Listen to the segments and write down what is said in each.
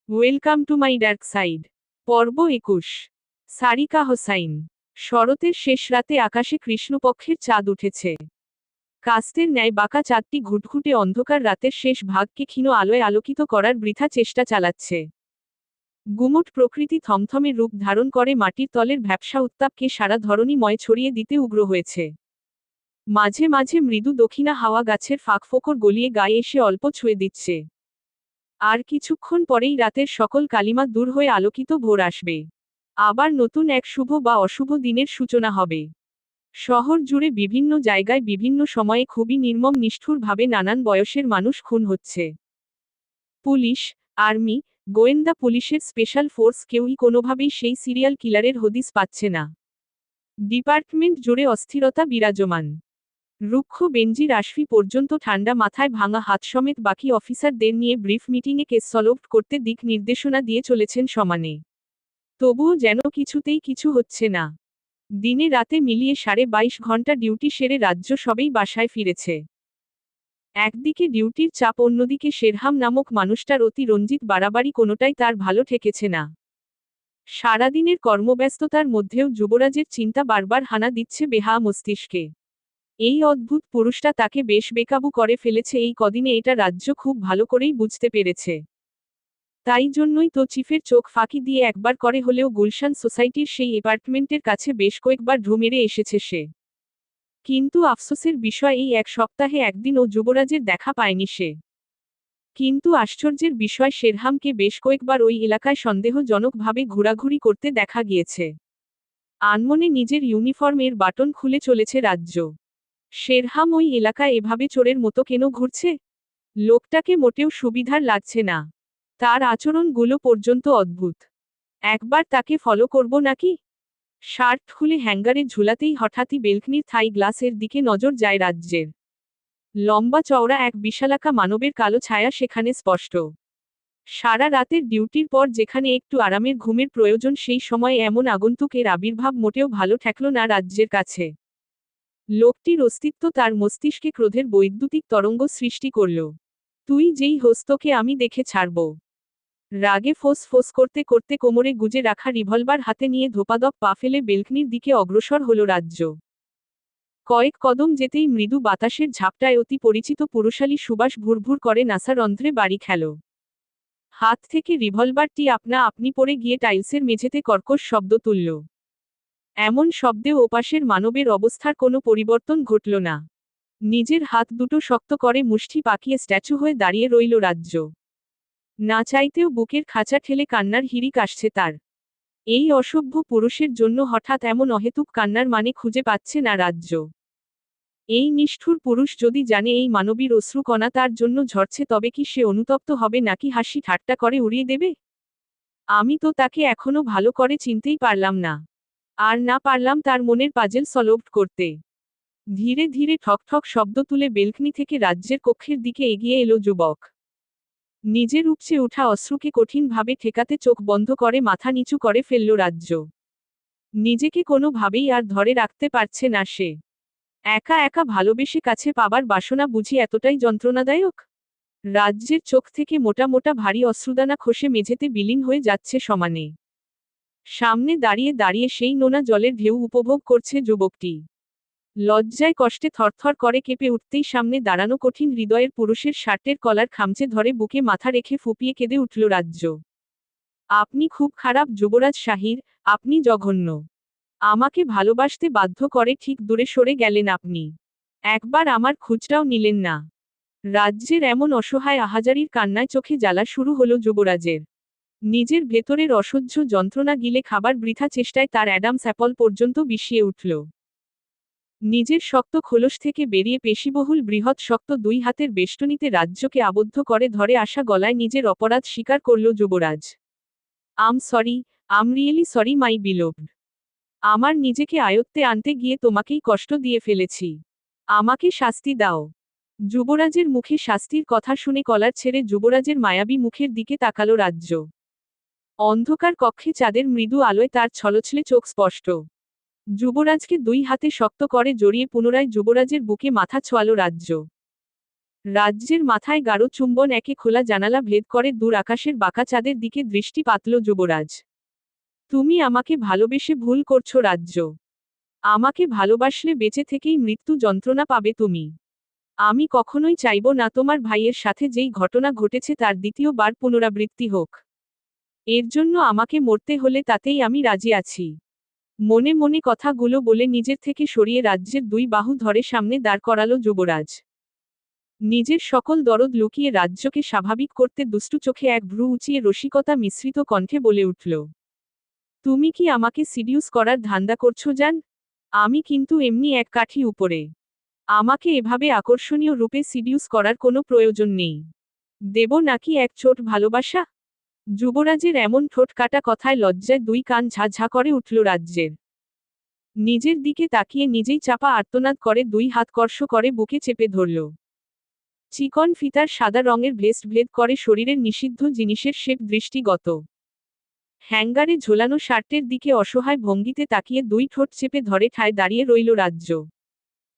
Welcome to my dark side. পর্ব 21। সারিকা হোসাইন। শরতের শেষ রাতে আকাশে কৃষ্ণপক্ষের চাঁদ উঠেছে। কাস্তের ন্যায় বাঁকা চাঁদটি ঘুটঘুটে অন্ধকার রাতের শেষ ভাগকে ক্ষীণ আলোয় আলোকিত করার বৃথা চেষ্টা চালাচ্ছে। গুমোট প্রকৃতি থমথমে রূপ ধারণ করে মাটির তলের ভ্যাপসা উত্তাপকে সারা ধরণীময় ছড়িয়ে দিতে উগ্র হয়েছে। মাঝে মাঝে মৃদু দক্ষিণা হাওয়া গাছের ফাঁকফোকর গলিয়ে গায়ে এসে অল্প ছুঁয়ে দিচ্ছে। আর কিছুক্ষণ পরেই রাতের সকল কালিমা দূর হয়ে আলোকিত ভোর আসবে। আবার নতুন এক শুভ বা অশুভ দিনের সূচনা হবে। শহর জুড়ে বিভিন্ন জায়গায় বিভিন্ন সময়ে খুবই নির্মম নিষ্ঠুরভাবে নানান বয়সের মানুষ খুন হচ্ছে। পুলিশ, আর্মি, গোয়েন্দা পুলিশের স্পেশাল ফোর্স কেউই কোনোভাবেই সেই সিরিয়াল কিলারের হদিস পাচ্ছে না। ডিপার্টমেন্ট জুড়ে অস্থিরতা বিরাজমান। রুক্ষ বেঞ্জির আশফি পর্যন্ত ঠান্ডা মাথায় ভাঙা হাত সমেত বাকি অফিসারদের নিয়ে ব্রিফ মিটিংয়ে কেস সলভ করতে দিক নির্দেশনা দিয়ে চলেছেন সমানে। তবুও যেন কিছুতেই কিছু হচ্ছে না। দিনে রাতে মিলিয়ে 22.5 ঘন্টা ডিউটি সেরে রাজ্য সবেই বাসায় ফিরেছে। একদিকে ডিউটির চাপ, অন্যদিকে শেরহাম নামক মানুষটার অতি রঞ্জিত বাড়াবাড়ি, কোনোটাই তার ভালো ঠেকেছে না। সারাদিনের কর্মব্যস্ততার মধ্যেও যুবরাজের চিন্তা বারবার হানা দিচ্ছে বেহা মস্তিষ্কে। এই অদ্ভুত পুরুষটা তাকে বেশ বেকাবু করে ফেলেছে এই কদিনে, এটা রাজ্য খুব ভালো করেই বুঝতে পেরেছে। তাই জন্যই তো চিফের চোখ ফাঁকি দিয়ে একবার করে হলেও গুলশান সোসাইটির সেই অ্যাপার্টমেন্টের কাছে বেশ কয়েকবার ঢু মেরে এসেছে সে। কিন্তু আফসোসের বিষয়, এই এক সপ্তাহে একদিনও যুবরাজের দেখা পায়নি সে। কিন্তু আশ্চর্যের বিষয়, শেরহামকে বেশ কয়েকবার ওই এলাকায় সন্দেহজনকভাবে ঘোরাঘুরি করতে দেখা গিয়েছে। আনমনে নিজের ইউনিফর্মের বাটন খুলে চলেছে রাজ্য। শেরহাম ওই এলাকায় এভাবে চোরের মতো কেন ঘুরছে? লোকটাকে মোটেও সুবিধার লাগছে না। তার আচরণগুলো পর্যন্ত অদ্ভুত। একবার তাকে ফলো করব নাকি? শার্ট খুলে হ্যাঙ্গারে ঝুলাতেই হঠাৎই বেলকনির থাই গ্লাসের দিকে নজর যায় রাজ্যের। লম্বা চওড়া এক বিশালাকা মানবের কালো ছায়া সেখানে স্পষ্ট। সারা রাতের ডিউটির পর যেখানে একটু আরামের ঘুমের প্রয়োজন, সেই সময় এমন আগন্তুকের আবির্ভাব মোটেও ভালো ঠেকল না রাজ্যের কাছে। লোকটির অস্তিত্ব তার মস্তিষ্কে ক্রোধের বৈদ্যুতিক তরঙ্গ সৃষ্টি করল। তুই যেই হোস, তোকে আমি দেখে ছাড়ব। রাগে ফোঁস ফোঁস করতে করতে কোমরে গুজে রাখা রিভলভার হাতে নিয়ে ধোপাদপ পা ফেলে বেলকনির দিকে অগ্রসর হল রাজ্য। কয়েক কদম যেতেই মৃদু বাতাসের ঝাপটায় অতি পরিচিত পুরুষালী সুবাস ভুরভুর করে নাসারন্ধ্রে বাড়ি খেল। হাত থেকে রিভলভারটি আপনা আপনি পড়ে গিয়ে টাইলসের মেঝেতে কর্কশ শব্দ তুলল। এমন শব্দেও ওপাশের মানবের অবস্থার কোনো পরিবর্তন ঘটল না। নিজের হাত দুটো শক্ত করে মুষ্টি পাকিয়ে স্ট্যাচু হয়ে দাঁড়িয়ে রইল রাজ্য। না চাইতেও বুকের খাঁচা ঠেলে কান্নার হিড়িক আসছে তার। এই অসভ্য পুরুষের জন্য হঠাৎ এমন অহেতুক কান্নার মানে খুঁজে পাচ্ছে না রাজ্য। এই নিষ্ঠুর পুরুষ যদি জানে এই মানবীর অশ্রুকণা তার জন্য ঝরছে, তবে কি সে অনুতপ্ত হবে নাকি হাসি ঠাট্টা করে উড়িয়ে দেবে? আমি তো তাকে এখনো ভালো করে চিনতেই পারলাম না। আর না পারলাম তার মনের পাজেল সলভ করতে। ধীরে ধীরে ঠকঠক শব্দ তুলে বেলকনি থেকে রাজ্যের কক্ষের দিকে এগিয়ে এলো যুবক। নিজের উপচে ওঠা অশ্রুকে কঠিনভাবে ঠেকাতে চোখ বন্ধ করে মাথা নিচু করে ফেলল রাজ্য। নিজেকে কোনোভাবেই আর ধরে রাখতে পারছে না সে। একা একা ভালোবেসে কাছে পাবার বাসনা বুঝি এতটাই যন্ত্রণাদায়ক? রাজ্যের চোখ থেকে মোটা মোটা ভারী অশ্রুদানা খসে মেঝেতে বিলীন হয়ে যাচ্ছে সমানে। সামনে দাঁড়িয়ে দাঁড়িয়ে সেই নোনা জলের ঢেউ উপভোগ করছে যুবকটি। লজ্জায় কষ্টে থরথর করে কেঁপে উঠতেই সামনে দাঁড়ানো কঠিন হৃদয়ের পুরুষের শার্টের কলার খামচে ধরে বুকে মাথা রেখে ফুপিয়ে কেঁদে উঠল রাজ্য। আপনি খুব খারাপ যুবরাজ শাহির, আপনি জঘন্য। আমাকে ভালোবাসতে বাধ্য করে ঠিক দূরে সরে গেলেন আপনি। একবার আমার খোঁজটাও নিলেন না। রাজ্যের এমন অসহায় আহাজারির কান্নায় চোখে জ্বালা শুরু হলো যুবরাজের। নিজের ভেতরের অসহ্য যন্ত্রণা গিলে খাবার বৃথা চেষ্টায় তার অ্যাডামস অ্যাপল পর্যন্ত বিষিয়ে উঠল। নিজের শক্ত খোলস থেকে বেরিয়ে পেশিবহুল বৃহৎ শক্ত দুই হাতের বেষ্টনীতে রাজ্যকে আবদ্ধ করে ধরে আসা গলায় নিজের অপরাধ স্বীকার করল যুবরাজ। I'm really sorry my বিলোভড। আমার নিজেকে আয়ত্তে আনতে গিয়ে তোমাকেই কষ্ট দিয়ে ফেলেছি। আমাকে শাস্তি দাও। যুবরাজের মুখে শাস্তির কথা শুনে কলার ছেড়ে যুবরাজের মায়াবী মুখের দিকে তাকালো রাজ্য। অন্ধকার কক্ষে চাঁদের মৃদু আলোয় তার ছলছলে চোখ স্পষ্ট। যুবরাজকে দুই হাতে শক্ত করে জড়িয়ে পুনরায় যুবরাজের বুকে মাথা ছোঁয়ালো রাজ্য। রাজ্যের মাথায় গাঢ় চুম্বন একে খোলা জানালা ভেদ করে দূর আকাশের বাঁকা চাঁদের দিকে দৃষ্টি পাতল যুবরাজ। তুমি আমাকে ভালোবেসে ভুল করছো রাজ্য। আমাকে ভালোবাসলে বেঁচে থেকেই মৃত্যু যন্ত্রণা পাবে তুমি। আমি কখনোই চাইব না তোমার ভাইয়ের সাথে যেই ঘটনা ঘটেছে তার দ্বিতীয়বার পুনরাবৃত্তি হোক। এর জন্য আমাকে মরতে হলে তাতেই আমি রাজি আছি। মনে মনে কথাগুলো বলে নিজের থেকে সরিয়ে রাজ্যের দুই বাহু ধরে সামনে দাঁড় করালো যুবরাজ। নিজের সকল দরদ লুকিয়ে রাজ্যকে স্বাভাবিক করতে দুষ্টু চোখে এক ভ্রু উঁচিয়ে রসিকতা মিশ্রিত কণ্ঠে বলে উঠল, তুমি কি আমাকে সিডিউস করার ধান্দা করছো জান? আমি কিন্তু এমনি এক কাঠি উপরে। আমাকে এভাবে আকর্ষণীয় রূপে সিডিউস করার কোনো প্রয়োজন নেই। দেব নাকি এক চোট ভালোবাসা? যুবরাজের এমন ঠোঁট কাটা কথায় লজ্জায় দুই কান ঝাঝা করে উঠল রাজ্যের। নিজের দিকে তাকিয়ে নিজেই চাপা আর্তনাদ করে দুই হাত কর্ষ করে বুকে চেপে ধরল। চিকন ফিতার সাদা রঙের ভেস্ট ভেদ করে শরীরের নিষিদ্ধ জিনিসের শেপ দৃষ্টিগত। হ্যাঙ্গারে ঝোলানো শার্টের দিকে অসহায় ভঙ্গিতে তাকিয়ে দুই ঠোঁট চেপে ধরে ঠায় দাঁড়িয়ে রইল রাজ্য।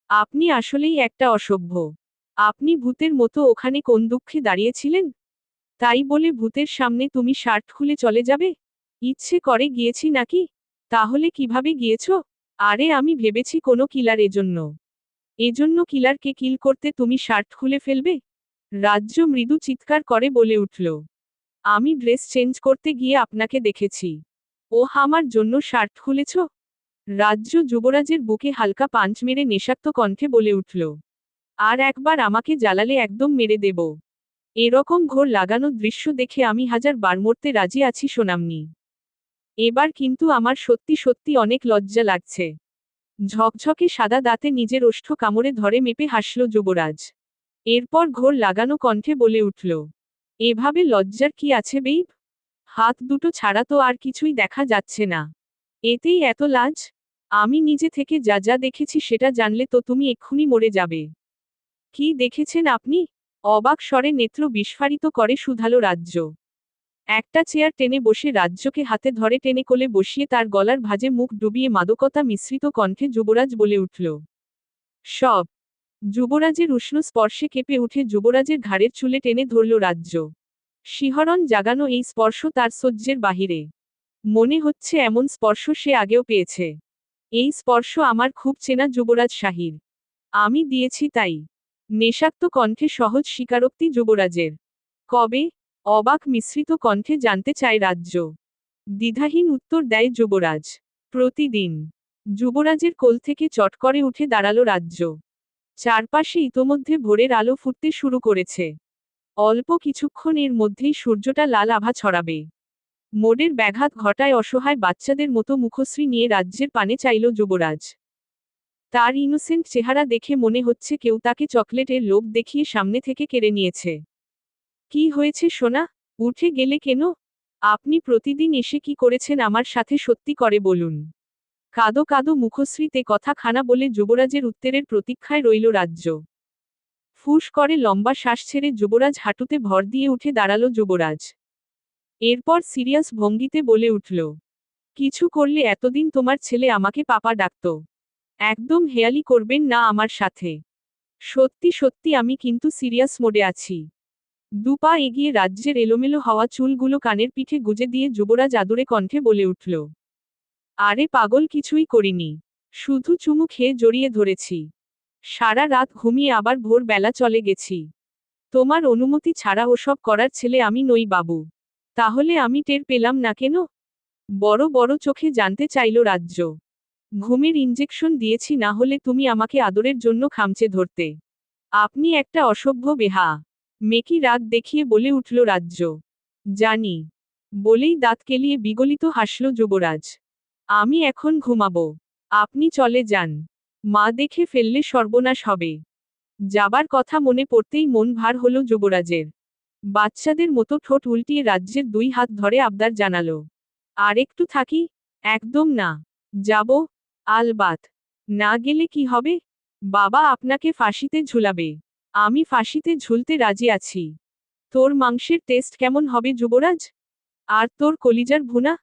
আপনি আসলেই একটা অসভ্য। আপনি ভূতের মতো ওখানে কোন দুঃখে দাঁড়িয়েছিলেন? তাই বলে ভূতের সামনে তুমি শার্ট খুলে চলে যাবে? ইচ্ছে করে গিয়েছি নাকি? তাহলে কিভাবে গিয়েছ? আরে আমি ভেবেছি কোনো কিলার এজন্য। এজন্য কিলারকে কিল করতে তুমি শার্ট খুলে ফেলবে? রাজ্য মৃদু চিৎকার করে বলে উঠল, আমি ড্রেস চেঞ্জ করতে গিয়ে আপনাকে দেখেছি। ওহ, আমার জন্য শার্ট খুলেছ? রাজ্য যুবরাজের বুকে হালকা পাঞ্চ মেরে নেশাক্ত কণ্ঠে বলে উঠল, আর একবার আমাকে জ্বালালে একদম মেরে দেব। এরকম ঘোর লাগানো দৃশ্য দেখে আমি হাজার বার মরতে রাজি আছি সোনামনি। এবার কিন্তু আমার সত্যি সত্যি অনেক লজ্জা লাগছে। ঝকঝকে সাদা দাঁতে নিজের ওষ্ঠ কামড়ে ধরে মেপে হাসল যুবরাজ। এরপর ঘোর লাগানো কণ্ঠে বলে উঠল, এভাবে লজ্জার কি আছে বেইব? হাত দুটো ছাড়া তো আর কিছুই দেখা যাচ্ছে না। এতেই এত লাজ? আমি নিজে থেকে যা যা দেখেছি সেটা জানলে তো তুমি এক্ষুনি মরে যাবে। কি দেখেছেন আপনি? অবাক স্বরে নেত্র বিস্ফারিত করে শুধালো রাজ্য। একটা চেয়ার টেনে বসে রাজ্যকে হাতে ধরে টেনে কোলে বসিয়ে তার গলার ভাঁজে মুখ ডুবিয়ে মাদকতা মিশ্রিত কণ্ঠে যুবরাজ বলে উঠল, সব। যুবরাজের উষ্ণ স্পর্শে কেঁপে উঠে যুবরাজের ঘাড়ের চুলে টেনে ধরল রাজ্য। শিহরণ জাগানো এই স্পর্শ তার সহ্যের বাহিরে। মনে হচ্ছে এমন স্পর্শ সে আগেও পেয়েছে। এই স্পর্শ আমার খুব চেনা যুবরাজ শাহির। আমি দিয়েছি তাই। নেশাক্ত কণ্ঠে সহজ স্বীকারোক্তি যুবরাজের। কবে? অবাক মিশ্রিত কণ্ঠে জানতে চায় রাজ্য। দ্বিধাহীন উত্তর দেয় যুবরাজ, প্রতিদিন। যুবরাজের কোল থেকে চট করে উঠে দাঁড়ালো রাজ্য। চারপাশে ইতোমধ্যে ভোরের আলো ফুটতে শুরু করেছে। অল্প কিছুক্ষণ এর মধ্যেই সূর্যটা লাল আভা ছড়াবে। মোডের ব্যাঘাত ঘটায় অসহায় বাচ্চাদের মতো মুখশ্রী নিয়ে রাজ্যের পানে চাইল যুবরাজ। তার ইনোসেন্ট চেহারা দেখে মনে হচ্ছে কেউ তাকে চকলেটের লোভ দেখিয়ে সামনে থেকে কেড়ে নিয়েছে। কি হয়েছে সোনা? উঠে গেলে কেন? আপনি প্রতিদিন এসে কি করেছেন আমার সাথে সত্যি করে বলুন। কাদো কাদো মুখশ্রীতে কথা খানা বলে যুবরাজের উত্তরের প্রতীক্ষায় রইল রাজ্য। ফুস করে লম্বা শ্বাস ছেড়ে যুবরাজ হাঁটুতে ভর দিয়ে উঠে দাঁড়ালো যুবরাজ। এরপর সিরিয়াস ভঙ্গিতে বলে উঠল, কিছু করলে এতদিন তোমার ছেলে আমাকে পাপা ডাকত। একদম হেয়ালি করবেন না আমার সাথে। সত্যি সত্যি আমি কিন্তু সিরিয়াস মোডে আছি। দুপা এগিয়ে রাজ্যের এলোমেলো হওয়া চুলগুলো কানের পিঠে গুজে দিয়ে যুবরাজ আদুরে কণ্ঠে বলে উঠল, আরে পাগল, কিছুই করিনি। শুধু চুমু খেয়ে জড়িয়ে ধরেছি। সারা রাত ঘুমিয়ে আবার ভোর বেলা চলে গেছি। তোমার অনুমতি ছাড়া ওসব করার ছেলে আমি নই বাবু। তাহলে আমি টের পেলাম না কেন? বড় বড় চোখে জানতে চাইল রাজ্য। ঘুমের ইঞ্জেকশন দিয়েছি না হলে তুমি আমাকে আদরের জন্য খামচে ধরতে। আপনি একটা অসভ্য বেহা। মেকি রাগ দেখিয়ে বলে উঠল রাজ্য। জানি। বলেই দাঁত কেলিয়ে বিগলিত হাসল যুবরাজ। আমি এখন ঘুমাবো। আপনি চলে যান। মা দেখে ফেললে সর্বনাশ হবে। যাবার কথা মনে পড়তেই মন ভার হলো যুবরাজের। বাচ্চাদের মতো ঠোঁট উল্টিয়ে রাজ্যের দুই হাত ধরে আবদার জানালো, আর একটু থাকি? একদম না। যাব। আলবাত। না গেলে কি হবে? বাবা আপনাকে ফাঁসিতে ঝুলাবে। আমি ফাঁসিতে ঝুলতে রাজি আছি। তোর মাংসের টেস্ট কেমন হবে যুবরাজ? আর তোর কলিজার ভুনা?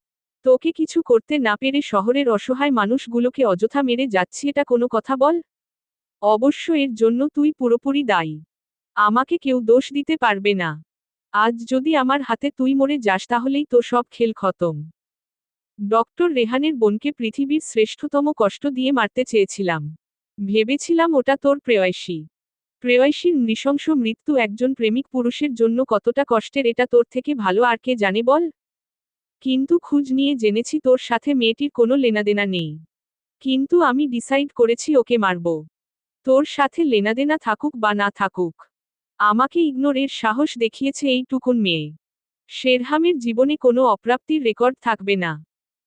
তোকে কিছু করতে না পেরে শহরের অসহায় মানুষগুলোকে অযথা মেরে যাচ্ছি, এটা কোনো কথা বল? অবশ্য এর জন্য তুই পুরোপুরি দায়ী। আমাকে কেউ দোষ দিতে পারবে না। আজ যদি আমার হাতে তুই মরে যাস তাহলেই তো সব খেল খতম। ডক্টর রেহানের বোনকে পৃথিবীর শ্রেষ্ঠতম কষ্ট দিয়ে মারতে চেয়েছিলাম। ভেবেছিলাম ওটা তোর প্রেয়সী। প্রেয়সীর নৃশংস মৃত্যু একজন প্রেমিক পুরুষের জন্য কতটা কষ্টের এটা তোর থেকে ভালো আর কে জানে বল। কিন্তু খোঁজ নিয়ে জেনেছি তোর সাথে মেয়েটির কোনো লেনাদেনা নেই। কিন্তু আমি ডিসাইড করেছি ওকে মারব। তোর সাথে লেনাদেনা থাকুক বা না থাকুক। আমাকে ইগনোরের সাহস দেখিয়েছে এইটুকুন মেয়ে। শেরহামের জীবনে কোনো অপ্রাপ্তির রেকর্ড থাকবে না।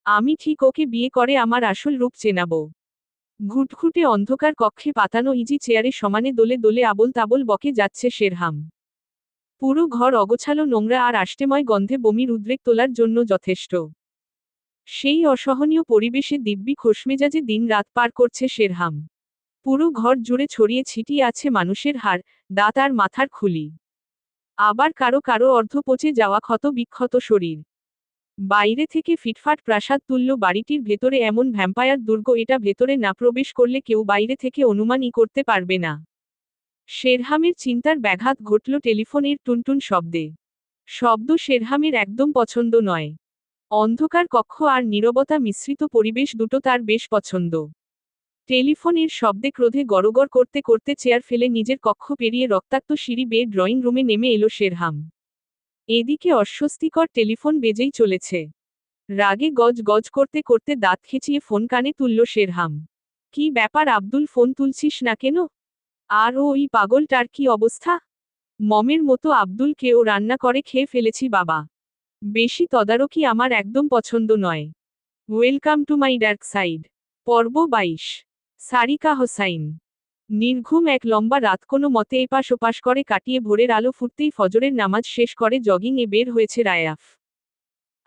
আমি ঠিক ওকে বিয়ে করে আমার আসল রূপ চেনাব। ঘুটঘুটে অন্ধকার কক্ষে পাতানো ইজি চেয়ারে সমানে দোলে দোলে আবোল তাবোল বকে যাচ্ছে শেরহাম। পুরো ঘর অগোছালো নোংরা আর আষ্টেময় গন্ধে বমির উদ্রেক তোলার জন্য যথেষ্ট। সেই অসহনীয় পরিবেশে দিব্যি খোশমেজাজে দিন রাত পার করছে শেরহাম। পুরো ঘর জুড়ে ছড়িয়ে ছিটিয়ে আছে মানুষের হাড়, দাঁত আর মাথার খুলি। আবার কারো কারো অর্ধপচে যাওয়া ক্ষত বিক্ষত শরীর। বাইরে থেকে ফিটফাট প্রাসাদ তুল্য বাড়িটির ভেতরে এমন ভ্যাম্পায়ার দুর্গ, এটা ভেতরে না প্রবেশ করলে কেউ বাইরে থেকে অনুমানই করতে পারবে না। শেরহামের চিন্তার ব্যাঘাত ঘটল টেলিফোনের টুনটুন শব্দে। শব্দ শেরহামের একদম পছন্দ নয়। অন্ধকার কক্ষ আর নীরবতা মিশ্রিত পরিবেশ দুটো তার বেশ পছন্দ। টেলিফোনের শব্দে ক্রোধে গড়গড় করতে করতে চেয়ার ফেলে নিজের কক্ষ পেরিয়ে রক্তাক্ত সিঁড়ি বেয়ে ড্রয়িং রুমে নেমে এলো শেরহাম। এদিকে অস্বস্তিকর টেলিফোন বেজেই চলেছে। রাগে গজ গজ করতে করতে দাঁত খেঁচিয়ে ফোন কানে তুলল শেরহাম। কি ব্যাপার আব্দুল, ফোন তুলছিস না কেন? আর ওই পাগলটার কি অবস্থা? মমের মতো আব্দুলকেও রান্না করে খেয়ে ফেলেছি বাবা। বেশি তদারকি আমার একদম পছন্দ নয়। Welcome to my dark side. পর্ব 22। সারিকা হোসাইন। নির্ঘুম এক লম্বা রাত কোনো মতে এপাশ ওপাশ করে কাটিয়ে ভোরের আলো ফুটতেই ফজরের নামাজ শেষ করে জগিং এ বের হয়েছে রায়াফ।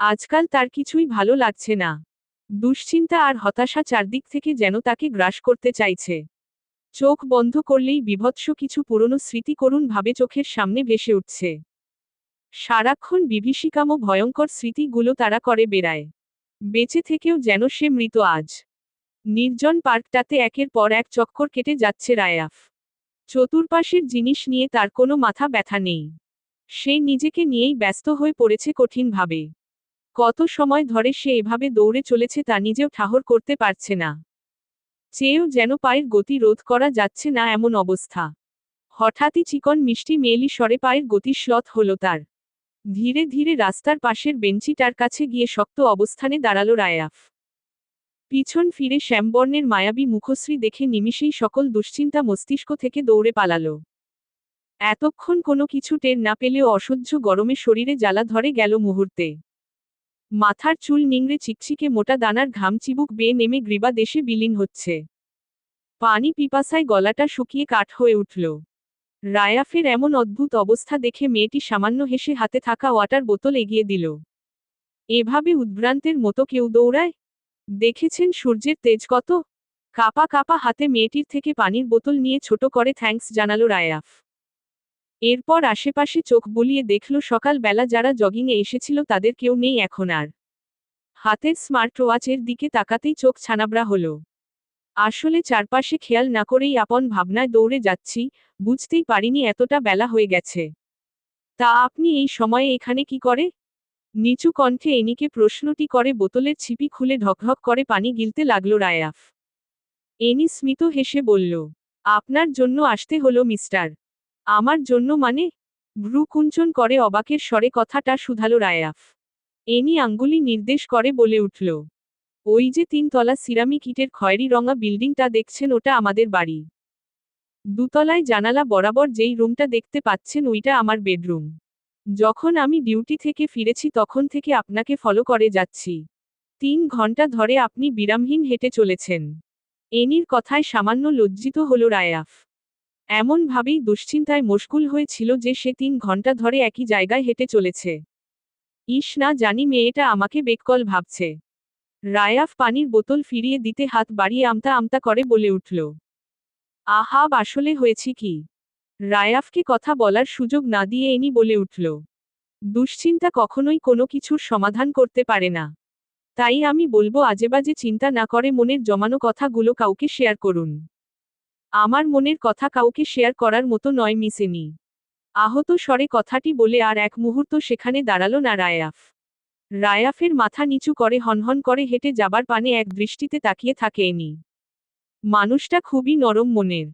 আজকাল তার কিছুই ভালো লাগছে না। দুশ্চিন্তা আর হতাশা চারদিক থেকে যেন তাকে গ্রাস করতে চাইছে। চোখ বন্ধ করলেই বিভৎস কিছু পুরনো স্মৃতি করুণভাবে চোখের সামনে ভেসে উঠছে। সারাক্ষণ বিভীষিকাম ও ভয়ঙ্কর স্মৃতিগুলো তারা করে বেড়ায়। বেঁচে থেকেও যেন সে মৃত আজ। নির্জন পার্কটাতে একের পর এক চক্কর কেটে যাচ্ছে রায়াফ। চতুর্পাশের জিনিস নিয়ে তার কোনো মাথা ব্যথা নেই। সে নিজেকে নিয়েই ব্যস্ত হয়ে পড়েছে কঠিনভাবে। কত সময় ধরে সে এভাবে দৌড়ে চলেছে তা নিজেও ঠাহর করতে পারছে না। চেয়েও যেন পায়ের গতি রোধ করা যাচ্ছে না এমন অবস্থা। হঠাৎই চিকন মিষ্টি মেয়েলি স্বরে পায়ের গতি শ্লথ হলো তার। ধীরে ধীরে রাস্তার পাশের বেঞ্চিটার কাছে গিয়ে শক্ত অবস্থানে দাঁড়ালো রায়াফ। পিছন ফিরে শ্যামবর্ণের মায়াবী মুখশ্রী দেখে নিমিষেই সকল দুশ্চিন্তা মস্তিষ্ক থেকে দৌড়ে পালালো। এতক্ষণ কোনো কিছু টের না পেলেও অসহ্য গরমে শরীরে জ্বালা ধরে গেল মুহূর্তে। মাথার চুল নিংড়ে চিকচিকে মোটা দানার ঘাম চিবুক বেয়ে নেমে গ্রীবা দেশে বিলীন হচ্ছে। পানি পিপাসায় গলাটা শুকিয়ে কাঠ হয়ে উঠল। রায়াফের এমন অদ্ভুত অবস্থা দেখে মেয়েটি সামান্য হেসে হাতে থাকা ওয়াটার বোতল এগিয়ে দিল। এভাবে উদ্ভ্রান্তের মতো কেউ দৌড়ায়? দেখেছেন সূর্যের তেজ কত? কাপা কাপা হাতে মেয়েটির থেকে পানির বোতল নিয়ে ছোট করে থ্যাঙ্কস জানালো রায়াফ। এরপর আশেপাশে চোখ বুলিয়ে দেখল সকাল বেলা যারা জগিংয়ে এসেছিল তাদের কেউ নেই এখন আর। হাতের স্মার্ট ওয়াচের দিকে তাকাতেই চোখ ছানাবড়া হলো। আসলে চারপাশে খেয়াল না করেই আপন ভাবনায় দৌড়ে যাচ্ছি, বুঝতেই পারিনি এতটা বেলা হয়ে গেছে। তা আপনি এই সময়ে এখানে কি করে? নিচু কণ্ঠে এনিকে প্রশ্নটি করে বোতলের ছিপি খুলে ঢকঢক করে পানি গিলতে লাগলো রায়াফ। এনি স্মিত হেসে বলল, আপনার জন্য আসতে হলো মিস্টার। আমার জন্য মানে? ভ্রু কুঞ্চন করে অবাকের স্বরে কথাটা শুধালো রায়াফ। এনি আঙ্গুলি নির্দেশ করে বলে উঠল, ওই যে 3 তলা সিরামিক ইটের খয়েরি রঙা বিল্ডিংটা দেখছেন ওটা আমাদের বাড়ি। 2 তলায় জানালা বরাবর যেই রুমটা দেখতে পাচ্ছেন ওইটা আমার বেডরুম। যখন আমি ডিউটি থেকে ফিরেছি তখন থেকে আপনাকে ফলো করে যাচ্ছি। 3 ঘন্টা ধরে আপনি বিরামহীন হেঁটে চলেছেন। এনির কথায় সামান্য লজ্জিত হলো রায়াফ। এমনভাবেই দুশ্চিন্তায় মশগুল হয়েছিল যে সে 3 ঘন্টা ধরে একই জায়গায় হেঁটে চলেছে। ইস, না জানি মেয়েটা আমাকে বেককল ভাবছে। রায়াফ পানির বোতল ফিরিয়ে দিতে হাত বাড়িয়ে আমতা আমতা করে বলে উঠল, আহাব, আসলে হয়েছে কি? রায়াফকে কথা বলার সুযোগ না দিয়ে এনি বলে উঠল, দুশ্চিন্তা কখনোই কোনো কিছুর সমাধান করতে পারে না। তাই আমি বলবো আজেবাজে চিন্তা না করে মনের জমানো কথাগুলো কাউকে শেয়ার করুন। আমার মনের কথা কাউকে শেয়ার করার মতো নয় মিস এনি। আহত স্বরে কথাটি বলে আর এক মুহূর্ত সেখানে দাঁড়ালো না রায়াফ। রায়াফের মাথা নিচু করে হনহন করে হেঁটে যাবার পানে এক দৃষ্টিতে তাকিয়ে থাকে এনি। মানুষটা খুবই নরম মনের।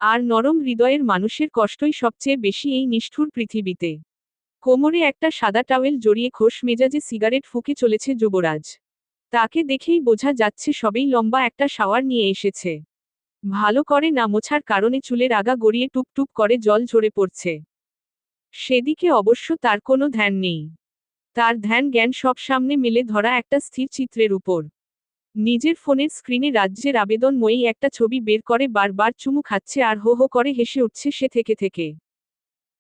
আর নরম হৃদয়ের মানুষের কষ্টই সবচেয়ে বেশি এই নিষ্ঠুর পৃথিবীতে। কোমরে একটা সাদা টাওয়েল জড়িয়ে খোশ মেজাজে সিগারেট ফুঁকে চলেছে যুবরাজ। তাকে দেখেই বোঝা যাচ্ছে সবেই লম্বা একটা শাওয়ার নিয়ে এসেছে। ভালো করে না মোছার কারণে চুলের আগা গড়িয়ে টুপটুপ করে জল ঝরে পড়ছে। সেদিকে অবশ্য তার কোনো ধ্যান নেই। তার ধ্যান জ্ঞান সব সামনে মেলে ধরা একটা স্থির চিত্রের উপর। নিজের ফোনের স্ক্রিনে রাজ্যের আবেদনময়ী একটা ছবি বের করে বারবার চুমু খাচ্ছে আর হো হো করে হেসে উঠছে সে থেকে থেকে।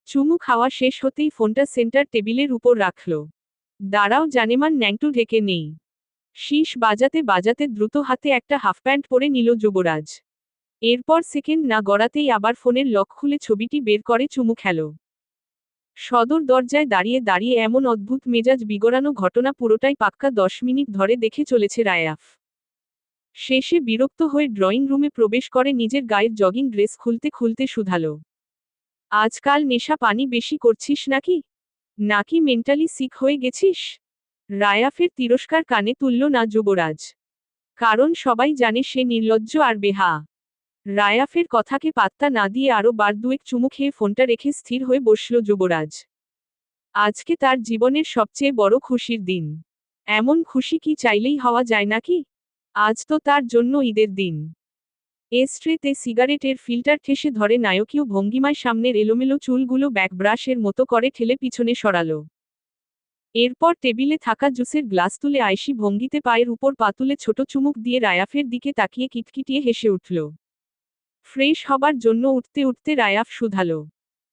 চুমু খাওয়া শেষ হতেই ফোনটা সেন্টার টেবিলের উপর রাখল। দাঁড়াও জানেমান ন্যাংটু ঢেকে নেই। শীষ বাজাতে বাজাতে দ্রুত হাতে একটা হাফ প্যান্ট পরে নিল যুবরাজ। এরপর সেকেন্ড না গড়াতেই আবার ফোনের লক খুলে ছবিটি বের করে চুমু খেল। সদর দরজায় দাঁড়িয়ে দাঁড়িয়ে এমন অদ্ভুত মেজাজ বিগড়ানো ঘটনা পুরোটাই পাক্কা 10 মিনিট ধরে দেখে চলেছে রায়াফ। শেষে বিরক্ত হয়ে ড্রয়িং রুমে প্রবেশ করে নিজের গায়ের জগিং ড্রেস খুলতে খুলতে শুধালো, আজকাল নেশা পানি বেশি করছিস নাকি? নাকি মেন্টালি সিক হয়ে গেছিস? রায়াফের তিরস্কার কানে তুলল না যুবরাজ। কারণ সবাই জানে সে নির্লজ্জ আর বেহা। রায়াফের কথাকে পাত্তা না দিয়ে আরও বার দুয়েক চুমু খেয়ে ফোনটা রেখে স্থির হয়ে বসল যুবরাজ। আজকে তার জীবনের সবচেয়ে বড় খুশির দিন। এমন খুশি কি চাইলেই হওয়া যায় নাকি? আজ তো তার জন্য ঈদের দিন। এস্ট্রেতে সিগারেটের ফিল্টার ঠেসে ধরে নায়কীয় ভঙ্গিমায় সামনের এলোমেলো চুলগুলো ব্যাক ব্রাশের মতো করে ঠেলে পিছনে সরালো। এরপর টেবিলে থাকা জুসের গ্লাস তুলে আয়েশি ভঙ্গিতে পায়ের উপর পা তুলে ছোট চুমুক দিয়ে রায়াফের দিকে তাকিয়ে কিটকিটিয়ে হেসে উঠল। ফ্রেশ হবার জন্য উঠতে উঠতে রায়াফ শুধালো,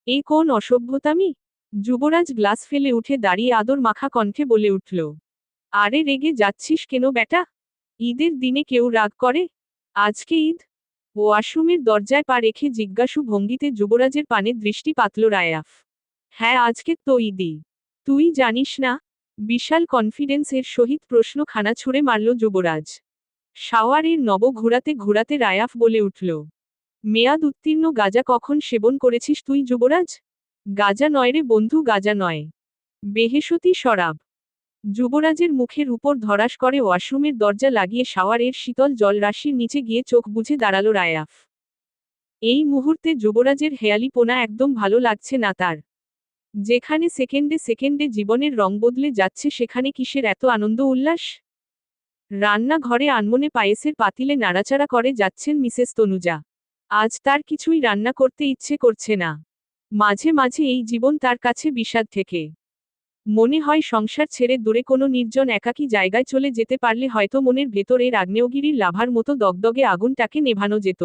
এ কোন অসভ্যতামি? যুবরাজ গ্লাস ফেলে উঠে দাঁড়িয়ে আদর মাখা কণ্ঠে বলে উঠল, আরে রেগে যাচ্ছিস কেন বেটা? ঈদের দিনে কেউ রাগ করে? আজকে ঈদ? ওয়াশরুমের দরজায় পা রেখে জিজ্ঞাসু ভঙ্গিতে যুবরাজের পানে দৃষ্টি পাতল রায়াফ। হ্যাঁ আজকে তো ঈদই। তুই জানিস না? বিশাল কনফিডেন্সের সহিত প্রশ্ন খানা ছুঁড়ে মারল যুবরাজ। শাওয়ারের নব ঘুরাতে ঘুরাতে রায়াফ বলে উঠল, মেয়াদ উত্তীর্ণ গাঁজা কখন সেবন করেছিস তুই যুবরাজ? গাঁজা নয় রে বন্ধু, গাঁজা নয়, বেহেশতি শরাব। যুবরাজের মুখের উপর ধরাস করে ওয়াশরুমের দরজা লাগিয়ে শাওয়ারের শীতল জলরাশির নিচে গিয়ে চোখ বুজে দাঁড়ালো রায়াফ। এই মুহূর্তে যুবরাজের হেয়ালিপোনা একদম ভালো লাগছে না তার। যেখানে সেকেন্ডে সেকেন্ডে জীবনের রং বদলে যাচ্ছে সেখানে কিসের এত আনন্দ উল্লাস? রান্নাঘরে আনমনে পায়েসের পাতিলে নাড়াচাড়া করে যাচ্ছেন মিসেস তনুজা। আজ তার কিছুই রান্না করতে ইচ্ছে করছে না। মাঝে মাঝে এই জীবন তার কাছে বিষাদ থেকে। মনে হয় সংসার ছেড়ে দূরে কোনো নির্জন একাকী জায়গায় চলে যেতে পারলে হয়তো মনের ভেতরের আগ্নেয়গিরির লাভার মতো দগদগে আগুনটাকে নেভানো যেত।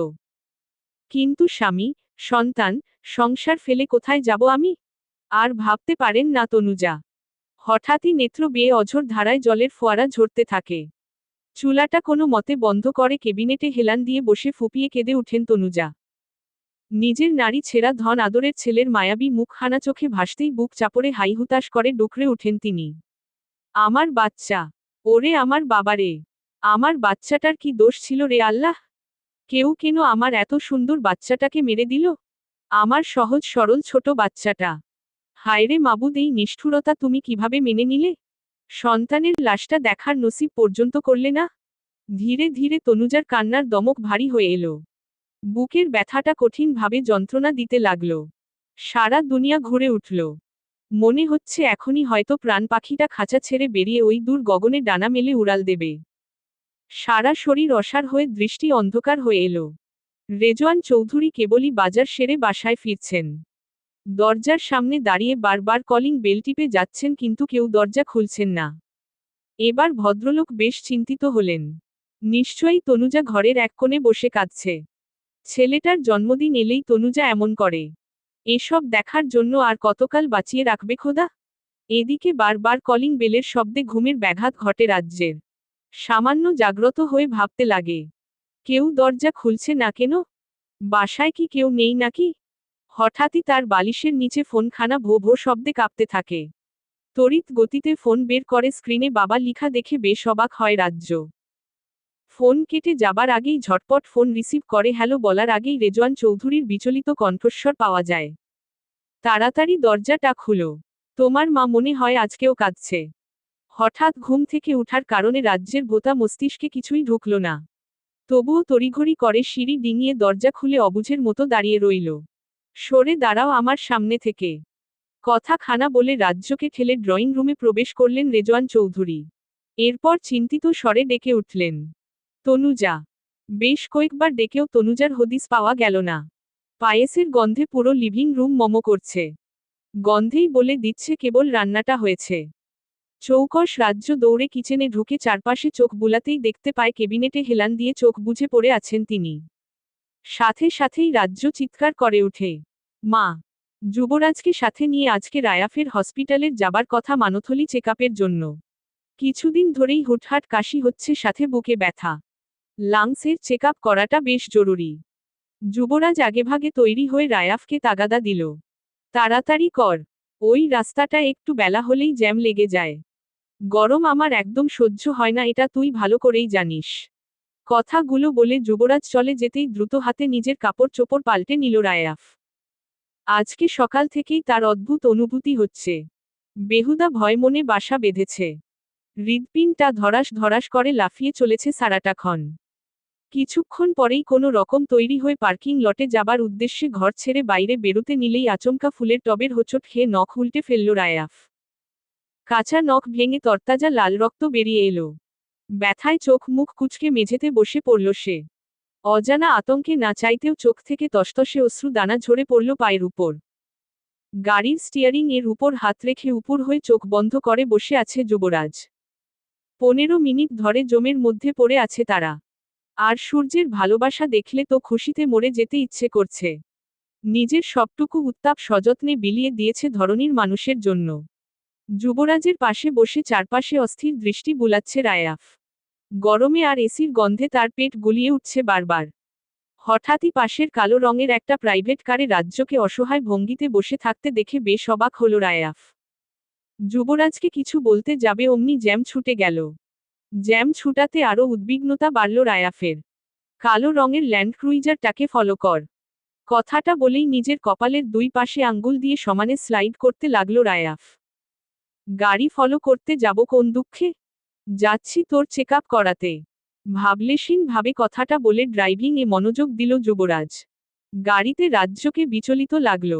কিন্তু স্বামী, সন্তান, সংসার ফেলে কোথায় যাব আমি? আর ভাবতে পারেন না তনুজা। হঠাৎই নেত্র বেয়ে অঝোর ধারায় জলের ফোয়ারা ঝরতে থাকে। চুলাটা কোনো মতে বন্ধ করে কেবিনেটে হেলান দিয়ে বসে ফুপিয়ে কেঁদে উঠেন তনুজা। নিজের নারী ছেঁড়া ধন আদরের ছেলের মায়াবী মুখখানা চোখে ভাসতেই বুক চাপড়ে হাইহুতাশ করে ডুকরে উঠেন তিনি। আমার বাচ্চা! ওরে আমার বাবারে! আমার বাচ্চাটার কি দোষ ছিল রে আল্লাহ? কেউ কেন আমার এত সুন্দর বাচ্চাটাকে মেরে দিল? আমার সহজ সরল ছোট বাচ্চাটা। হায়রে মাবুদ, এই নিষ্ঠুরতা তুমি কিভাবে মেনে নিলে? সন্তানের লাশটা দেখার নসিব পর্যন্ত করলে না? ধীরে ধীরে তনুজার কান্নার দমক ভারী হয়ে এলো। বুকের ব্যথাটা কঠিনভাবে যন্ত্রণা দিতে লাগল। সারা দুনিয়া ঘুরে উঠল। মনে হচ্ছে এখনই হয়তো প্রাণ পাখিটা খাঁচা ছেড়ে বেরিয়ে ওই দূর গগনে ডানা মেলে উড়াল দেবে। সারা শরীর অসার হয়ে দৃষ্টি অন্ধকার হয়ে এলো। রেজওয়ান চৌধুরী কেবলই বাজার সেরে বাসায় ফিরছেন। দরজার সামনে দাঁড়িয়ে বারবার কলিং বেল টিপে যাচ্ছেন কিন্তু কেউ দরজা খুলছেন না। এবার ভদ্রলোক বেশ চিন্তিত হলেন। নিশ্চয়ই তনুজা ঘরের এক কোণে বসে কাঁদছে। ছেলেটার জন্মদিন এলেই তনুজা এমন করে। এসব দেখার জন্য আর কতকাল বাঁচিয়ে রাখবে খোদা? এদিকে বারবার কলিং বেলের শব্দে ঘুমের ব্যাঘাত ঘটে রাজ্যের। সামান্য জাগ্রত হয়ে ভাবতে লাগে, কেউ দরজা খুলছে না কেন? বাসায় কি কেউ নেই নাকি? হঠাৎই তার বালিশের নিচে ফোনখানা ভো ভো শব্দে কাঁপতে থাকে। তড়িৎ গতিতে ফোন বের করে স্ক্রিনে বাবা লিখা দেখে বেশ অবাক হয় রাজ্য। ফোন কেটে যাবার আগেই ঝটপট ফোন রিসিভ করে হ্যালো বলার আগেই রেজওয়ান চৌধুরীর বিচলিত কণ্ঠস্বর পাওয়া যায়। তাড়াতাড়ি দরজাটা খুলো। তোমার মা মনে হয় আজকেও কাঁদছে। হঠাৎ ঘুম থেকে উঠার কারণে রাজ্যের ভোঁতা মস্তিষ্কে কিছুই ঢুকল না। তবুও তড়িঘড়ি করে সিঁড়ি ডিঙিয়ে দরজা খুলে অবুঝের মতো দাঁড়িয়ে রইল। সরে দাঁড়াও আমার সামনে থেকে। কথা খানা বলে রাজ্যকে ঠেলে ড্রয়িং রুমে প্রবেশ করলেন রেজওয়ান চৌধুরী। এরপর চিন্তিত স্বরে ডেকে উঠলেন, তনুজা। বেশ কয়েকবার ডেকেও তনুজার হদিস পাওয়া গেল না। পায়েসের গন্ধে পুরো লিভিং রুম মম করছে। গন্ধেই বলে দিচ্ছে কেবল রান্নাটা হয়েছে। চৌকস রাজ্য দৌড়ে কিচেনে ঢুকে চারপাশে চোখ বুলাতেই দেখতে পায় কেবিনেটে হেলান দিয়ে চোখ বুজে পড়ে আছেন তিনি। সাথে সাথেই রাজ্য চিৎকার করে ওঠে, মা! যুবরাজকে সাথে নিয়ে আজকে রায়াফের হসপিটালের যাবার কথা মানথলি চেকআপের জন্য। কিছুদিন ধরেই হুটহাট কাশি হচ্ছে, সাথে বুকে ব্যথা। লাংসের চেকআপ করাটা বেশ জরুরি। যুবরাজ আগেভাগে তৈরি হয়ে রায়াফকে তাগাদা দিল, তাড়াতাড়ি কর। ওই রাস্তাটা একটু বেলা হলেই জ্যাম লেগে যায়। গরম আমার একদম সহ্য হয় না, এটা তুই ভালো করেই জানিস। কথাগুলো বলে যুবরাজ চলে যেতেই দ্রুত হাতে নিজের কাপড় চোপড় পাল্টে নিল রায়াফ। আজকে সকাল থেকেই তার অদ্ভুত অনুভূতি হচ্ছে। বেহুদা ভয় মনে বাসা বেঁধেছে। হৃদপিণ্ডটা ধরাস ধরাস করে লাফিয়ে চলেছে সারাটাক্ষণ। কিছুক্ষণ পরেই কোনো রকম তৈরি হয়ে পার্কিং লটে যাবার উদ্দেশ্যে ঘর ছেড়ে বাইরে বেরোতে নিলেই আচমকা ফুলের টবের হোঁচট খেয়ে নখ উল্টে ফেলল রায়াফ। কাঁচা নখ ভেঙে তরতাজা লাল রক্ত বেরিয়ে এলো। ব্যথায় চোখ মুখ কুঁচকে মেঝেতে বসে পড়ল সে। অজানা আতঙ্কে না চাইতেও চোখ থেকে তসতসে অশ্রু দানা ঝরে পড়ল পায়ের উপর। গাড়ির স্টিয়ারিং এর উপর হাত রেখে উপুর হয়ে চোখ বন্ধ করে বসে আছে যুবরাজ। 15 মিনিট ধরে জমের মধ্যে পড়ে আছে তারা। আর সূর্যের ভালোবাসা দেখলে তো খুশিতে মরে যেতে ইচ্ছে করছে। নিজের সবটুকু উত্তাপ সযত্নে বিলিয়ে দিয়েছে ধরনীর মানুষের জন্য। যুবরাজের পাশে বসে চারপাশে অস্থির দৃষ্টি বুলাচ্ছে রায়াফ। গরমে আর এসির গন্ধে তার পেট গুলিয়ে উঠছে বারবার। হঠাৎই পাশের কালো রঙের একটা প্রাইভেট কারে রাজ্যকে অসহায় ভঙ্গিতে বসে থাকতে দেখে বেশ অবাক হল রায়াফ। যুবরাজকে কিছু বলতে যাবে অমনি জ্যাম ছুটে গেল। জ্যাম ছুটাতে আরও উদ্বিগ্নতা বাড়ল রায়াফের। কালো রঙের ল্যান্ডক্রুইজারটাকে ফলো কর। কথাটা বলেই নিজের কপালের দুই পাশে আঙ্গুল দিয়ে সমানে স্লাইড করতে লাগলো রায়াফ। গাড়ি ফলো করতে যাব কোন দুঃখে? যাচ্ছি তোর চেকআপ করাতে। ভাবলেশীন ভাবে কথাটা বলে ড্রাইভিং এ মনোযোগ দিল যুবরাজ। গাড়িতে রাজ্যকে বিচলিত লাগল।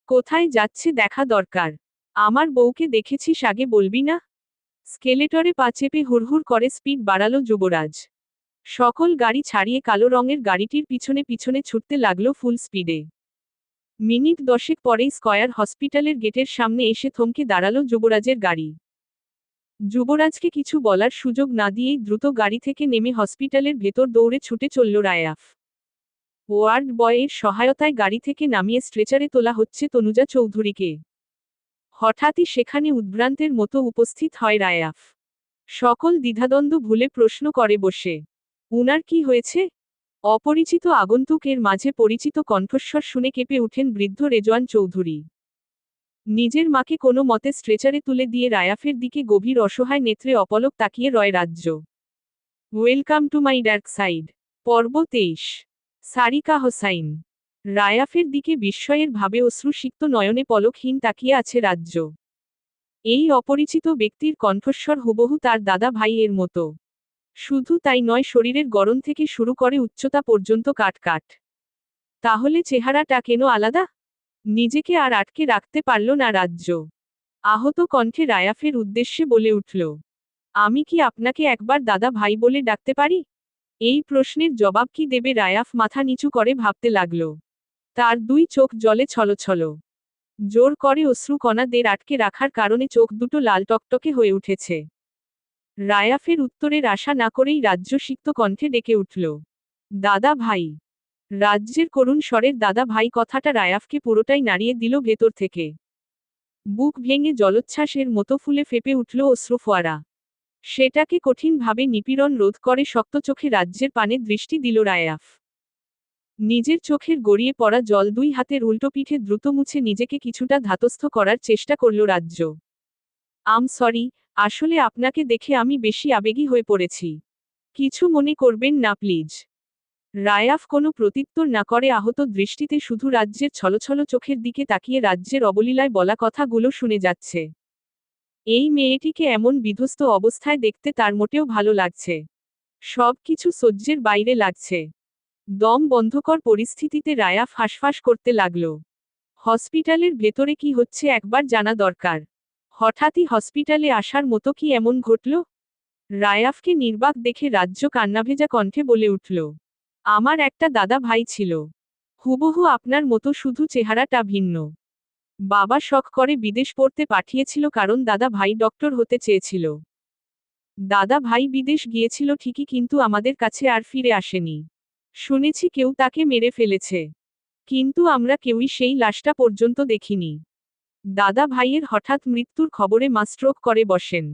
কোথায় যাচ্ছে দেখা দরকার। আমার বউকে দেখেছিস আগে বলবি না? স্কেলেটরে পা চেপে হুড়হুড় করে স্পিড বাড়ালো যুবরাজ। সকল গাড়ি ছাড়িয়ে কালো রঙের গাড়িটির পিছনে পিছনে ছুটতে লাগলো ফুল স্পিডে। মিনিট 10 পরেই স্কয়ার হসপিটালের গেটের সামনে এসে থমকে দাঁড়ালো যুবরাজের গাড়ি। যুবরাজকে কিছু বলার সুযোগ না দিয়েই দ্রুত গাড়ি থেকে নেমে হসপিটালের ভেতর দৌড়ে ছুটে চলল রায়াফ। ওয়ার্ড বয়ের সহায়তায় গাড়ি থেকে নামিয়ে স্ট্রেচারে তোলা হচ্ছে তনুজা চৌধুরীকে। হঠাৎই সেখানে উদ্ভ্রান্তের মতো উপস্থিত হয় রায়াফ। সকল দ্বিধাদ্বন্দ্ব ভুলে প্রশ্ন করে বসে, উনার কি হয়েছে? অপরিচিত আগন্তুকের মাঝে পরিচিত কণ্ঠস্বর শুনে কেঁপে উঠেন বৃদ্ধ রেজওয়ান চৌধুরী। নিজের মাকে কোনো মতে স্ট্রেচারে তুলে দিয়ে রায়াফের দিকে গভীর অসহায় নেত্রে অপলক তাকিয়ে রয় রাজ্য। Welcome to my dark side. পর্ব 23। সারিকা হোসাইন। রায়াফের দিকে বিস্ময়ের ভাবে অশ্রুসিক্ত নয়নে পলকহীন তাকিয়ে আছে রাজ্য। এই অপরিচিত ব্যক্তির কণ্ঠস্বর হুবহু তার দাদা ভাইয়ের মতো। শুধু তাই নয়, শরীরের গড়ন থেকে শুরু করে উচ্চতা পর্যন্ত কাট। তাহলে চেহারাটা কেন আলাদা? নিজেকে আর আটকে রাখতে পারল না রাজ্য। আহত কণ্ঠে রায়াফের উদ্দেশ্যে বলে উঠল, আমি কি আপনাকে একবার দাদা ভাই বলে ডাকতে পারি? এই প্রশ্নের জবাব কি দেবে রায়াফ মাথা নিচু করে ভাবতে লাগল। তার দুই চোখ জলে ছলছল। জোর করে অশ্রুকণাদের আটকে রাখার কারণে চোখ দুটো লাল টকটকে হয়ে উঠেছে। রায়াফের উত্তরের আশা না করেই রাজ্য সিক্ত কণ্ঠে ডেকে উঠল, দাদা ভাই। রাজ্যের করুণ স্বরের দাদা ভাই কথাটা রায়াফকে পুরোটাই নাড়িয়ে দিল ভেতর থেকে। বুক ভেঙে জলোচ্ছ্বাসের মতো ফুলে ফেপে উঠল অশ্রুফোয়ারা। সেটাকে কঠিনভাবে নিপীড়ন রোধ করে শক্ত চোখে রাজ্যের পানে দৃষ্টি দিল রায়াফ। নিজের চোখের গড়িয়ে পড়া জল দুই হাতের উল্টো পিঠে দ্রুত মুছে নিজেকে কিছুটা ধাতস্থ করার চেষ্টা করল রাজ্য। আম সরি, আসলে আপনাকে দেখে আমি বেশি আবেগী হয়ে পড়েছি। কিছু মনে করবেন না প্লিজ। রায়াফ কোনো প্রত্যুত্তর না করে আহত দৃষ্টিতে শুধু রাজ্যের ছলছল চোখের দিকে তাকিয়ে রাজ্যের অবলীলায় বলা কথাগুলো শুনে যাচ্ছে। এই মেয়েটিকে এমন বিধ্বস্ত অবস্থায় দেখতে তার মোটেও ভালো লাগছে। সব কিছু সহ্যের বাইরে লাগছে। দম বন্ধকর পরিস্থিতিতে রায়াফ হাঁসফাঁস করতে লাগল। হসপিটালের ভেতরে কি হচ্ছে একবার জানা দরকার। হঠাৎই হসপিটালে আসার মতো কি এমন ঘটল? রায়াফকে নির্বাক দেখে রাজ্য কান্নাভেজা কণ্ঠে বলে উঠল, আমার একটা দাদা ভাই ছিল। হুবহু আপনার মতো, শুধু চেহারাটা ভিন্ন। বাবা শখ করে বিদেশ পড়তে পাঠিয়েছিল কারণ দাদা ভাই ডক্টর হতে চেয়েছিল। দাদা ভাই বিদেশ গিয়েছিল ঠিকই, কিন্তু আমাদের কাছে আর ফিরে আসেনি। শুনেছি কেউ তাকে মেরে ফেলেছে, কিন্তু আমরা কেউই সেই লাশটা পর্যন্ত দেখিনি। দাদা ভাইয়ের হঠাৎ মৃত্যুর খবরে মা স্ট্রোক করে বসেন।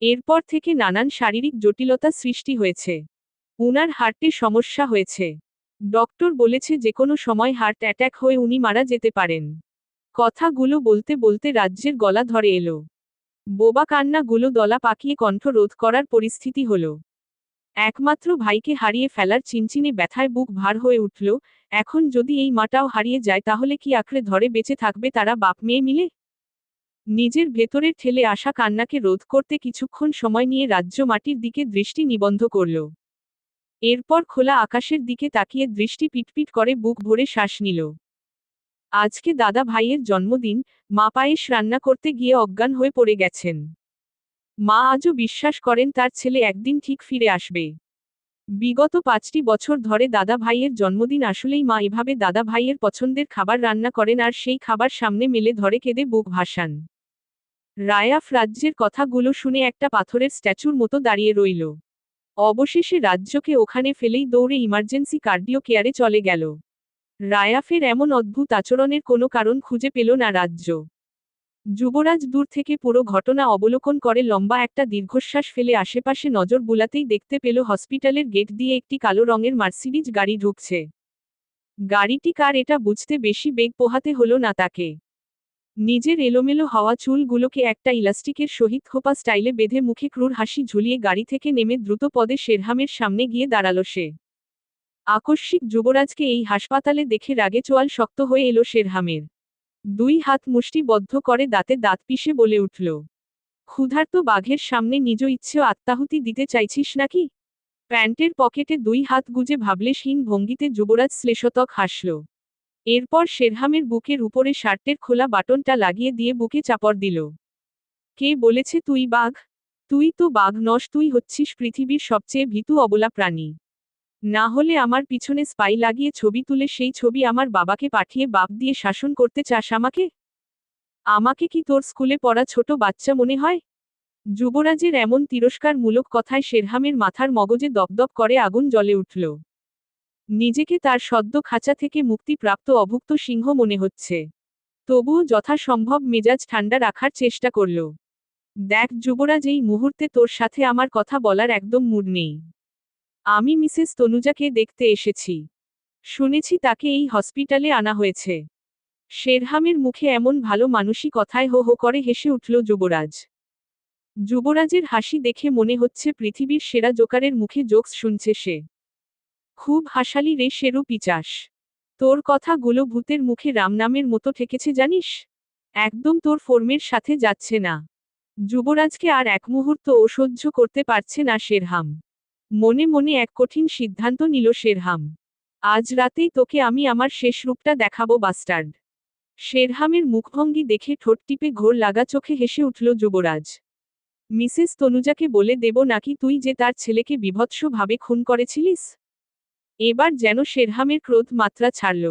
এরপর থেকে নানান শারীরিক জটিলতা সৃষ্টি হয়েছে। উনার হার্টে সমস্যা হয়েছে। ডক্টর বলেছে যে কোনো সময় হার্ট অ্যাট্যাক হয়ে উনি মারা যেতে পারেন। কথাগুলো বলতে বলতে রাজ্যের গলা ধরে এলো। বোবা কান্নাগুলো দলা পাকিয়ে কণ্ঠ রোধ করার পরিস্থিতি হলো। একমাত্র ভাইকে হারিয়ে ফেলার চিনচিনে ব্যথায় বুক ভার হয়ে উঠল। এখন যদি এই মাটাও হারিয়ে যায় তাহলে কি আঁকড়ে ধরে বেঁচে থাকবে তারা বাপ মেয়ে মিলে? নিজের ভেতরের ঠেলে আসা কান্নাকে রোধ করতে কিছুক্ষণ সময় নিয়ে রাজ্য মাটির দিকে দৃষ্টি নিবদ্ধ করল। এরপর খোলা আকাশের দিকে তাকিয়ে দৃষ্টি পিটপিট করে বুক ভরে শ্বাস নিল। আজকে দাদা ভাইয়ের জন্মদিন। মা পায়েস রান্না করতে গিয়ে অজ্ঞান হয়ে পড়ে গেছেন। মা আজও বিশ্বাস করেন তার ছেলে একদিন ঠিক ফিরে আসবে। বিগত 5টি বছর ধরে দাদা ভাইয়ের জন্মদিন আসলেই মা এভাবে দাদা ভাইয়ের পছন্দের খাবার রান্না করেন আর সেই খাবার সামনে মেলে ধরে কেঁদে বুক ভাসান। রায়াফ রাজ্যের কথাগুলো শুনে একটা পাথরের স্ট্যাচুর মতো দাঁড়িয়ে রইল। অবশেষে রাজ্যকে ওখানে ফেলেই দৌড়ে ইমার্জেন্সি কার্ডিও কেয়ারে চলে গেল। রায়াফের এমন অদ্ভুত আচরণের কোনো কারণ খুঁজে পেল না রাজ্য। যুবরাজ দূর থেকে পুরো ঘটনা অবলোকন করে লম্বা একটা দীর্ঘশ্বাস ফেলে আশেপাশে নজর বুলাতেই দেখতে পেল হসপিটালের গেট দিয়ে একটি কালো রঙের মার্সিডিজ গাড়ি ঢুকছে। গাড়িটি কার এটা বুঝতে বেশি বেগ পোহাতে হলো না তাকে। নিজের এলোমেলো হওয়া চুলগুলোকে একটা ইলাস্টিকের সহিত খোপা স্টাইলে বেঁধে মুখে ক্রূর হাসি ঝুলিয়ে গাড়ি থেকে নেমে দ্রুত পদে শেরহামের সামনে গিয়ে দাঁড়ালো সে। আকস্মিক যুবরাজকে এই হাসপাতালে দেখে রাগে চোয়াল শক্ত হয়ে এলো শেরহামের। 2 হাত মুষ্টিবদ্ধ করে দাঁতে দাঁত পিষে বলে উঠল, ক্ষুধার্ত বাঘের সামনে নিজ ইচ্ছেও আত্মাহুতি দিতে চাইছিস নাকি? প্যান্টের পকেটে 2 হাত গুজে ভাবলেশহীন ভঙ্গিতে যুবরাজ শ্লেষতক হাসল। এরপর শেরহামের বুকের উপরে শার্টের খোলা বাটনটা লাগিয়ে দিয়ে বুকে চাপড় দিল। কে বলেছে তুই বাঘ? তুই তো বাঘ নস, তুই হচ্ছিস পৃথিবীর সবচেয়ে ভীতু অবলা প্রাণী। না হলে আমার পিছনে স্পাই লাগিয়ে ছবি তুলে সেই ছবি আমার বাবাকে পাঠিয়ে বাপ দিয়ে শাসন করতে চাস আমাকে? আমাকে কি তোর স্কুলে পড়া ছোট বাচ্চা মনে হয়? যুবরাজের এমন তিরস্কারমূলক কথায় শেরহামের মাথার মগজে দপদপ করে আগুন জ্বলে উঠল। নিজেকে তার সদ্য খাঁচা থেকে মুক্তিপ্রাপ্ত অভুক্ত সিংহ মনে হচ্ছে। তবুও যথাসম্ভব মেজাজ ঠান্ডা রাখার চেষ্টা করল। দেখ যুবরাজ, এই মুহূর্তে তোর সাথে আমার কথা বলার একদম মুড নেই। আমি মিসেস তনুজাকে দেখতে এসেছি। শুনেছি তাকে এই হসপিটালে আনা হয়েছে। শেরহামের মুখে এমন ভালো মানুষই কথায় হো হো করে হেসে উঠল যুবরাজ। যুবরাজের হাসি দেখে মনে হচ্ছে পৃথিবীর সেরা জোকারের মুখে জোকস শুনছে সে। খুব হাসালি রে শেরু পিচাস। তোর কথাগুলো ভূতের মুখে রাম নামের মতো ঠেকেছে জানিস। একদম তোর ফর্মের সাথে যাচ্ছে না। যুবরাজকে আর এক মুহূর্তও সহ্য করতে পারছে না শেরহাম। মনে মনে এক কঠিন সিদ্ধান্ত নিল শেরহাম। আজ রাতেই তোকে আমি আমার শেষ রূপটা দেখাবো বাস্টার্ড। শেরহামের মুখভঙ্গি দেখে ঠোঁট টিপে ঘোর লাগা চোখে হেসে উঠল যুবরাজ। মিসেস তনুজাকে বলে দেব নাকি তুই যে তার ছেলেকে বীভৎসভাবে খুন করেছিলিস? এবার যেন শেরহামের ক্রোধ মাত্রা ছাড়ল।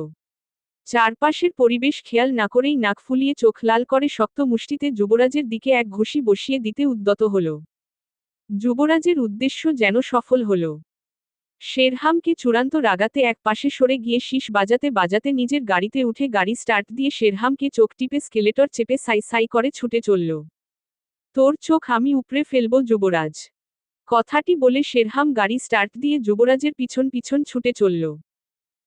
চারপাশের পরিবেশ খেয়াল না করেই নাক ফুলিয়ে চোখ লাল করে শক্ত মুষ্টিতে যুবরাজের দিকে এক ঘুষি বসিয়ে দিতে উদ্যত হল। যুবরাজের উদ্দেশ্য যেন সফল হল। শেরহামকে চূড়ান্ত রাগাতে এক পাশে সরে গিয়ে শীষ বাজাতে বাজাতে নিজের গাড়িতে উঠে গাড়ি স্টার্ট দিয়ে শেরহামকে চোখ টিপে স্কেলেটর চেপে সাই সাই করে ছুটে চলল। তোর চোখ আমি উপড়ে ফেলব যুবরাজ। কথাটি বলে শেরহাম গাড়ি স্টার্ট দিয়ে যুবরাজের পিছন পিছন ছুটে চলল।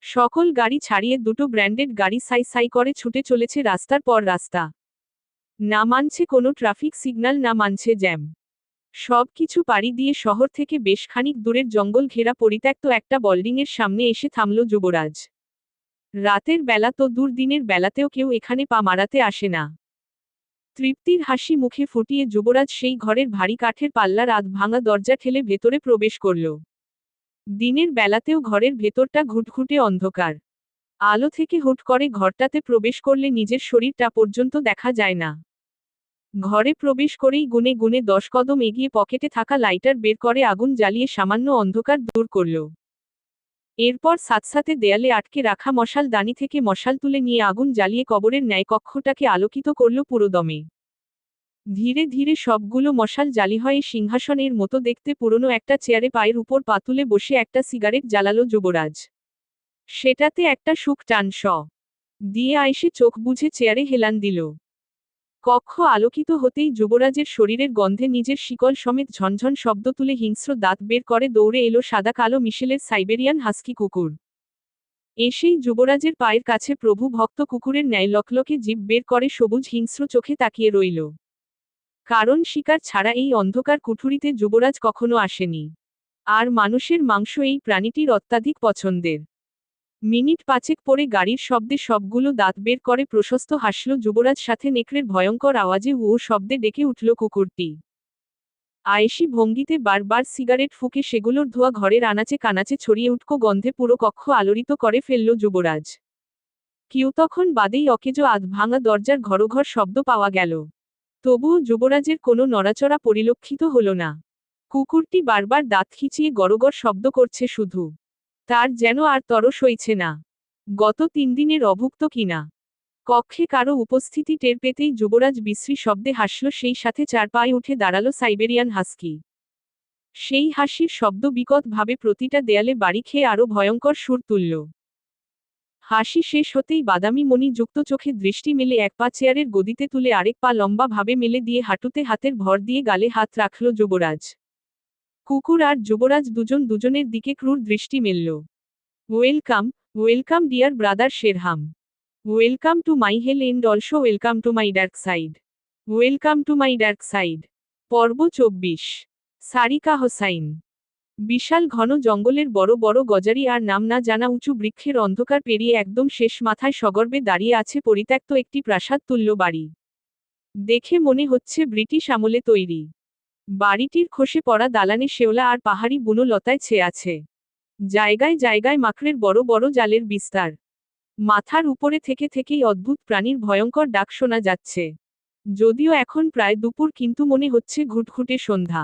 সকল গাড়ি ছাড়িয়ে দুটো ব্র্যান্ডেড গাড়ি সাই সাই করে ছুটে চলেছে রাস্তার পর রাস্তা। না মানছে কোনো ট্রাফিক সিগন্যাল, না মানছে জ্যাম। সবকিছু পাড়ি দিয়ে শহর থেকে বেশ খানিক দূরের জঙ্গল ঘেরা পরিত্যক্ত একটা বিল্ডিংয়ের সামনে এসে থামল যুবরাজ। রাতের বেলা তো দূর, দিনের বেলাতেও কেউ এখানে পা মারাতে আসে না। তৃপ্তির হাসি মুখে ফুটিয়ে যুবরাজ সেই ঘরের ভারী কাঠের পাল্লার আধ ভাঙা দরজা ঠেলে ভেতরে প্রবেশ করল। দিনের বেলাতেও ঘরের ভেতরটা ঘুটঘুটে অন্ধকার। আলো থেকে হুট করে ঘরটাতে প্রবেশ করলে নিজের শরীরটা পর্যন্ত দেখা যায় না। ঘরে প্রবেশ করেই গুনে গুনে 10 কদম এগিয়ে পকেটে থাকা লাইটার বের করে আগুন জ্বালিয়ে সামান্য অন্ধকার দূর করল। এরপর সাথে দেয়ালে আটকে রাখা মশাল দানি থেকে মশাল তুলে নিয়ে আগুন জ্বালিয়ে কবরের ন্যায় কক্ষটাকে আলোকিত করল পুরোদমে। ধীরে ধীরে সবগুলো মশাল জালি হয়ে সিংহাসনের মতো দেখতে পুরনো একটা চেয়ারে পায়ের উপর পা তুলে বসে একটা সিগারেট জ্বালালো যুবরাজ। সেটাতে একটা শুক টান দিয়ে আয়েশে চোখ বুঝে চেয়ারে হেলান দিল। কক্ষ আলোকিত হতেই যুবরাজের শরীরের গন্ধে নিজের শিকল সমেত ঝনঝন শব্দ তুলে হিংস্র দাঁত বের করে দৌড়ে এলো সাদা কালো মিশেলের সাইবেরিয়ান হাস্কি কুকুর। এসেই যুবরাজের পায়ের কাছে প্রভু ভক্ত কুকুরের ন্যায় লকলকে জিভ বের করে সবুজ হিংস্র চোখে তাকিয়ে রইল। কারণ শিকার ছাড়া এই অন্ধকার কুঠুরিতে যুবরাজ কখনো আসেনি। আর মানুষের মাংস এই প্রাণীটির অত্যাধিক পছন্দের। মিনিট 5 পরে গাড়ির শব্দে সবগুলো দাঁত বের করে প্রশস্ত হাসল যুবরাজ, সাথে নেকড়ের ভয়ঙ্কর আওয়াজে উ শব্দে ডেকে উঠল কুকুরটি। আয়েশি ভঙ্গিতে বারবার সিগারেট ফুঁকে সেগুলোর ধোঁয়া ঘরের আনাচে কানাচে ছড়িয়ে উঠকো গন্ধে পুরো কক্ষ আলোড়িত করে ফেলল যুবরাজ। তখন বাদেই অকেজো আধ ভাঙা দরজার ঘরঘর শব্দ পাওয়া গেল। তবুও যুবরাজের কোনো নড়াচড়া পরিলক্ষিত হল না। কুকুরটি বারবার দাঁত খিচিয়ে গড়গড় শব্দ করছে শুধু। তার যেন আর তর সইছে না। গত 3 দিনের অভুক্ত কিনা। কক্ষে কারো উপস্থিতি টের পেতেই যুবরাজ বিশ্রী শব্দে হাসল, সেই সাথে 4 পায়ে উঠে দাঁড়ালো সাইবেরিয়ান হাস্কি। সেই হাসির শব্দ বিকট ভাবে প্রতিটা দেয়ালে বাড়ি খেয়ে আরো ভয়ঙ্কর সুর তুলল। হাসি শেষ হতেই বাদামি মণি যুক্ত চোখে দৃষ্টি মেলে এক পা চেয়ারের গদিতে তুলে আরেক পা লম্বা ভাবে মেলে দিয়ে হাঁটুতে হাতের ভর দিয়ে গালে হাত রাখল যুবরাজ। কুকুর আর যুবরাজ দুজন দুজনের দিকে ক্রূর দৃষ্টি মেলল। Welcome, welcome dear brother Sherham. Welcome to my hell and also welcome to my dark side. Welcome to my dark side. পর্ব 24। সারিকা হোসাইন। বিশাল ঘন জঙ্গলের বড় বড় গজারি আর নাম না জানা উঁচু বৃক্ষের অন্ধকার পেরিয়ে একদম শেষ মাথায় সগর্বে দাঁড়িয়ে আছে পরিত্যক্ত একটি প্রাসাদ তুল্য বাড়ি। দেখে মনে হচ্ছে ব্রিটিশ আমলে তৈরি। বাড়িটির খসে পড়া দালানে শেওলা আর পাহাড়ি বুনো লতায় ছেয়ে আছে। জায়গায় জায়গায় মাকড়ের বড় বড় জালের বিস্তার। মাথার উপরে থেকে থেকেই অদ্ভুত প্রাণীর ভয়ঙ্কর ডাক শোনা যাচ্ছে। যদিও এখন প্রায় দুপুর, কিন্তু মনে হচ্ছে ঘুটঘুটে সন্ধ্যা।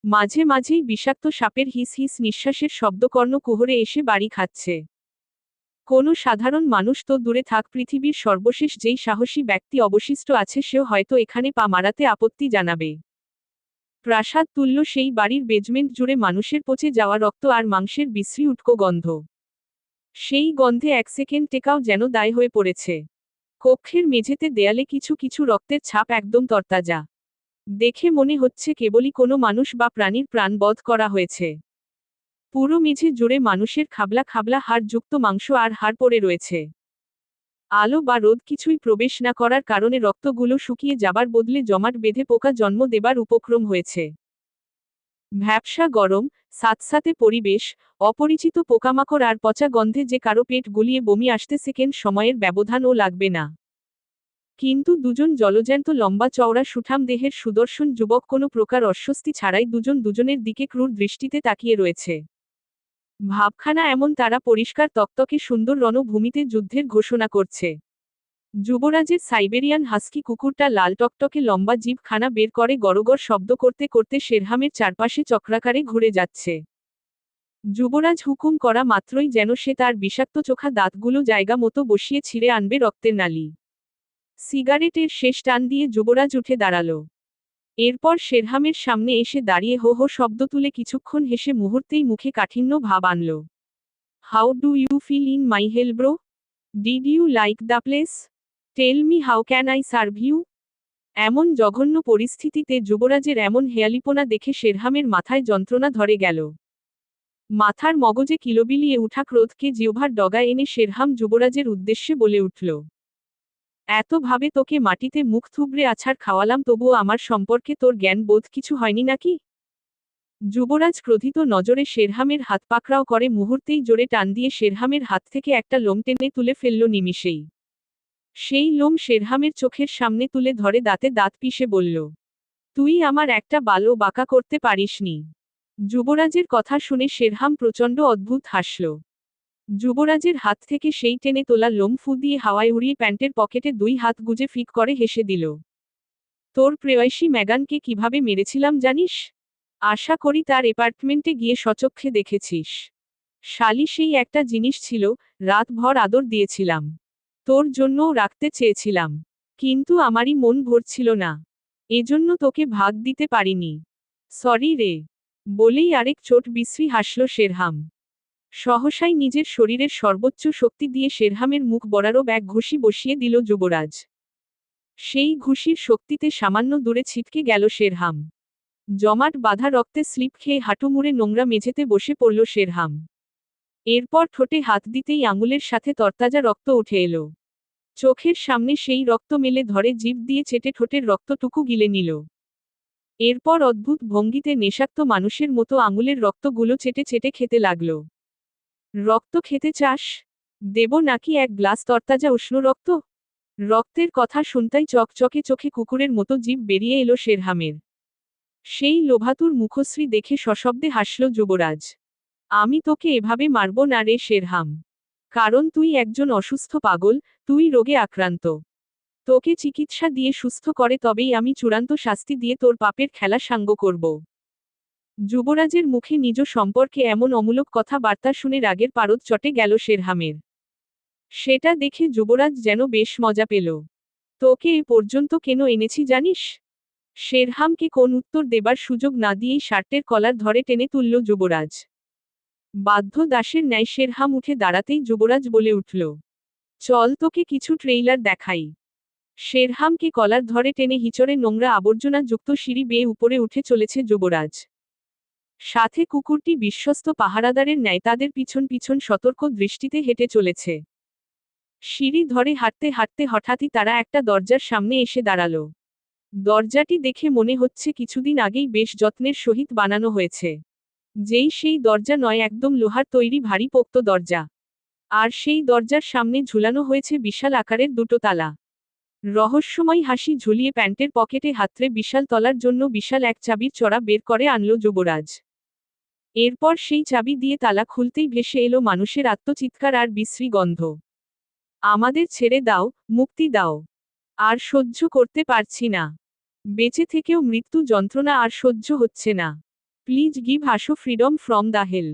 মাঝে মাঝেই বিষাক্ত সাপের হিস হিস নিঃশ্বাসের শব্দকর্ণ কুহরে এসে বাড়ি খাচ্ছে। কোনো সাধারণ মানুষ তো দূরে থাক, পৃথিবীর সর্বশেষ যেই সাহসী ব্যক্তি অবশিষ্ট আছে সেও হয়তো এখানে পা মারাতে আপত্তি জানাবে। প্রাসাদ তুল্য সেই বাড়ির বেজমেন্ট জুড়ে মানুষের পচে যাওয়া রক্ত আর মাংসের বিশ্রী উটকো গন্ধ। সেই গন্ধে 1 সেকেন্ড টেকাও যেন দায় হয়ে পড়েছে। কক্ষের মেঝেতে দেয়ালে কিছু কিছু রক্তের ছাপ একদম তরতাজা। দেখে মনে হচ্ছে কেবলই কোনো মানুষ বা প্রাণীর প্রাণ বধ করা হয়েছে। পুরো মেঝে জুড়ে মানুষের খাবলা খাবলা হাড়যুক্ত মাংস আর হাড় পড়ে রয়েছে। আলো বা রোদ কিছুই প্রবেশ না করার কারণে রক্তগুলো শুকিয়ে যাবার বদলে জমাট বেঁধে পোকা জন্ম দেবার উপক্রম হয়েছে। ভ্যাপসা গরম, সাথে পরিবেশ, অপরিচিত পোকামাকড় আর পচা গন্ধে যে কারো পেট গুলিয়ে বমি আসতে সেকেন্ড সময়ের ব্যবধানও লাগবে না। কিন্তু দুজন জলজ্যান্ত লম্বা চওড়া সুঠাম দেহের সুদর্শন যুবক কোনো প্রকার অস্বস্তি ছাড়াই দুজন দুজনের দিকে ক্রূর দৃষ্টিতে তাকিয়ে রয়েছে। ভাবখানা এমন, তারা পরিষ্কার তকতকে সুন্দর রণভূমিতে যুদ্ধের ঘোষণা করছে। যুবরাজের সাইবেরিয়ান হাস্কি কুকুরটা লাল টকটকে লম্বা জিভ খানা বের করে গড়গড় শব্দ করতে করতে শেরহামের চারপাশে চক্রাকারে ঘুরে যাচ্ছে। যুবরাজ হুকুম করা মাত্রই যেন সে তার বিষাক্ত চোখা দাঁতগুলো জায়গা মতো বসিয়ে ছিঁড়ে আনবে রক্তের নালি। সিগারেটের শেষ টান দিয়ে যুবরাজ উঠে দাঁড়াল। এরপর শেরহামের সামনে এসে দাঁড়িয়ে হো হো শব্দ তুলে কিছুক্ষণ হেসে মুহূর্তেই মুখে কাঠিন্য ভাব আনল। How do you feel in my hell bro? Did you like the place? Tell me how can I serve you? এমন জঘন্য পরিস্থিতিতে যুবরাজের এমন হেয়ালিপনা দেখে শেরহামের মাথায় যন্ত্রণা ধরে গেল। মাথার মগজে কিলবিলিয়ে উঠা ক্রোধকে জিহ্বার ডগা এনে শেরহাম যুবরাজের উদ্দেশ্যে বলে উঠল। এতভাবে তোকে মাটিতে মুখ থুবড়ে আছাড় খাওয়ালাম, তবুও আমার সম্পর্কে তোর জ্ঞান বোধ কিছু হয়নি নাকি? যুবরাজ ক্রোধিত নজরে শেরহামের হাত পাকড়াও করে, মুহূর্তেই জোরে টান দিয়ে শেরহামের হাত থেকে একটা লোম টেনে তুলে ফেলল নিমিষেই। সেই লোম শেরহামের চোখের সামনে তুলে ধরে দাঁতে দাঁত পিষে বলল, তুই আমার একটা বালও বাঁকা করতে পারিসনি। যুবরাজের কথা শুনে শেরহাম প্রচণ্ড অদ্ভুত হাসল। যুবরাজের হাত থেকে সেই টেনে তোলা লোম ফু দিয়ে হাওয়ায় উড়িয়ে প্যান্টের পকেটে দুই হাত গুজে ফিক করে হেসে দিল। তোর প্রেয়সী ম্যাগানকে কিভাবে মেরেছিলাম জানিস? আশা করি তার অ্যাপার্টমেন্টে গিয়ে সচক্ষে দেখেছিস। শালি সেই একটা জিনিস ছিল, রাতভর আদর দিয়েছিলাম। তোর জন্যও রাখতে চেয়েছিলাম, কিন্তু আমারই মন ভরছিল না, এজন্য তোকে ভাগ দিতে পারিনি। সরি রে। বলেই আরেক চোট বিশ্রী হাসল শেরহাম। সহসাই নিজের শরীরের সর্বোচ্চ শক্তি দিয়ে শেরহামের মুখ বরাবর এক ঘুষি বসিয়ে দিল যুবরাজ। সেই ঘুষির শক্তিতে সামান্য দূরে ছিটকে গেল শেরহাম। জমাট বাঁধা রক্তে স্লিপ খেয়ে হাঁটু মুড়ে নোংরা মেঝেতে বসে পড়ল শেরহাম। এরপর ঠোঁটে হাত দিতেই আঙুলের সাথে তরতাজা রক্ত উঠে এলো। চোখের সামনে সেই রক্ত মেলে ধরে জিভ দিয়ে চেটে ঠোঁটের রক্তটুকু গিলে নিল। এরপর অদ্ভুত ভঙ্গিতে নেশাক্ত মানুষের মতো আঙুলের রক্তগুলো চেটে চেটে খেতে লাগল। রক্ত খেতে চাস? দেব নাকি এক গ্লাস তরতাজা উষ্ণ রক্ত? রক্তের কথা শুনতাই চকচকে চোখে কুকুরের মতো জিভ বেরিয়ে এলো শেরহামের। সেই লোভাতুর মুখশ্রী দেখে সশব্দে হাসল যুবরাজ। আমি তোকে এভাবে মারব না রে শেরহাম। কারণ তুই একজন অসুস্থ পাগল, তুই রোগে আক্রান্ত। তোকে চিকিৎসা দিয়ে সুস্থ করে তবেই আমি চূড়ান্ত শাস্তি দিয়ে তোর পাপের খেলা সাঙ্গ করব। যুবরাজের মুখে নিজ সম্পর্কে এমন অমূলক কথাবার্তা শুনে রাগের পারদ চটে গেল শেরহামের। সেটা দেখে যুবরাজ যেন বেশ মজা পেল। তোকে এ পর্যন্ত কেন এনেছি জানিস? শেরহামকে কোন উত্তর দেবার সুযোগ না দিয়েই শার্টের কলার ধরে টেনে তুলল যুবরাজ। বাধ্য দাসের ন্যায় শেরহাম উঠে দাঁড়াতেই যুবরাজ বলে উঠল, চল তোকে কিছু ট্রেইলার দেখাই। শেরহামকে কলার ধরে টেনে হিচড়ে নোংরা আবর্জনা যুক্ত সিঁড়ি বেয়ে উপরে উঠে চলেছে যুবরাজ। সাথে কুকুরটি বিশ্বস্ত পাহারাদারের ন্যায় তাদের পিছন পিছন সতর্ক দৃষ্টিতে হেঁটে চলেছে। সিঁড়ি ধরে হাঁটতে হাঁটতে হঠাৎই তারা একটা দরজার সামনে এসে দাঁড়াল। দরজাটি দেখে মনে হচ্ছে কিছুদিন আগেই বেশ যত্নের সহিত বানানো হয়েছে। যেই সেই দরজা নয়, একদম লোহার তৈরি ভারী পোক্ত দরজা। আর সেই দরজার সামনে ঝুলানো হয়েছে বিশাল আকারের দুটো তালা। রহস্যময় হাসি ঝুলিয়ে প্যান্টের পকেটে হাতড়ে বিশাল তলার জন্য বিশাল এক চাবির চড়া বের করে আনল যুবরাজ। এরপর সেই চাবি দিয়ে তালা খুলতেই ভেসে এলো মানুষের আত্মচিৎকার আর বিশ্রী গন্ধ। আমাদের ছেড়ে দাও, মুক্তি দাও। আর সহ্য করতে পারছি না। বেঁচে থেকেও মৃত্যু যন্ত্রণা আর সহ্য হচ্ছে না। Please give us freedom from the hell.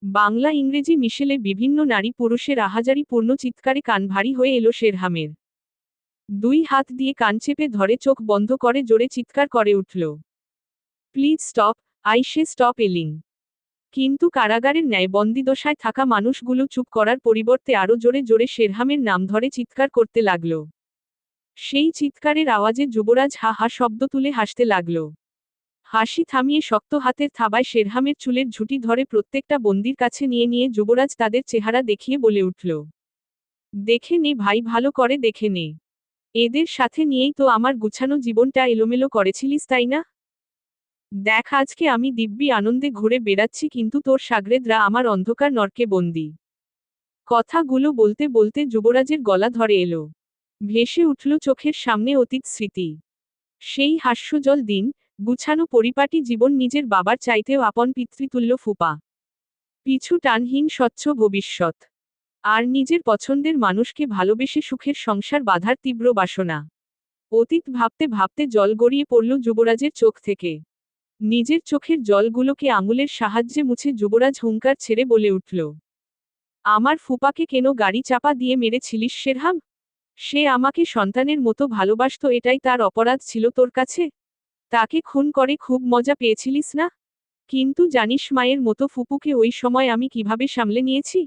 Bangla ইংরেজি মিশেলে বিভিন্ন নারী পুরুষের আহাজারি পূর্ণ চিৎকারে কান ভারী হয়ে এলো শেরহামের। দুই হাত দিয়ে কান চেপে ধরে চোখ বন্ধ করে জোরে চিৎকার করে উঠল, please stop, I say stop yelling. কিন্তু কারাগারের ন্যায় বন্দিদশায় থাকা মানুষগুলো চুপ করার পরিবর্তে আরও জোরে জোরে শেরহামের নাম ধরে চিৎকার করতে লাগল। সেই চিৎকারের আওয়াজে যুবরাজ হা হা শব্দ তুলে হাসতে লাগল। হাসি থামিয়ে শক্ত হাতের থাবায় শেরহামের চুলের ঝুঁটি ধরে প্রত্যেকটা বন্দির কাছে নিয়ে নিয়ে যুবরাজ তাদের চেহারা দেখিয়ে বলে উঠল, দেখে নে ভাই, ভালো করে দেখে নে। এদের সাথে নিয়েই তো আমার গুছানো জীবনটা এলোমেলো করেছিলিস, তাই না? দেখ, আজকে আমি দিব্যি আনন্দে ঘুরে বেড়াচ্ছি, কিন্তু তোর সাগরেদরা আমার অন্ধকার নরকে বন্দি। কথাগুলো বলতে বলতে যুবরাজের গলা ধরে এলো। ভেসে উঠল চোখের সামনে অতীত স্মৃতি। সেই হাস্যজল দিন, গুছানো পরিপাটি জীবন, নিজের বাবার চাইতেও আপন পিতৃতুল্য ফুপা, পিছু টানহীন স্বচ্ছ ভবিষ্যৎ, আর নিজের পছন্দের মানুষকে ভালোবেসে সুখের সংসার বাঁধার তীব্র বাসনা। অতীত ভাবতে ভাবতে জল গড়িয়ে পড়ল যুবরাজের চোখ থেকে। নিজের চোখের জলগুলোকে আঙুলের সাহায্যে মুছে যুবরাজ হুঙ্কার ছেড়ে বলে উঠল, আমার ফুপাকে কেন গাড়ি চাপা দিয়ে মেরেছিলিস শেরহাম? সে আমাকে সন্তানের মতো ভালোবাসত, এটাই তার অপরাধ ছিল তোর কাছে? তাকে খুন করে খুব মজা পেয়েছিলিস না? কিন্তু জানিস মায়ের মতো ফুপুকে ওই সময় আমি কিভাবে সামলে নিয়েছি?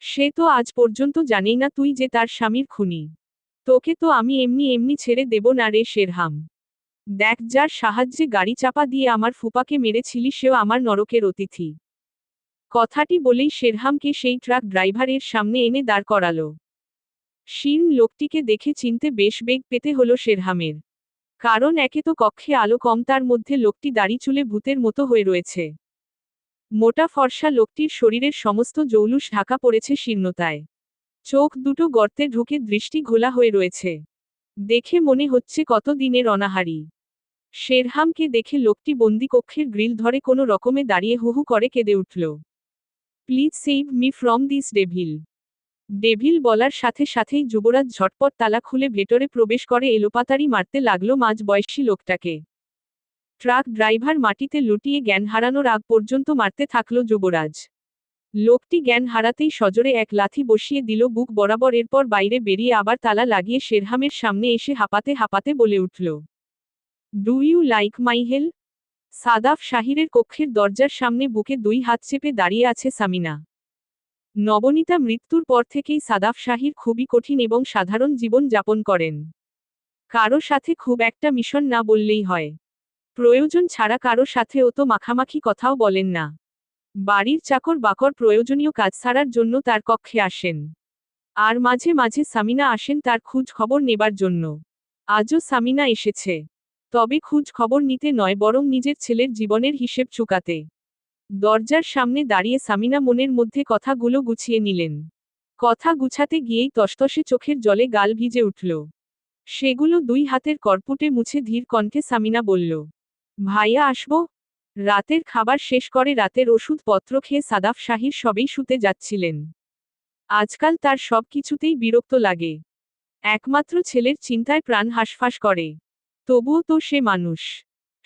সে তো আজ পর্যন্ত জানেই না তুই যে তার স্বামীর খুনি। তোকে তো আমি এমনি এমনি ছেড়ে দেব না রে শেরহাম। দেখ, যার সাহায্যে গাড়ি চাপা দিয়ে আমার ফুপাকে মেরেছিলি সেও আমার নরকের অতিথি। কথাটি বলেই শেরহামকে সেই ট্রাক ড্রাইভারের সামনে এনে দাঁড় করালো। শীর্ণ লোকটিকে দেখে চিনতে বেশ বেগ পেতে হলো শেরহামের। কারণ একে তো কক্ষে আলো কম, তার মধ্যে লোকটি দাড়ি চুলে ভূতের মতো হয়ে রয়েছে। মোটা ফর্সা লোকটির শরীরের সমস্ত জৌলুস ঢাকা পড়েছে শীর্ণতায়। চোখ দুটো গর্তে ঢুকে দৃষ্টি ঘোলা হয়ে রয়েছে। দেখে মনে হচ্ছে কত দিনের অনাহারী। শেরহামকে দেখে লোকটি বন্দিকক্ষের গ্রিল ধরে কোনো রকমে দাঁড়িয়ে হু হু করে কেঁদে উঠল। Please save me from this devil. Devil বলার সাথে সাথেই যুবরাজ ঝটপট তালা খুলে ভেতরে প্রবেশ করে এলোপাতাড়ি মারতে লাগলো মাঝবয়সী লোকটাকে। ট্রাক ড্রাইভার মাটিতে লুটিয়ে জ্ঞান হারানোর আগ পর্যন্ত মারতে থাকলো যুবরাজ। লোকটি জ্ঞান হারাতেই সজোরে এক লাথি বসিয়ে দিল বুক বরাবর, এরপর বাইরে বেরিয়ে আবার তালা লাগিয়ে শেরহামের সামনে এসে হাঁপাতে হাঁপাতে বলে উঠল, do you like my help? Sadaf শাহিরের কক্ষের দরজার সামনে বুকে দুই হাত চেপে দাঁড়িয়ে আছে সামিনা। নবনীতা মৃত্যুর পর থেকেই সাদাফ শাহির খুবই কঠিন এবং সাধারণ জীবন যাপন করেন। কারো সাথে খুব একটা মিশন না বললেই হয়। প্রয়োজন ছাড়া কারো সাথে ও তো মাখামাখি কথাও বলেন না। বাড়ির চাকর বাকর প্রয়োজনীয় কাজ ছাড়ার জন্য তার কক্ষে আসেন। আর মাঝে মাঝে সামিনা আসেন তার খোঁজ খবর নেবার জন্য। আজও সামিনা এসেছে। তবে খোঁজ খবর নিতে নয়, বরং নিজের ছেলের জীবনের হিসেব চুকাতে। দরজার সামনে দাঁড়িয়ে সামিনা মনের মধ্যে কথাগুলো গুছিয়ে নিলেন। কথা গুছাতে গিয়েই তসতসে চোখের জলে গাল ভিজে উঠল। সেগুলো দুই হাতের করপুটে মুছে ধীর কণ্ঠে সামিনা বলল, ভাইয়া আসবো? রাতের খাবার শেষ করে রাতের ওষুধ পত্র খেয়ে সাদাফ শাহির সবেই শুতে যাচ্ছিলেন। আজকাল তার সব কিছুতেই বিরক্ত লাগে। একমাত্র ছেলের চিন্তায় প্রাণ হাঁসফাঁস করে। তবুও তো সে মানুষ।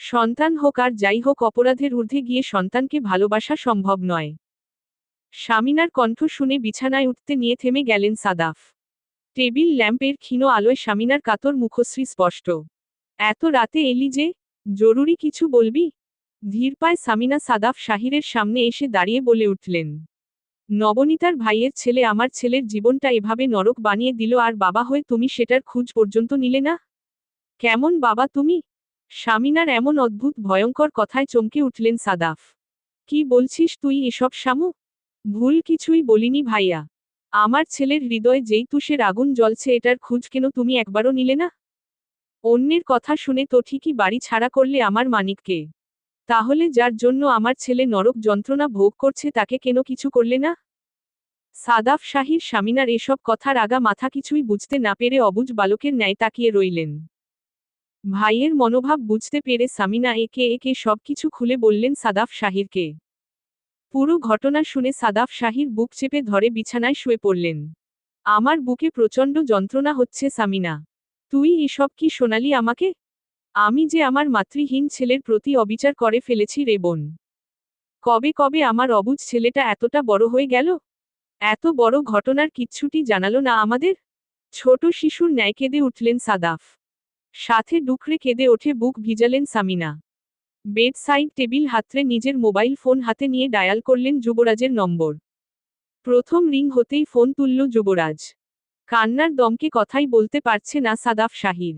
সন্তান হোক আর যাই হোক, অপরাধের ঊর্ধ্বে গিয়ে সন্তানকে ভালোবাসা সম্ভব নয়। সামিনার কণ্ঠ শুনে বিছানায় উঠতে নিয়ে থেমে গেলেন সাদাফ। টেবিল ল্যাম্পের ক্ষীণ আলোয় সামিনার কাতর মুখশ্রী স্পষ্ট। এত রাতে এলি যে? জরুরি কিছু বলবি? ধীর পায়ে সামিনা সাদাফ শাহিরের সামনে এসে দাঁড়িয়ে বলে উঠলেন, নবনীতার ভাইয়ের ছেলে আমার ছেলের জীবনটা এভাবে নরক বানিয়ে দিল, আর বাবা হয়ে তুমি সেটার খোঁজ পর্যন্ত নিলে না? কেমন বাবা তুমি? সামিনার এমন অদ্ভুত ভয়ঙ্কর কথায় চমকে উঠলেন সাদাফ। কি বলছিস তুই এসব শামু? ভুল কিছুই বলিনি ভাইয়া। আমার ছেলের হৃদয়ে যেই তুষের আগুন জ্বলছে, এটার খোঁজ কেন তুমি একবারও নিলে না? অন্যের কথা শুনে তো ঠিকই বাড়ি ছাড়া করলে আমার মানিককে। তাহলে যার জন্য আমার ছেলে নরক যন্ত্রণা ভোগ করছে তাকে কেন কিছু করলে না? সাদাফ শাহির সামিনার এসব কথার আগা মাথা কিছুই বুঝতে না পেরে অবুঝ বালকের ন্যায় তাকিয়ে রইলেন। ভাইয়ের মনোভাব বুঝতে পেরে সামিনা একে একে সবকিছু খুলে বললেন সাদাফ শাহিরকে। পুরো ঘটনা শুনে সাদাফ শাহির বুক চেপে ধরে বিছানায় শুয়ে পড়লেন। আমার বুকে প্রচণ্ড যন্ত্রণা হচ্ছে সামিনা। তুই এসব কি শোনালি আমাকে? আমি যে আমার মাতৃহীন ছেলের প্রতি অবিচার করে ফেলেছি রে বোন। কবে কবে আমার অবুঝ ছেলেটা এতটা বড় হয়ে গেল? এত বড় ঘটনার কিচ্ছুটি জানালো না আমাদের? ছোট শিশুর ন্যায় কেঁদে উঠলেন সাদাফ। সাথে ডুকরে কেঁদে ওঠে বুক ভিজালেন সামিনা। বেড সাইড টেবিল হাতড়ে নিজের মোবাইল ফোন হাতে নিয়ে ডায়াল করলেন যুবরাজের নম্বর। প্রথম রিং হতেই ফোন তুলল যুবরাজ। কান্নার দমকে কথাই বলতে পারছে না সাদাফ শাহির।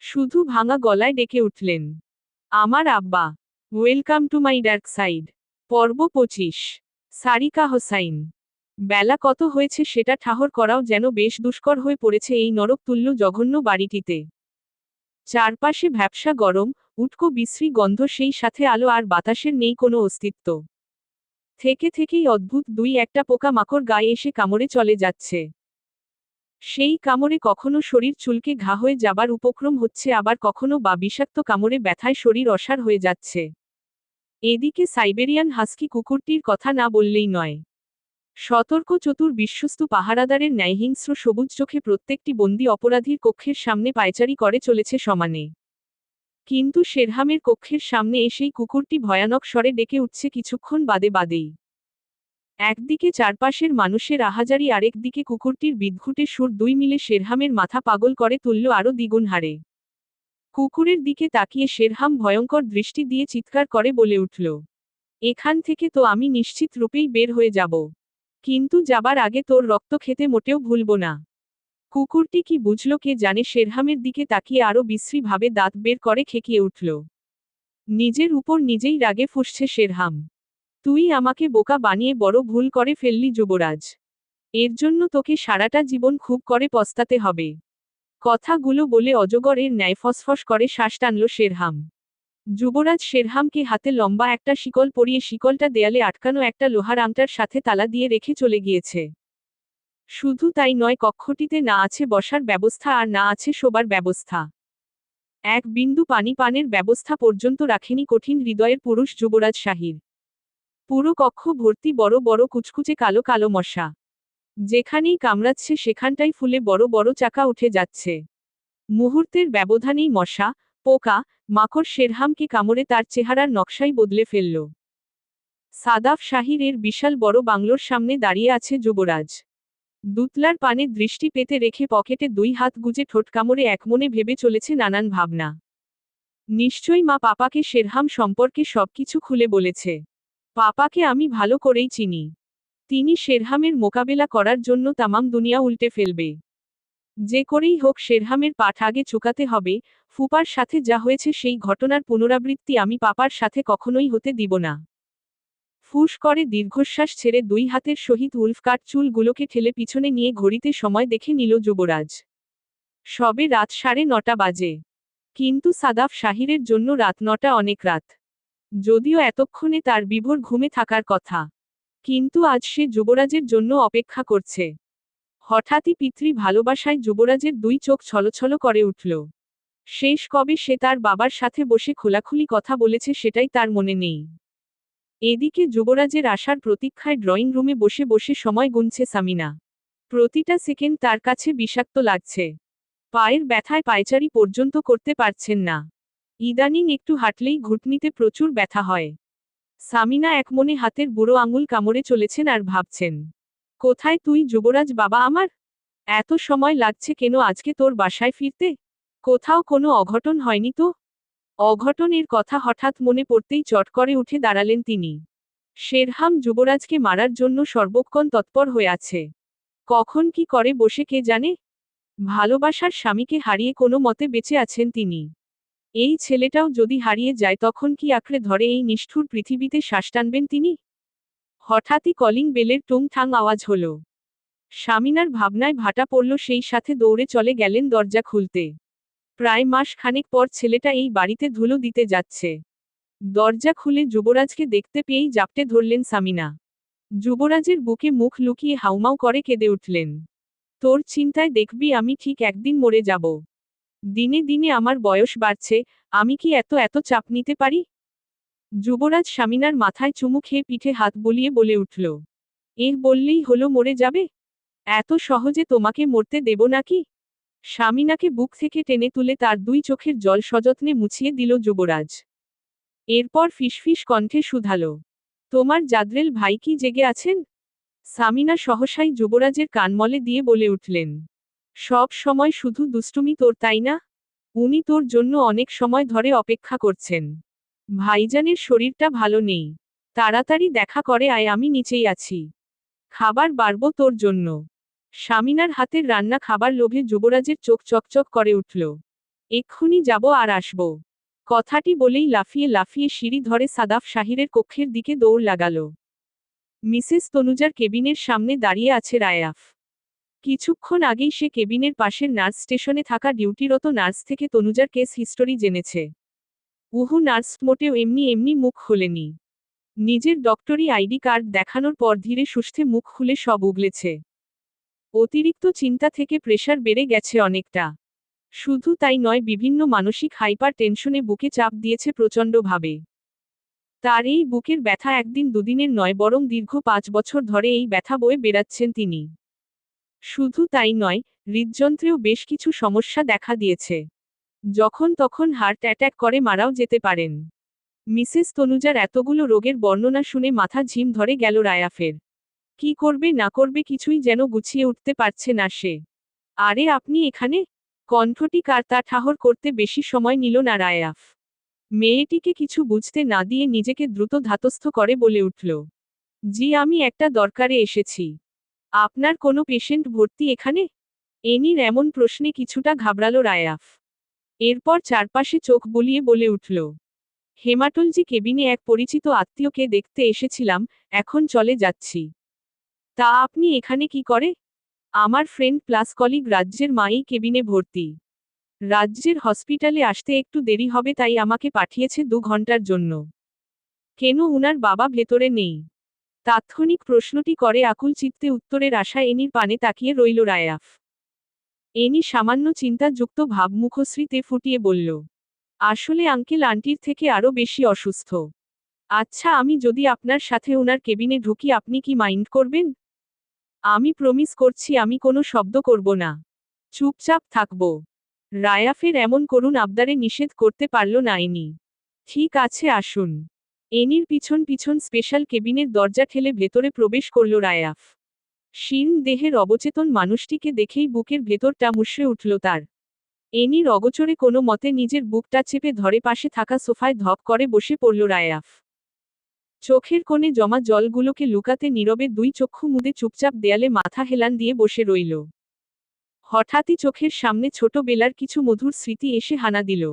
শুধু ভাঙা গলায় ডেকে উঠলেন, আমার আব্বা। Welcome to my dark side. পর্ব 25। সারিকা হোসাইন। বেলা কত হয়েছে সেটা ঠাহর করাও যেন বেশ দুষ্কর হয়ে পড়েছে এই নরক তুল্য জঘন্য বাড়িটিতে। চারপাশে ভ্যাপসা গরম, উটকো বিশ্রী গন্ধ, সেই সাথে আলো আর বাতাসের নেই কোনো অস্তিত্ব। থেকে থেকেই অদ্ভুত দুই একটা পোকা মাকড় গায়ে এসে কামড়ে চলে যাচ্ছে। সেই কামড়ে কখনো শরীর চুলকে ঘা হয়ে যাবার উপক্রম হচ্ছে, আবার কখনো বা বিষাক্ত কামড়ে ব্যথায় শরীর অসাড় হয়ে যাচ্ছে। এদিকে সাইবেরিয়ান হাস্কি কুকুরটির কথা না বললেই নয়। সতর্ক চতুর বিশ্বস্ত পাহারাদারের ন্যায় হিংস্র সবুজ চোখে প্রত্যেকটি বন্দি অপরাধীর কক্ষের সামনে পায়চারি করে চলেছে সমানে। কিন্তু শেরহামের কক্ষের সামনে এসেই কুকুরটি ভয়ানক স্বরে ডেকে উঠছে কিছুক্ষণ বাদে বাদেই। একদিকে চারপাশের মানুষের আহাজারি, আরেক দিকে কুকুরটির বিদঘুটে সুর, দুই মিলে শেরহামের মাথা পাগল করে তুলল আরও দ্বিগুণ হারে। কুকুরের দিকে তাকিয়ে শেরহাম ভয়ঙ্কর দৃষ্টি দিয়ে চিৎকার করে বলে উঠল, এখান থেকে তো আমি নিশ্চিত রূপেই বের হয়ে যাব। কিন্তু যাবার আগে তোর রক্ত খেতে মোটেও ভুলব না। কুকুরটি কি বুঝল কে জানে, শেরহামের দিকে তাকিয়ে আরও বিশ্রীভাবে দাঁত বের করে খেকিয়ে উঠল। নিজের উপর নিজেই রাগে ফুঁসছে শেরহাম। তুই আমাকে বোকা বানিয়ে বড় ভুল করে ফেললি যুবরাজ। এর জন্য তোকে সারাটা জীবন খুব করে পস্তাতে হবে। কথাগুলো বলে অজগরের ন্যায় ফসফস করে শ্বাস টানল শেরহাম। যুবরাজ শেরহামকে হাতে লম্বা একটা শিকল পরিয়ে শিকলটা দেয়ালে আটকানো একটা লোহার আংটার সাথে তালা দিয়ে রেখে চলে গিয়েছে। শুধু তাই নয়, কক্ষটিতে না আছে বসার ব্যবস্থা আর না আছে শোবার ব্যবস্থা। এক বিন্দু পানি পানের ব্যবস্থা পর্যন্ত রাখেনি কঠিন হৃদয়ের পুরুষ যুবরাজ শাহির। পুরো কক্ষ ভর্তি বড় বড় কুচকুচে কালো কালো মশা। যেখানেই কামড়াচ্ছে সেখানটাই ফুলে বড় বড় চাকা উঠে যাচ্ছে। মুহূর্তের ব্যবধানেই মশা, পোকা, মাকড় শেরহামকে কামড়ে তার চেহারার নকশাই বদলে ফেলল। সাদাফ শাহির এর বিশাল বড় বাংলোর সামনে দাঁড়িয়ে আছে যুবরাজ। দুতলার পানে দৃষ্টি পেতে রেখে পকেটে দুই হাত গুজে ঠোঁট কামড়ে একমনে ভেবে চলেছে নানান ভাবনা। নিশ্চয়ই মা পাপাকে শেরহাম সম্পর্কে সবকিছু খুলে বলেছে। পাপাকে আমি ভালো করেই চিনি। তিনি শেরহামের মোকাবেলা করার জন্য তামাম দুনিয়া উল্টে ফেলবে। যে করেই হোক শেরহামের পাঠ আগে চুকাতে হবে। ফুপার সাথে যা হয়েছে সেই ঘটনার পুনরাবৃত্তি আমি পাপার সাথে কখনোই হতে দিব না। ফুস করে দীর্ঘশ্বাস ছেড়ে দুই হাতের সহিত উল্ফ কাট চুলগুলোকে ঠেলে পিছনে নিয়ে ঘড়িতে সময় দেখে নিল যুবরাজ। সবে রাত 9:30 বাজে। কিন্তু সাদাফ শাহিরের জন্য রাত 9টা অনেক রাত। যদিও এতক্ষণে তার বিভোর ঘুমে থাকার কথা, কিন্তু আজ সে যুবরাজের জন্য অপেক্ষা করছে। হঠাৎই পিতৃ ভালোবাসায় যুবরাজের দুই চোখ ছলছল করে উঠল। শেষ কবে সে তার বাবার সাথে বসে খোলাখুলি কথা বলেছে সেটাই তার মনে নেই। এদিকে যুবরাজের আসার প্রতীক্ষায় ড্রয়িং রুমে বসে বসে সময় গুনছে সামিনা। প্রতিটা সেকেন্ড তার কাছে বিষাক্ত লাগছে। পায়ের ব্যথায় পায়চারি পর্যন্ত করতে পারছেন না। ইদানিং একটু হাঁটলেই ঘুটনিতে প্রচুর ব্যথা হয়। সামিনা একমনে হাতের বুড়ো আঙুল কামড়ে চলেছেন আর ভাবছেন, কোথায় তুই যুবরাজ বাবা আমার? এত সময় লাগছে কেন আজকে তোর বাসায় ফিরতে? কোথাও কোনো অঘটন হয়নি তো? অঘটনের কথা হঠাৎ মনে পড়তেই চট করে উঠে দাঁড়ালেন তিনি। শেরহাম যুবরাজকে মারার জন্য সর্বক্ষণ তৎপর হয়ে আছে। কখন কি করে বসে কে জানে? ভালোবাসার স্বামীকে হারিয়ে কোনো মতে বেঁচে আছেন তিনি। এই ছেলেটাও যদি হারিয়ে যায় তখন কি আঁকড়ে ধরে এই নিষ্ঠুর পৃথিবীতে শ্বাস টানবেন তিনি? হঠাৎই কলিং বেলের টুং ঠাং আওয়াজ হল। সামিনার ভাবনায় ভাটা পড়ল, সেই সাথে দৌড়ে চলে গেলেন দরজা খুলতে। প্রায় মাস খানেক পর ছেলেটা এই বাড়িতে ধুলো দিতে যাচ্ছে। দরজা খুলে যুবরাজকে দেখতে পেয়েই জাপটে ধরলেন সামিনা। যুবরাজের বুকে মুখ লুকিয়ে হাউমাউ করে কেঁদে উঠলেন। তোর চিন্তায় দেখবি আমি ঠিক একদিন মরে যাব। দিনে দিনে আমার বয়স বাড়ছে, আমি কি এত এত চাপ নিতে পারি? যুবরাজ সামিনার মাথায় চুমু খেয়ে পিঠে হাত বুলিয়ে বলে উঠল, বললেই হলো মরে যাবে? এত সহজে তোমাকে মরতে দেব নাকি? সামিনাকে বুক থেকে টেনে তুলে তার দুই চোখের জল সযত্নে মুছিয়ে দিল যুবরাজ। এরপর ফিসফিস কণ্ঠে শুধালো, তোমার জাদ্রেল ভাই কি জেগে আছেন? সামিনা সহসাই যুবরাজের কানমলে দিয়ে বলে উঠলেন, সব সময় শুধু দুষ্টুমি তোর, তাই না? উনি তোর জন্য অনেক সময় ধরে অপেক্ষা করছেন। ভাইজানের শরীরটা ভালো নেই। তাড়াতাড়ি দেখা করে আয়, আমি নিচেই আছি। খাবার বাড়ব তোর জন্য। সামিনার হাতের রান্না খাবার লোভে যুবরাজের চোখ চকচক করে উঠল। এক্ষুনি যাব আর আসব। কথাটি বলেই লাফিয়ে লাফিয়ে সিঁড়ি ধরে সাদাফ শাহিরের কক্ষের দিকে দৌড় লাগাল। মিসেস তনুজার কেবিনের সামনে দাঁড়িয়ে আছে রায়াফ। কিছুক্ষণ আগেই সে কেবিনের পাশের নার্স স্টেশনে থাকা ডিউটিরত নার্স থেকে তনুজার কেস হিস্টোরি জেনেছে। উহু নার্স মোটেও এমনি এমনি মুখ খোলেনি। নিজের ডক্টরি আইডি কার্ড দেখানোর পর ধীরে সুস্থে মুখ খুলে সব উগলেছে। অতিরিক্ত চিন্তা থেকে প্রেশার বেড়ে গেছে অনেকটা। শুধু তাই নয়, বিভিন্ন মানসিক হাইপার টেনশনে বুকে চাপ দিয়েছে প্রচণ্ডভাবে। তার এই বুকের ব্যথা একদিন দুদিনের নয়, বরং দীর্ঘ 5 বছর ধরে এই ব্যথা বয়ে বেড়াচ্ছেন তিনি। শুধু তাই নয়, হৃদযন্ত্রেও বেশ কিছু সমস্যা দেখা দিয়েছে। যখন তখন হার্ট অ্যাটাক করে মারাও যেতে পারেন। মিসেস তনুজার এতগুলো রোগের বর্ণনা শুনে মাথা ঝিম ধরে গেল রায়াফের। কি করবে না করবে কিছুই যেন গুছিয়ে উঠতে পারছে না সে। আরে আপনি এখানে? কণ্ঠটি কার তা ঠাহর করতে বেশি সময় নিল না রায়াফ। মেয়েটিকে কিছু বুঝতে না দিয়ে নিজেকে দ্রুত ধাতস্থ করে বলে উঠল, জি আমি একটা দরকারে এসেছি। আপনার কোনো পেশেন্ট ভর্তি এখানে? এনির এমন প্রশ্নে কিছুটা ঘাবড়াল রায়াফ। এরপর চারপাশে চোখ বুলিয়ে বলে উঠল, হেমাটোলজি কেবিনে এক পরিচিত আত্মীয়কে দেখতে এসেছিলাম, এখন চলে যাচ্ছি। তা আপনি এখানে কি করে? আমার ফ্রেন্ড প্লাস কলিগ রাজ্যের মা এই কেবিনে ভর্তি। রাজ্যের হসপিটালে আসতে একটু দেরি হবে তাই আমাকে পাঠিয়েছে 2 ঘন্টার জন্য। কেন উনার বাবা ভেতরে নেই? তাৎক্ষণিক প্রশ্নটি করে আকুল চিত্তে উত্তরের আশায় এনির পানে তাকিয়ে রইল রায়াফ। এনি সামান্য চিন্তাযুক্ত ভাব মুখশ্রীতে ফুটিয়ে বলল, আসলে আঙ্কেল আন্টির থেকে আরো বেশি অসুস্থ। আচ্ছা, আমি যদি আপনার সাথে ওনার কেবিনে ঢুকি আপনি কি মাইন্ড করবেন? আমি প্রমিস করছি আমি কোনো শব্দ করব না। চুপচাপ থাকব। রায়াফের এমন করুণ আবদারে নিষেধ করতে পারল না এনি। ঠিক আছে, আসুন। এনির পিছন পিছন স্পেশাল কেবিনের দরজা ঠেলে ভেতরে প্রবেশ করল রায়াফ। শীর্ণ দেহের অবচেতন মানুষটিকে দেখেই বুকের ভেতরটা মুষড়ে উঠল তার। এনির অগোচরে কোনো মতে নিজের বুকটা চেপে ধরে পাশে থাকা সোফায় ধপ করে বসে পড়ল রায়াফ। চোখের কোণে জমা জলগুলোকে লুকাতে নীরবে 2 চক্ষু মুদে চুপচাপ দেয়ালে মাথা হেলান দিয়ে বসে রইল। হঠাৎই চোখের সামনে ছোটবেলার কিছু মধুর স্মৃতি এসে হানা দিল।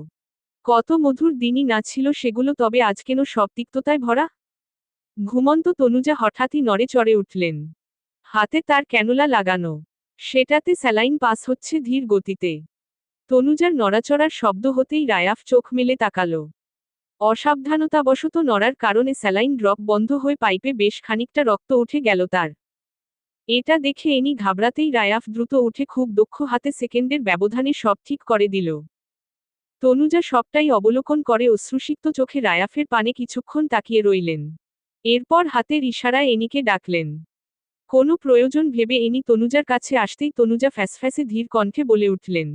কত মধুর দিনই না ছিল সেগুলো, তবে আজ কেন সব তিক্ততায় ভরা? ঘুমন্ত তনুজা হঠাৎই নড়ে চড়ে উঠলেন। হাতে তার ক্যানুলা লাগানো, সেটাতে স্যালাইন পাস হচ্ছে ধীর গতিতে। তনুজার নড়াচড়ার শব্দ হতেই রায়াফ চোখ মেলে তাকালো। অসাবধানতাবশত নড়ার কারণে স্যালাইন ড্রপ বন্ধ হয়ে পাইপে বেশ খানিকটা রক্ত উঠে গেল তার। এটা দেখে এনি ঘাবড়াতেই রায়াফ দ্রুত উঠে খুব দক্ষ হাতে সেকেন্ডের ব্যবধানে সব ঠিক করে দিল। তনুজা সবটাই অবলোকন করে অশ্রুসিক্ত চোখে রায়াফের পানে কিছুক্ষণ তাকিয়ে রইলেন। এরপর হাতের ইশারায় এনিকে ডাকলেন। কোনো প্রয়োজন ভেবে এনি তনুজার কাছে আসতেই তনুজা ফ্যাসফ্যাসে ধীর কণ্ঠে বলে উঠলেন,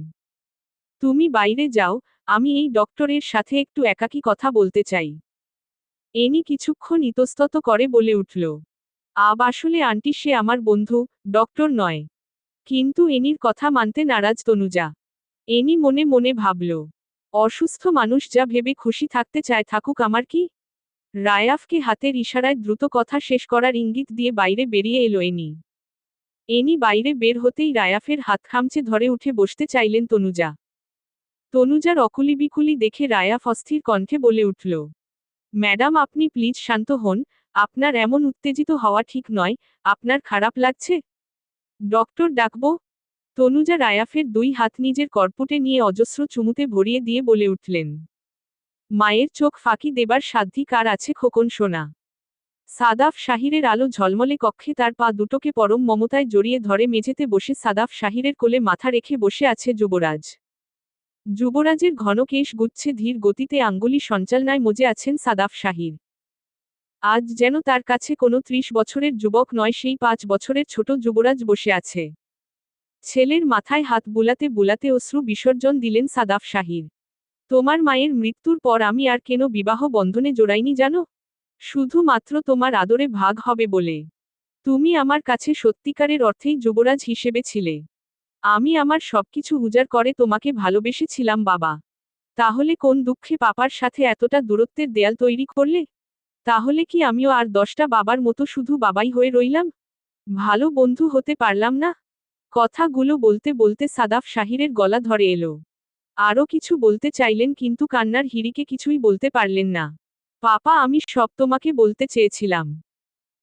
তুমি বাইরে যাও, আমি এই ডক্টরের সাথে একটু একাকী কথা বলতে চাই। এনি কিছুক্ষণ ইতস্তত করে বলে উঠল, আসলে আন্টি সে আমার বন্ধু, ডক্টর নয়। কিন্তু এনির কথা মানতে নারাজ তনুজা। এনি মনে মনে ভাবল, অসুস্থ মানুষ যা ভেবে খুশি থাকতে চায় থাকুক, আমার কি। রায়াফকে হাতের ইশারায় দ্রুত কথা শেষ করার ইঙ্গিত দিয়ে বাইরে বেরিয়ে এলো এনি। এনি বাইরে বের হতেই রায়াফের হাত খামচে ধরে উঠে বসতে চাইলেন তনুজা। তনুজার অকুলিবিকুলি দেখে রায়াফ অস্থির কণ্ঠে বলে উঠল, ম্যাডাম আপনি প্লিজ শান্ত হন, আপনার এমন উত্তেজিত হওয়া ঠিক নয়। আপনার খারাপ লাগছে? ডক্টর ডাকবো? তনুজা রায়াফের 2 হাত নিজের করপুটে নিয়ে অজস্র চুমুতে ভরিয়ে দিয়ে বলে উঠলেন, মায়ের চোখ ফাঁকি দেবার সাধ্যি কার আছে খোকন সোনা। সাদাফ শাহিরের আলো ঝলমলে কক্ষে তার পা দুটোকে পরম মমতায় জড়িয়ে ধরে মেঝেতে বসে সাদাফ শাহিরের কোলে মাথা রেখে বসে আছে যুবরাজ। যুবরাজের ঘন কেশ গুচ্ছে ধীর গতিতে আঙ্গুলি সঞ্চালনায় মজে আছেন সাদাফ শাহির। আজ যেন তার কাছে কোনো 30 বছরের যুবক নয়, সেই 5 বছরের ছোট যুবরাজ বসে আছে। ছেলের মাথায় হাত বুলাতে বুলাতে অশ্রু বিসর্জন দিলেন সাদাফ শাহির। তোমার মায়ের মৃত্যুর পর আমি আর কেন বিবাহ বন্ধনে জড়াইনি জানো? শুধুমাত্র তোমার আদরে ভাগ হবে বলে। তুমি আমার কাছে সত্যিকারের অর্থেই যুবরাজ হিসেবে ছিলে। আমি আমার সবকিছু উজাড় করে তোমাকে ভালোবেসেছিলাম বাবা। তাহলে কোন দুঃখে পাপার সাথে এতটা দূরত্বের দেয়াল তৈরি করলে? তাহলে কি আমিও আর 10টা বাবার মতো শুধু বাবাই হয়ে রইলাম? ভালো বন্ধু হতে পারলাম না? কথাগুলো বলতে বলতে সাদাফ শাহিরের গলা ধরে এলো। আরও কিছু বলতে চাইলেন কিন্তু কান্নার হিড়িকে কিছুই বলতে পারলেন না। পাপা আমি সব তোমাকে বলতে চেয়েছিলাম।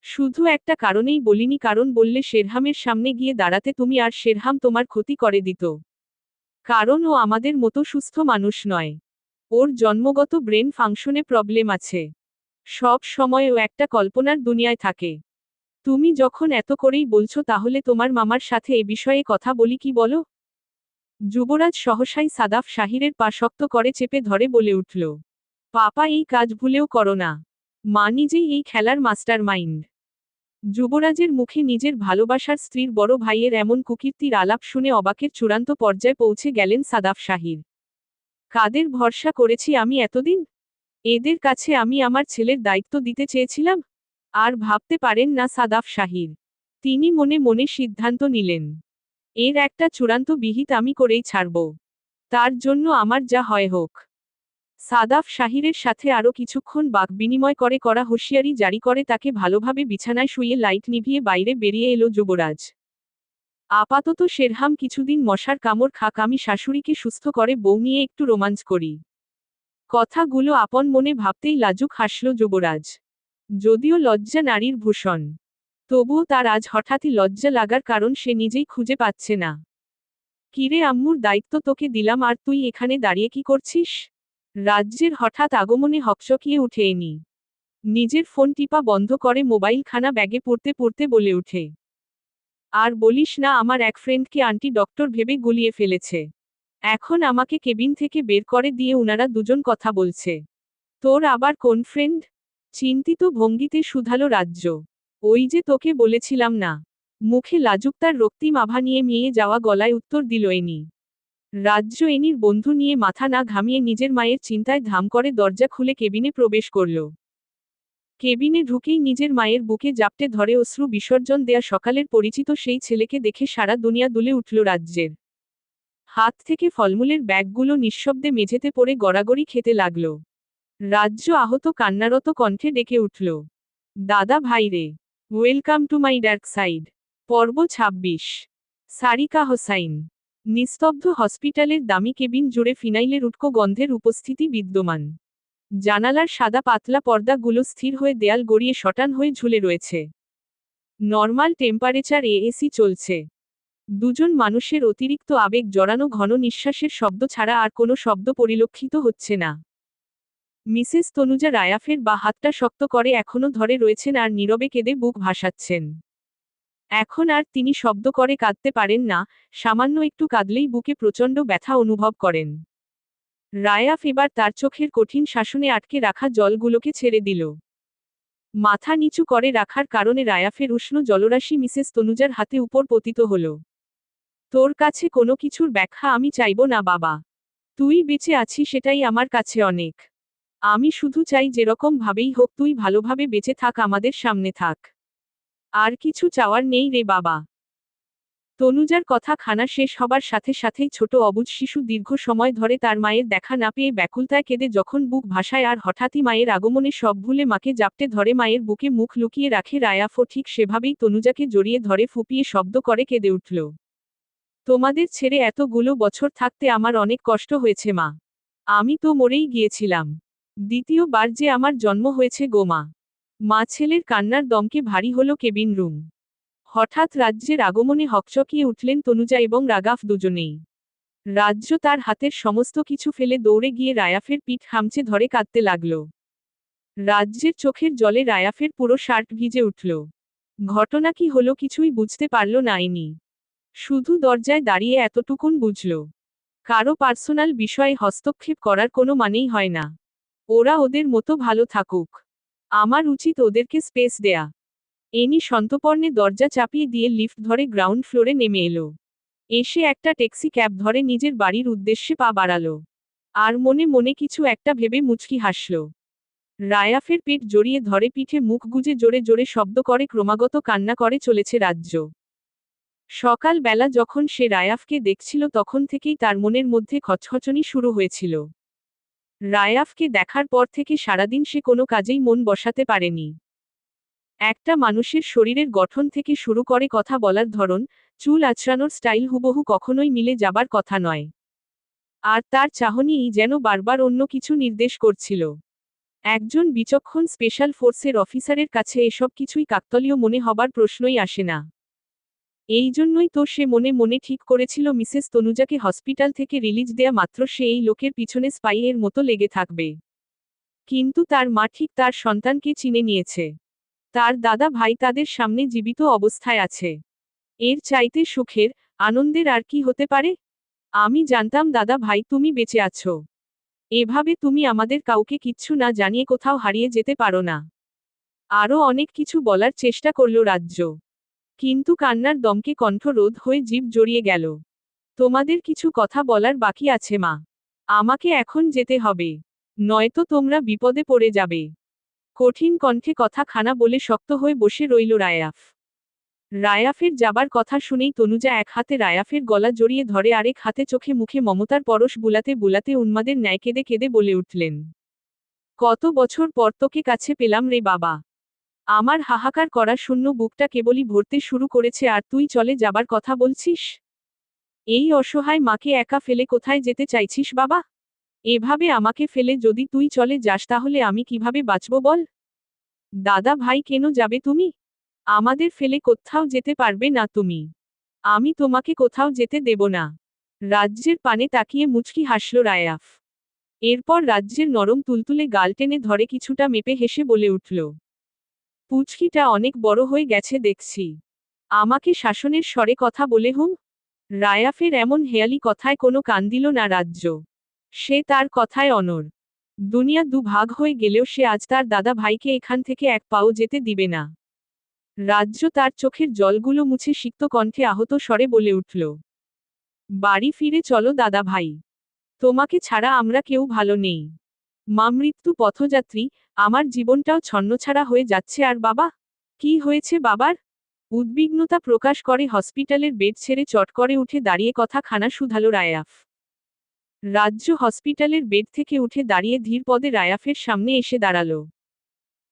শুধু একটা কারণেই বলিনি, কারণ বললে শেরহামের সামনে গিয়ে দাঁড়াতে তুমি, আর শেরহাম তোমার ক্ষতি করে দিত। কারণ ও আমাদের মতো সুস্থ মানুষ নয়। ওর জন্মগত ব্রেন ফাংশনে প্রবলেম আছে। সব সময় ও একটা কল্পনার দুনিয়ায় থাকে। তুমি যখন এত করেই বলছো তাহলে তোমার মামার সাথে এ বিষয়ে কথা বলি কি বলো? যুবরাজ সহসাই সাদাফ শাহিরের পা শক্ত করে চেপে ধরে বলে উঠল, পাপা এই কাজ ভুলেও করো না। মা নিজেই এই খেলার মাস্টার মাইন্ড। যুবরাজের মুখে নিজের ভালোবাসার স্ত্রীর বড় ভাইয়ের এমন কুকীর্তির আলাপ শুনে অবাকের চূড়ান্ত পর্যায়ে পৌঁছে গেলেন সাদাফ শাহির। কাদের ভরসা করেছি আমি এতদিন? এদের কাছে আমি আমার ছেলের দায়িত্ব দিতে চেয়েছিলাম? আর ভাবতে পারেন না সাদাফ শাহির। তিনি মনে মনে সিদ্ধান্ত নিলেন, এর একটা চূড়ান্ত বিহিত আমি করেই ছাড়ব। তার জন্য আমার যা হয় হোক। সাদাফ শাহিরের সাথে আরও কিছুক্ষণ বাক বিনিময় করে করা হুঁশিয়ারি জারি করে তাকে ভালোভাবে বিছানায় শুইয়ে লাইট নিভিয়ে বাইরে বেরিয়ে এলো যুবরাজ। আপাতত শেরহাম কিছুদিন মশার কামড় খাক, আমি শাশুড়িকে সুস্থ করে বউ নিয়ে একটু রোমাঞ্চ করি। কথাগুলো আপন মনে ভাবতেই লাজুক হাসল যুবরাজ। যদিও লজ্জা নারীর ভূষণ, তবুও তার আজ হঠাৎই লজ্জা লাগার কারণ সে নিজেই খুঁজে পাচ্ছে না। কিরে আম্মুর দায়িত্ব তোকে দিলাম আর তুই এখানে দাঁড়িয়ে কি করছিস? রাজ্যের হঠাৎ আগমনে হকচকিয়ে উঠে এনি। নিজের ফোন টিপা বন্ধ করে মোবাইল খানা ব্যাগে পড়তে পড়তে বলে উঠে, আর বলিস না, আমার এক ফ্রেন্ডকে আন্টি ডক্টর ভেবে গুলিয়ে ফেলেছে। এখন আমাকে কেবিন থেকে বের করে দিয়ে উনারা দুজন কথা বলছে। তোর আবার কোন ফ্রেন্ড? চিন্তিত ভঙ্গিতে শুধালো রাজ্য। ওই যে তোকে বলেছিলাম না। মুখে লাজুক তার রক্তিম আভা নিয়ে মিয়ে যাওয়া গলায় উত্তর দিল এনি। রাজ্য এনির বন্ধু নিয়ে মাথা না ঘামিয়ে নিজের মায়ের চিন্তায় ধাম করে দরজা খুলে কেবিনে প্রবেশ করল। কেবিনে ঢুকেই নিজের মায়ের বুকে জাপটে ধরে অশ্রু বিসর্জন দেয়া সকালের পরিচিত সেই ছেলেকে দেখে সারা দুনিয়া দুলে উঠল রাজ্যের। হাত থেকে ফলমূলের ব্যাগগুলো নিঃশব্দে মেঝেতে পড়ে গড়াগড়ি খেতে লাগল। রাজ্য আহত কান্নারত কণ্ঠে ডেকে উঠল, দাদা ভাই রে, welcome to my dark side. পর্ব ২৬। সারিকা হোসাইন। নিস্তব্ধ হসপিটালের দামি কেবিন জুড়ে ফিনাইলের উটকো গন্ধের উপস্থিতি বিদ্যমান। জানালার সাদা পাতলা পর্দাগুলো স্থির হয়ে দেয়াল গড়িয়ে শটান হয়ে ঝুলে রয়েছে। নর্মাল টেম্পারেচার এসি চলছে। দুজন মানুষের অতিরিক্ত আবেগ জড়ানো ঘন নিঃশ্বাসের শব্দ ছাড়া আর কোনো শব্দ পরিলক্ষিত হচ্ছে না। মিসেস তনুজা রায়াফের বা হাতটা শক্ত করে এখনো ধরে রয়েছেন আর নীরবে কেঁদে বুক ভাসাচ্ছেন। এখন আর তিনি শব্দ করে কাঁদতে পারেন না, সামান্য একটু কাঁদলেই বুকে প্রচণ্ড ব্যথা অনুভব করেন। রায়াফ এবার তার চোখের কঠিন শাসনে আটকে রাখা জলগুলোকে ছেড়ে দিল। মাথা নিচু করে রাখার কারণে রায়াফের উষ্ণ জলরাশি মিসেস তনুজার হাতে উপর পতিত হল। তোর কাছে কোনো কিছুর ব্যাখ্যা আমি চাইব না বাবা। তুই বেঁচে আছিস সেটাই আমার কাছে অনেক। আমি শুধু চাই যেরকম ভাবেই হোক তুই ভালোভাবে বেঁচে থাক, আমাদের সামনে থাক। আর কিছু চাওয়ার নেই রে বাবা। তনুজার কথা খানা শেষ হবার সাথে সাথেই ছোট অবুঝ শিশু দীর্ঘ সময় ধরে তার মায়ের দেখা না পেয়ে ব্যাকুলতায় কেঁদে যখন বুক ভাসায় আর হঠাৎই মায়ের আগমনে সব ভুলে মাকে জাপটে ধরে মায়ের বুকে মুখ লুকিয়ে রাখে রায়াফও ঠিক সেভাবেই তনুজাকে জড়িয়ে ধরে ফুপিয়ে শব্দ করে কেঁদে উঠল। তোমাদের ছেড়ে এতগুলো বছর থাকতে আমার অনেক কষ্ট হয়েছে মা। আমি তো মরেই গিয়েছিলাম। দ্বিতীয়বার যে আমার জন্ম হয়েছে গো মা। মা ছেলের কান্নার দমকে ভারী হলো কেবিন রুম। হঠাৎ রাজ্যের আগমনে হকচকিয়ে উঠলেন তনুজা এবং রাগাফ দুজনেই। রাজ্য তার হাতের সমস্ত কিছু ফেলে দৌড়ে গিয়ে রায়াফের পিঠ খামচে ধরে কাঁদতে লাগল। রাজ্যের চোখের জলে রায়াফের পুরো শার্ট ভিজে উঠল। ঘটনা কি হলো কিছুই বুঝতে পারল না এনি। শুধু দরজায় দাঁড়িয়ে এতটুকুন বুঝল, কারো পার্সোনাল বিষয়ে হস্তক্ষেপ করার কোনো মানেই হয় না। ওরা ওদের মতো ভালো থাকুক, আমার উচিত ওদেরকে স্পেস দেয়া। এনি সন্তর্পণে দরজা চাপিয়ে দিয়ে লিফট ধরে গ্রাউন্ড ফ্লোরে নেমে এলো। এসে একটা ট্যাক্সি ক্যাব ধরে নিজের বাড়ির উদ্দেশ্যে পা বাড়ালো। আর মনে মনে কিছু একটা ভেবে মুচকি হাসল। রায়াফের পেট জড়িয়ে ধরে পিঠে মুখ গুজে জোরে জোরে শব্দ করে ক্রমাগত কান্না করে চলেছে রাজ্য। সকাল বেলা যখন সে রায়াফকে দেখছিল তখন থেকেই তার মনের মধ্যে খচখচনি শুরু হয়েছিল। রায়াফকে দেখার পর থেকে সারাদিন সে কোনো কাজেই মন বসাতে পারেনি। একটা মানুষের শরীরের গঠন থেকে শুরু করে কথা বলার ধরন, চুল আঁচড়ানোর স্টাইল হুবহু কখনোই মিলে যাবার কথা নয়। আর তার চাহনিই যেন বারবার অন্য কিছু নির্দেশ করছিল। একজন বিচক্ষণ স্পেশাল ফোর্সের অফিসারের কাছে এসব কিছুই কাকতালীয় মনে হবার প্রশ্নই আসে না। এই জন্যই তো সে মনে মনে ঠিক করেছিল মিসেস তনুজাকে হসপিটাল থেকে রিলিজ দেয়া মাত্র সে এই লোকের পিছনে স্পাই এর মতো লেগে থাকবে। কিন্তু তার মা ঠিক তার সন্তানকে চিনে নিয়েছে। তার দাদা ভাই তাদের সামনে জীবিত অবস্থায় আছে। এর চাইতে সুখের, আনন্দের আর কি হতে পারে? আমি জানতাম দাদা ভাই তুমি বেঁচে আছো। এভাবে তুমি আমাদের কাউকে কিচ্ছু না জানিয়ে কোথাও হারিয়ে যেতে পারো না। আরও অনেক কিছু বলার চেষ্টা করল রাজ্য। কিন্তু কান্নার দমকে কণ্ঠরোধ হয়ে জিভ জড়িয়ে গেল। তোমাদের কিছু কথা বলার বাকি আছে মা। আমাকে এখন যেতে হবে, নয়তো তোমরা বিপদে পড়ে যাবে। কঠিন কণ্ঠে কথা খানা বলে শক্ত হয়ে বসে রইল রায়াফ। রায়াফের যাবার কথা শুনেই তনুজা এক হাতে রায়াফের গলা জড়িয়ে ধরে আরেক হাতে চোখে মুখে মমতার পরশ বুলাতে বুলাতে উন্মাদের ন্যায় কেঁদে কেঁদে বলে উঠলেন, কত বছর পর তোকে কাছে পেলাম রে বাবা। আমার হাহাকার করা শূন্য বুকটা কেবলই ভরতে শুরু করেছে আর তুই চলে যাবার কথা বলছিস? এই অসহায় মাকে একা ফেলে কোথায় যেতে চাইছিস বাবা? এভাবে আমাকে ফেলে যদি তুই চলে যাস তাহলে আমি কিভাবে বাঁচব বল? দাদা ভাই কেন যাবে তুমি? আমাদের ফেলে কোথাও যেতে পারবে না তুমি। আমি তোমাকে কোথাও যেতে দেব না। রাজ্যের পানে তাকিয়ে মুচকি হাসল রায়াফ। এরপর রাজ্যের নরম তুলতুলে গাল টেনে ধরে কিছুটা মেপে হেসে বলে উঠল, পুচকিটা অনেক বড় হয়ে গেছে দেখছি। আমাকে শাসনের স্বরে কথা বলে হুম। রায়াফের এমন হেয়ালি কথায় কোনো কান দিল না রাজ্য। সে তার কথায় অনড়। দুনিয়া দুভাগ হয়ে গেলেও সে আজ তার দাদা ভাইকে এখান থেকে এক পাও যেতে দিবে না। রাজ্য তার চোখের জলগুলো মুছে সিক্ত কণ্ঠে আহত স্বরে বলে উঠল, বাড়ি ফিরে চলো দাদা ভাই। তোমাকে ছাড়া আমরা কেউ ভালো নেই। মা মৃত্যু পথযাত্রী, আমার জীবনটাও ছন্নছাড়া হয়ে যাচ্ছে। আর বাবা? কি হয়েছে বাবার? উদ্বিগ্নতা প্রকাশ করে হসপিটালের বেড ছেড়ে চট করে উঠে দাঁড়িয়ে কথা খানা শুধালো রায়াফ। রাজ্য হসপিটালের বেড থেকে উঠে দাঁড়িয়ে ধীর পদে রায়াফের সামনে এসে দাঁড়ালো।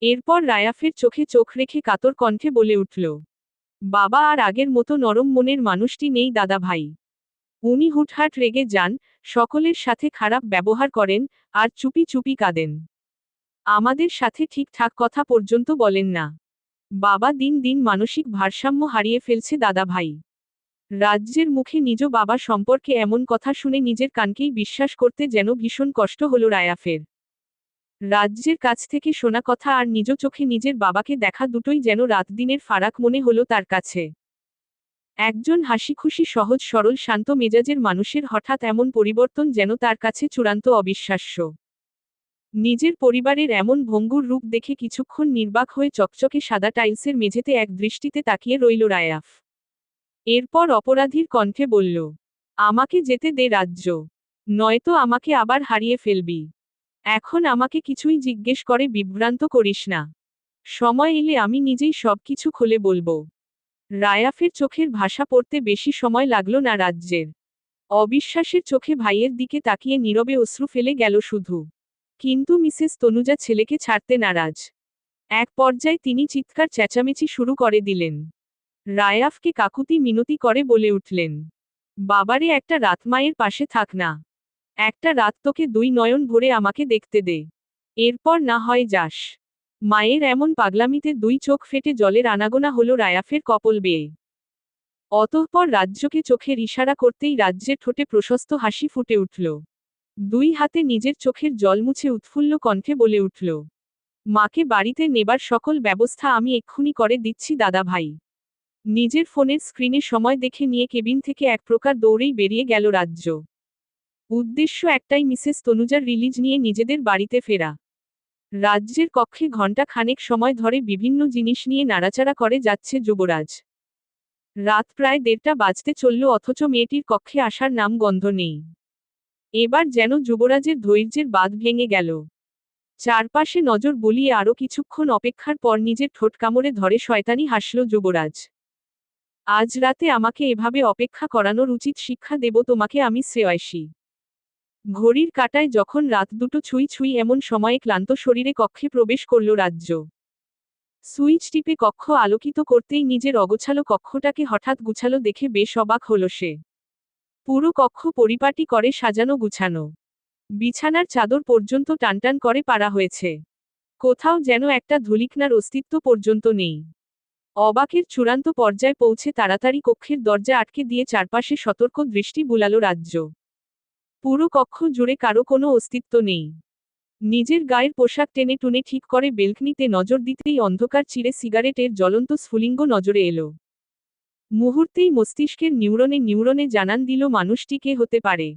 এরপর রায়াফের চোখে চোখ রেখে কাতর কণ্ঠে বলে উঠল, বাবা আর আগের মতো নরম মনের মানুষটি নেই দাদা ভাই। উনি হুটহাট রেগে যান, সকলের সাথে খারাপ ব্যবহার করেন, আর চুপি চুপি কাঁদেন। আমাদের সাথে ঠিকঠাক কথা পর্যন্ত বলেন না। বাবা দিন দিন মানসিক ভারসাম্য হারিয়ে ফেলছে দাদা ভাই। রাজ্যের মুখে নিজ বাবা সম্পর্কে এমন কথা শুনে নিজের কানকেই বিশ্বাস করতে যেন ভীষণ কষ্ট হলো রায়াফের। রাজ্যের কাছ থেকে শোনা কথা আর নিজ চোখে নিজের বাবাকে দেখা দুটোই যেন রাত দিনের ফারাক মনে হলো তার কাছে। একজন হাসিখুশি সহজ সরল শান্ত মেজাজের মানুষের হঠাৎ এমন পরিবর্তন যেন তার কাছে চূড়ান্ত অবিশ্বাস্য। নিজের পরিবারের এমন ভঙ্গুর রূপ দেখে কিছুক্ষণ নির্বাক হয়ে চকচকে সাদা টাইলসের মেঝেতে এক দৃষ্টিতে তাকিয়ে রইল রায়াফ। এরপর অপরাধীর কণ্ঠে বলল, আমাকে যেতে দে রাজ্য, নয়তো আমাকে আবার হারিয়ে ফেলবি। এখন আমাকে কিছুই জিজ্ঞেস করে বিভ্রান্ত করিস না। সময় এলে আমি নিজেই সবকিছু খুলে বলবো। রায়াফের চোখের ভাষা পড়তে বেশি সময় লাগলো না রাজ্যের। অবিশ্বাসের চোখে ভাইয়ের দিকে তাকিয়ে নীরবে অশ্রু ফেলে গেল শুধু। কিন্তু মিসেস তনুজা ছেলেকে ছাড়তে নারাজ। এক পর্যায়ে তিনি চিৎকার চেঁচামেচি শুরু করে দিলেন। রায়াফকে কাকুতি মিনতি করে বলে উঠলেন, বাবারে একটা রাত মায়ের পাশে থাক না। একটা রাত তোকে দুই নয়ন ভরে আমাকে দেখতে দে। এরপর না হয় যাস। মায়ের এমন পাগলামিতে দুই চোখ ফেটে জলের আনাগোনা হলো রায়াফের কপল বেয়ে। অতঃপর রাজ্যকে চোখের ইশারা করতেই রাজ্যের ঠোঁটে প্রশস্ত হাসি ফুটে উঠল। দুই হাতে নিজের চোখের জল মুছে উৎফুল্ল কণ্ঠে বলে উঠল, মাকে বাড়িতে নেবার সকল ব্যবস্থা আমি এক্ষুনি করে দিচ্ছি দাদা ভাই। নিজের ফোনের স্ক্রিনে সময় দেখে নিয়ে কেবিন থেকে এক প্রকার দৌড়েই বেরিয়ে গেল রাজ্য। উদ্দেশ্য একটাই, মিসেস তনুজার রিলিজ নিয়ে নিজেদের বাড়িতে ফেরা। রাজ্যের কক্ষে ঘণ্টা খানেক সময় ধরে বিভিন্ন জিনিস নিয়ে নাড়াচাড়া করে যাচ্ছে যুবরাজ। রাত প্রায় 1:30 বাজতে চলল অথচ মেয়েটির কক্ষে আসার নাম গন্ধ নেই। এবার যেন যুবরাজের ধৈর্যের বাঁধ ভেঙে গেল। চারপাশে নজর বুলিয়ে আরও কিছুক্ষণ অপেক্ষার পর নিজের ঠোঁট কামড়ে ধরে শয়তানি হাসল যুবরাজ। আজ রাতে আমাকে এভাবে অপেক্ষা করানোর উচিত শিক্ষা দেব তোমাকে আমি শ্রেয়সী। ঘড়ির কাঁটায় যখন রাত 2টো ছুঁই ছুঁই এমন সময়ে ক্লান্ত শরীরে কক্ষে প্রবেশ করল রাজ্য। সুইচ টিপে কক্ষ আলোকিত করতেই নিজের অগোছালো কক্ষটাকে হঠাৎ গুছালো দেখে বেশ অবাক হল সে। পুরো কক্ষ পরিপাটি করে সাজানো গুছানো। বিছানার চাদর পর্যন্ত টানটান করে পাড়া হয়েছে। কোথাও যেন একটা ধূলিকণার অস্তিত্ব পর্যন্ত নেই। অবাকের চূড়ান্ত পর্যায়ে পৌঁছে তাড়াতাড়ি কক্ষের দরজা আটকে দিয়ে চারপাশে সতর্ক দৃষ্টি বুলালো রাজ্য। পুরো কক্ষ জুড়ে কারো কোনো অস্তিত্ব নেই। নিজের গায়ের পোশাক টেনে টুনে ঠিক করে বেলকনিতে নজর দিতেই অন্ধকার চিরে সিগারেটের জ্বলন্ত স্ফুলিঙ্গ নজরে এলো। মুহূর্তেই মস্তিষ্কের নিউরনে নিউরনে জানান দিল মানুষটি কে হতে পারে।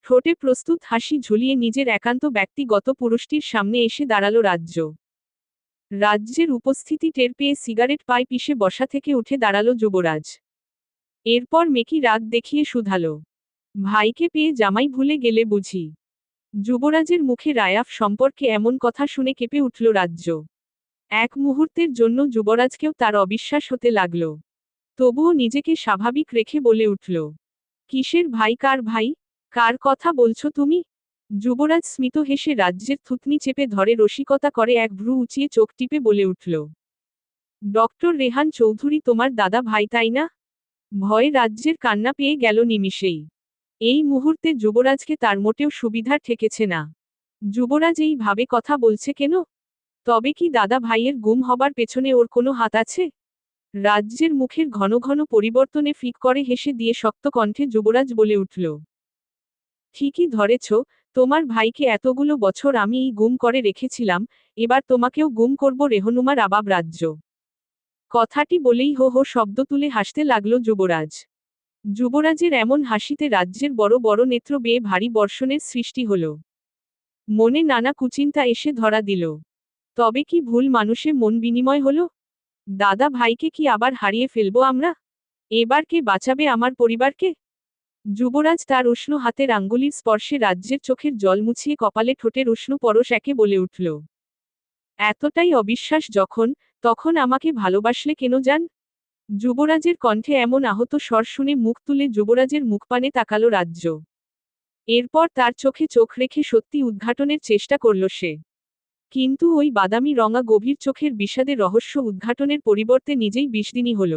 ঠোঁটে প্রস্তুত হাসি ঝুলিয়ে নিজের একান্ত ব্যক্তিগত পুরুষটির সামনে এসে দাঁড়ালো রাজ্য। রাজ্যের উপস্থিতি টের পেয়ে সিগারেট পাইপ পিষে বসা থেকে উঠে দাঁড়ালো যুবরাজ। এরপর মেকি রাগ দেখিয়ে শুধালো, ভাইকে পেয়ে জামাই ভুলে গেলে বুঝি? যুবরাজের মুখে রায়াফ সম্পর্কে এমন কথা শুনে কেঁপে উঠল রাজ্য। এক মুহূর্তের জন্য যুবরাজকেও তার অবিশ্বাস হতে লাগল। তবুও নিজেকে স্বাভাবিক রেখে বলে উঠল, কিসের ভাই? কার ভাই? কার কথা বলছো তুমি? যুবরাজ স্মিত হেসে রাজ্যের থুতনি চেপে ধরে রসিকতা করে এক ভ্রু উঁচিয়ে চোখ টিপে বলে উঠল, ডক্টর রেহান চৌধুরী তোমার দাদা ভাই তাই না? ভয়ে রাজ্যের কান্না পেয়ে গেল নিমিষেই। এই মুহূর্তে যুবরাজকে তার মোটেও সুবিধার ঠেকেছে না। যুবরাজ এই ভাবে কথা বলছে কেন? তবে কি দাদা ভাইয়ের গুম হবার পেছনে ওর কোনো হাত আছে? রাজ্যের মুখের ঘন ঘন পরিবর্তনে ফিক করে হেসে দিয়ে শক্ত কণ্ঠে যুবরাজ বলে উঠল, ঠিকই ধরেছ, তোমার ভাইকে এতগুলো বছর আমি এই গুম করে রেখেছিলাম, এবার তোমাকেও গুম করব রেহনুমার আবাব রাজ্য। কথাটি বলেই হো হো শব্দ তুলে হাসতে লাগল যুবরাজ। যুবরাজের এমন হাসিতে রাজ্যের বড় বড় নেত্র বেয়ে ভারী বর্ষণের সৃষ্টি হল। মনে নানা কুচিন্তা এসে ধরা দিল। তবে কি ভুল মানুষে মন বিনিময় হলো? দাদা ভাইকে কি আবার হারিয়ে ফেলবো আমরা? এবার কে বাঁচাবে আমার পরিবারকে? যুবরাজ তার উষ্ণ হাতের আঙ্গুলির স্পর্শে রাজ্যের চোখের জল মুছিয়ে কপালে ঠোঁটের উষ্ণ পরশ একে বলে উঠল, এতটাই অবিশ্বাস যখন, তখন আমাকে ভালোবাসলে কেন জান? যুবরাজের কণ্ঠে এমন আহত স্বর শুনে মুখ তুলে যুবরাজের মুখপানে তাকালো রাজ্য। এরপর তার চোখে চোখ রেখে সত্যি উদ্ঘাটনের চেষ্টা করল সে। কিন্তু ওই বাদামি রঙা গভীর চোখের বিষাদের রহস্য উদ্ঘাটনের পরিবর্তে নিজেই বিষদিনী হল।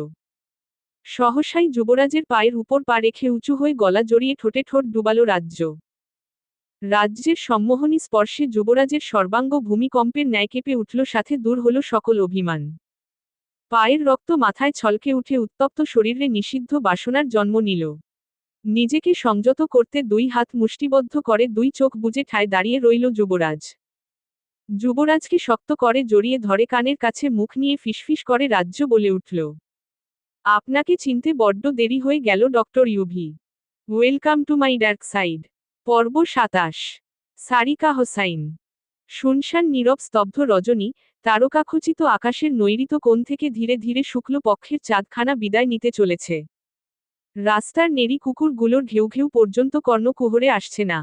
সহসাই যুবরাজের পায়ের উপর পা রেখে উঁচু হয়ে গলা জড়িয়ে ঠোঁটে ঠোঁট ডুবালো রাজ্য। রাজ্যের সম্মোহনী স্পর্শে যুবরাজের সর্বাঙ্গ ভূমিকম্পের ন্যায় কেঁপে উঠল, সাথে দূর হল সকল অভিমান। পায়ের রক্ত মাথায় ছলকে উঠে উত্তপ্ত শরীরে নিষিদ্ধ বাসনার জন্ম নিল। নিজেকে সংযত করতে দুই হাত মুষ্টিবদ্ধ করে দুই চোখ বুজে ঠায় দাঁড়িয়ে রইল যুবরাজ। যুবরাজকে শক্ত করে জড়িয়ে ধরে কানের কাছে মুখ নিয়ে ফিসফিস করে রাজ্য বলে উঠল, আপনাকে চিনতে বড্ড দেরি হয়ে গেল doctor UV. Welcome to my dark side. পর্ব ২৭। সারিকা হোসাইন। শুনশান নীরব স্তব্ধ রজনী, তারকাখচিত আকাশের নৈরিত কোণ থেকে ধীরে ধীরে শুক্ল পক্ষের চাঁদখানা বিদায় নিতে চলেছে। রাস্তার নেড়ি কুকুরগুলোর ঘেউ ঘেউ পর্যন্ত কর্ণকুহরে আসছে না।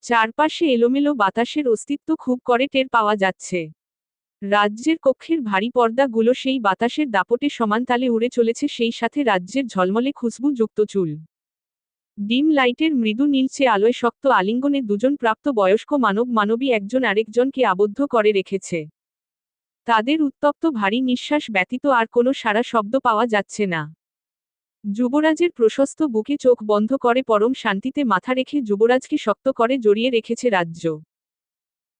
চারপাশে এলোমেলো বাতাসের অস্তিত্ব খুব করে টের পাওয়া যাচ্ছে। রাজ্যের কক্ষের ভারী পর্দাগুলো সেই বাতাসের দাপটে সমান তালে উড়ে চলেছে, সেই সাথে রাজ্যের ঝলমলে খুশবু যুক্ত চুল। ডিম লাইটের মৃদু নীলচে আলোয় শক্ত আলিঙ্গনে দুজন প্রাপ্ত বয়স্ক মানব মানবী একজন আরেকজনকে আবদ্ধ করে রেখেছে। তাদের উত্তপ্ত ভারী নিঃশ্বাস ব্যতীত আর কোনো সারা শব্দ পাওয়া যাচ্ছে না। যুবরাজের প্রশস্ত বুকে চোখ বন্ধ করে পরম শান্তিতে মাথা রেখে যুবরাজকে শক্ত করে জড়িয়ে রেখেছে রাজ্য।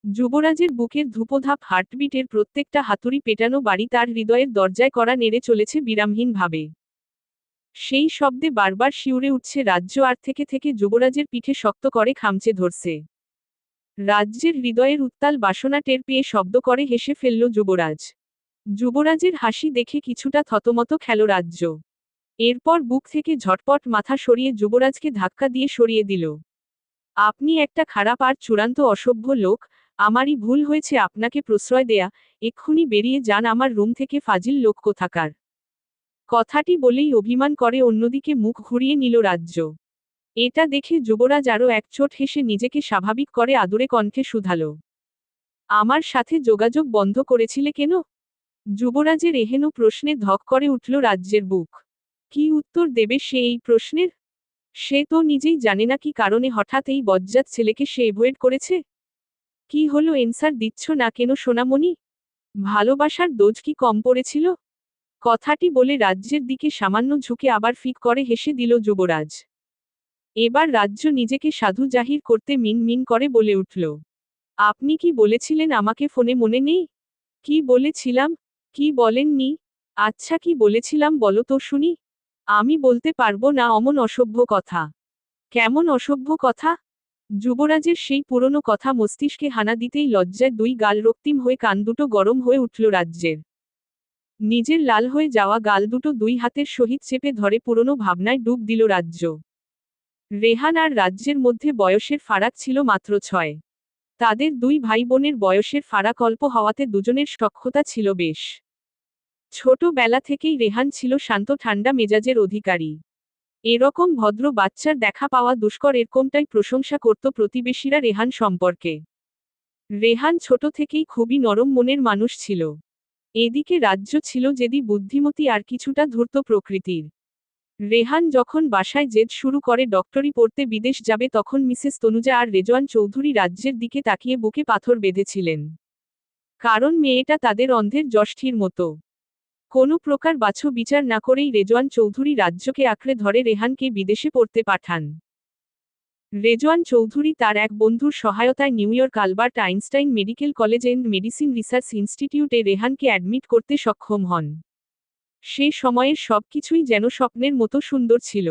যুবরাজের বুকের ধূপধাপ হার্টবিটের প্রত্যেকটা হাতুড়ি পেটানো বাড়ি তার হৃদয়ের দরজায় করা নেড়ে চলেছে বিরামহীনভাবে। সেই শব্দে বারবার শিউরে উঠছে রাজ্য, আর থেকে থেকে যুবরাজের পিঠে শক্ত করে খামচে ধরছে। রাজ্যের হৃদয়ের উত্তাল বাসনা টের পেয়ে শব্দ করে হেসে ফেলল যুবরাজ। যুবরাজের হাসি দেখে কিছুটা থতমত খেল রাজ্য। এরপর বুক থেকে ঝটপট মাথা সরিয়ে যুবরাজকে ধাক্কা দিয়ে সরিয়ে দিল। আপনি একটা খারাপ আর চূড়ান্ত অসভ্য লোক, আমারই ভুল হয়েছে আপনাকে প্রশ্রয় দেয়া, এক্ষুনি বেরিয়ে যান আমার রুম থেকে ফাজিল লোক কোথাকার। কথাটি বলেই অভিমান করে অন্যদিকে মুখ ঘুরিয়ে নিল রাজ্য। এটা দেখে যুবরাজ আরও একচোট হেসে নিজেকে স্বাভাবিক করে আদুরে কণ্ঠে শুধালো, আমার সাথে যোগাযোগ বন্ধ করেছিলে কেন? যুবরাজের এহেন প্রশ্নে ধক করে উঠল রাজ্যের বুক। কি উত্তর দেবে সে এই প্রশ্নের? সে তো নিজেই জানে না কি কারণে হঠাৎ এই বজ্জাত ছেলেকে সে এভয়েড করেছে। কি হলো এনসার দিচ্ছ না কেন সোনামণি? ভালোবাসার দোজ কি কম পড়েছিল? কথাটি বলে রাজ্যের দিকে সামান্য ঝুঁকে আবার ফিক করে হেসে দিল যুবরাজ। এবার রাজ্য নিজেকে সাধু জাহির করতে মিন মিন করে বলে উঠল, আপনি কি বলেছিলেন আমাকে ফোনে মনে নেই? কি বলেছিলাম? কি বলেননি? আচ্ছা কি বলেছিলাম বলো তো শুনি। আমি বলতে পারবো না অমন অসভ্য কথা। কেমন অসভ্য কথা? যুবরাজের সেই পুরনো কথা মস্তিষ্কে হানা দিতেই লজ্জায় দুই গাল রক্তিম হয়ে কান দুটো গরম হয়ে উঠল রাজ্যের। নিজের লাল হয়ে যাওয়া গাল দুটো দুই হাতের সহিত চেপে ধরে পুরনো ভাবনায় ডুব দিল রাজ্য। রেহান আর রাজ্যের মধ্যে বয়সের ফারাক ছিল মাত্র 6। তাদের দুই ভাই বোনের বয়সের ফারাক অল্প হওয়াতে দুজনের সখ্যতা ছিল বেশ। ছোটবেলা থেকেই রেহান ছিল শান্ত ঠান্ডা মেজাজের অধিকারী। এরকম ভদ্র বাচ্চার দেখা পাওয়া দুষ্কর, এরকমটাই প্রশংসা করত প্রতিবেশীরা রেহান সম্পর্কে। রেহান ছোট থেকেই খুবই নরম মনের মানুষ ছিল। এদিকে রাজ্য ছিল জেদি বুদ্ধিমতী আর কিছুটা ধূর্ত প্রকৃতির। রেহান যখন বাসায় জেদ শুরু করে ডক্টরি পড়তে বিদেশ যাবে, তখন মিসেস তনুজা আর রেজওয়ান চৌধুরী রাজ্যের দিকে তাকিয়ে বুকে পাথর বেঁধেছিলেন। কারণ মেয়েটা তাদের অন্ধের যষ্ঠির মতো। কোনো প্রকার বাছো বিচার না করেই রেজওয়ান চৌধুরী রাজ্যকে আঁকড়ে ধরে রেহানকে বিদেশে পড়তে পাঠান। রেজওয়ান চৌধুরী তার এক বন্ধুর সহায়তায় New York Albert Einstein medical college and medicine research ইনস্টিটিউটে রেহানকে অ্যাডমিট করতে সক্ষম হন। সে সময়ের সবকিছুই যেন স্বপ্নের মতো সুন্দর ছিল।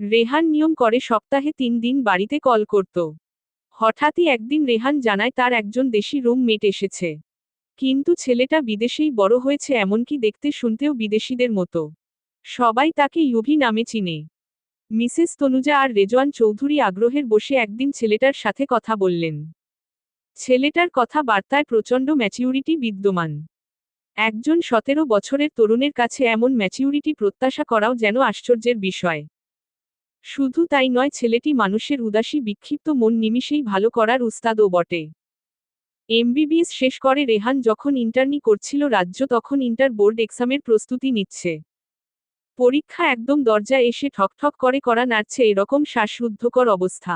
রেহান নিয়ম করে সপ্তাহে 3 দিন বাড়িতে কল করত। হঠাৎই একদিন রেহান জানায় তার একজন দেশি রুমমেট এসেছে। কিন্তু ছেলেটা বিদেশেই বড় হয়েছে, এমনকি দেখতে শুনতেও বিদেশিদের মতো। সবাই তাকে ইউভি নামে চিনে। মিসেস তনুজা আর রেজওয়ান চৌধুরী আগ্রহের বসে একদিন ছেলেটার সাথে কথা বললেন। ছেলেটার কথাবার্তায় প্রচণ্ড ম্যাচিউরিটি বিদ্যমান। একজন 17 বছরের তরুণের কাছে এমন ম্যাচিউরিটি প্রত্যাশা করাও যেন আশ্চর্যের বিষয়। শুধু তাই নয়, ছেলেটি মানুষের উদাসী বিক্ষিপ্ত মন নিমিষেই ভালো করার উস্তাদও বটে। এমবিবিএস শেষ করে রেহান যখন ইন্টার্নি করছিল রাজ্য তখন ইন্টার বোর্ড এক্সামের প্রস্তুতি নিচ্ছে। পরীক্ষা একদম দরজায় এসে ঠকঠক করে করা নাড়ছে, এরকম শ্বাসরুদ্ধকর অবস্থা।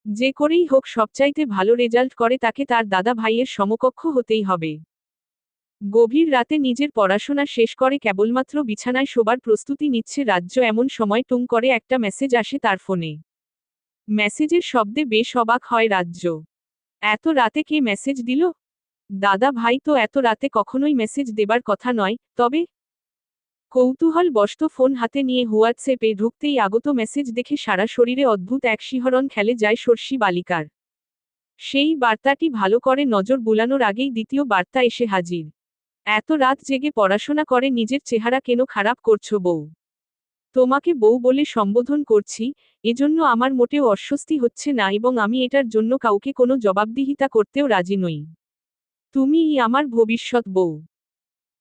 যে করেই হোক সবচাইতে ভালো রেজাল্ট করে তাকে তার দাদা ভাইয়ের সমকক্ষ হতেই হবে। গভীর রাতে নিজের পড়াশোনা শেষ করে কেবলমাত্র বিছানায় শোবার প্রস্তুতি নিচ্ছে রাজ্য, এমন সময় টুং করে একটা মেসেজ আসে তার ফোনে। মেসেজের শব্দে বেশ অবাক হয় রাজ্য। এত রাতে কে মেসেজ দিল? দাদা ভাই তো এত রাতে কখনোই মেসেজ দেবার কথা নয়। তবে কৌতূহলবশত ফোন হাতে নিয়ে হোয়াটসঅ্যাপে ঢুকতেই আগত মেসেজ দেখে সারা শরীরে অদ্ভুত এক শিহরণ খেলে যায় শর্ষি বালিকার। সেই বার্তাটি ভালো করে নজর বুলানোর আগেই দ্বিতীয় বার্তা এসে হাজির। এত রাত জেগে পড়াশোনা করে নিজের চেহারা কেন খারাপ করছো বউ? তোমাকে বউ বলে সম্বোধন করছি, এজন্য আমার মোটেও অস্বস্তি হচ্ছে না এবং আমি এটার জন্য কাউকে কোনো জবাবদিহিতা করতেও রাজি নই। তুমিই আমার ভবিষ্যৎ বউ।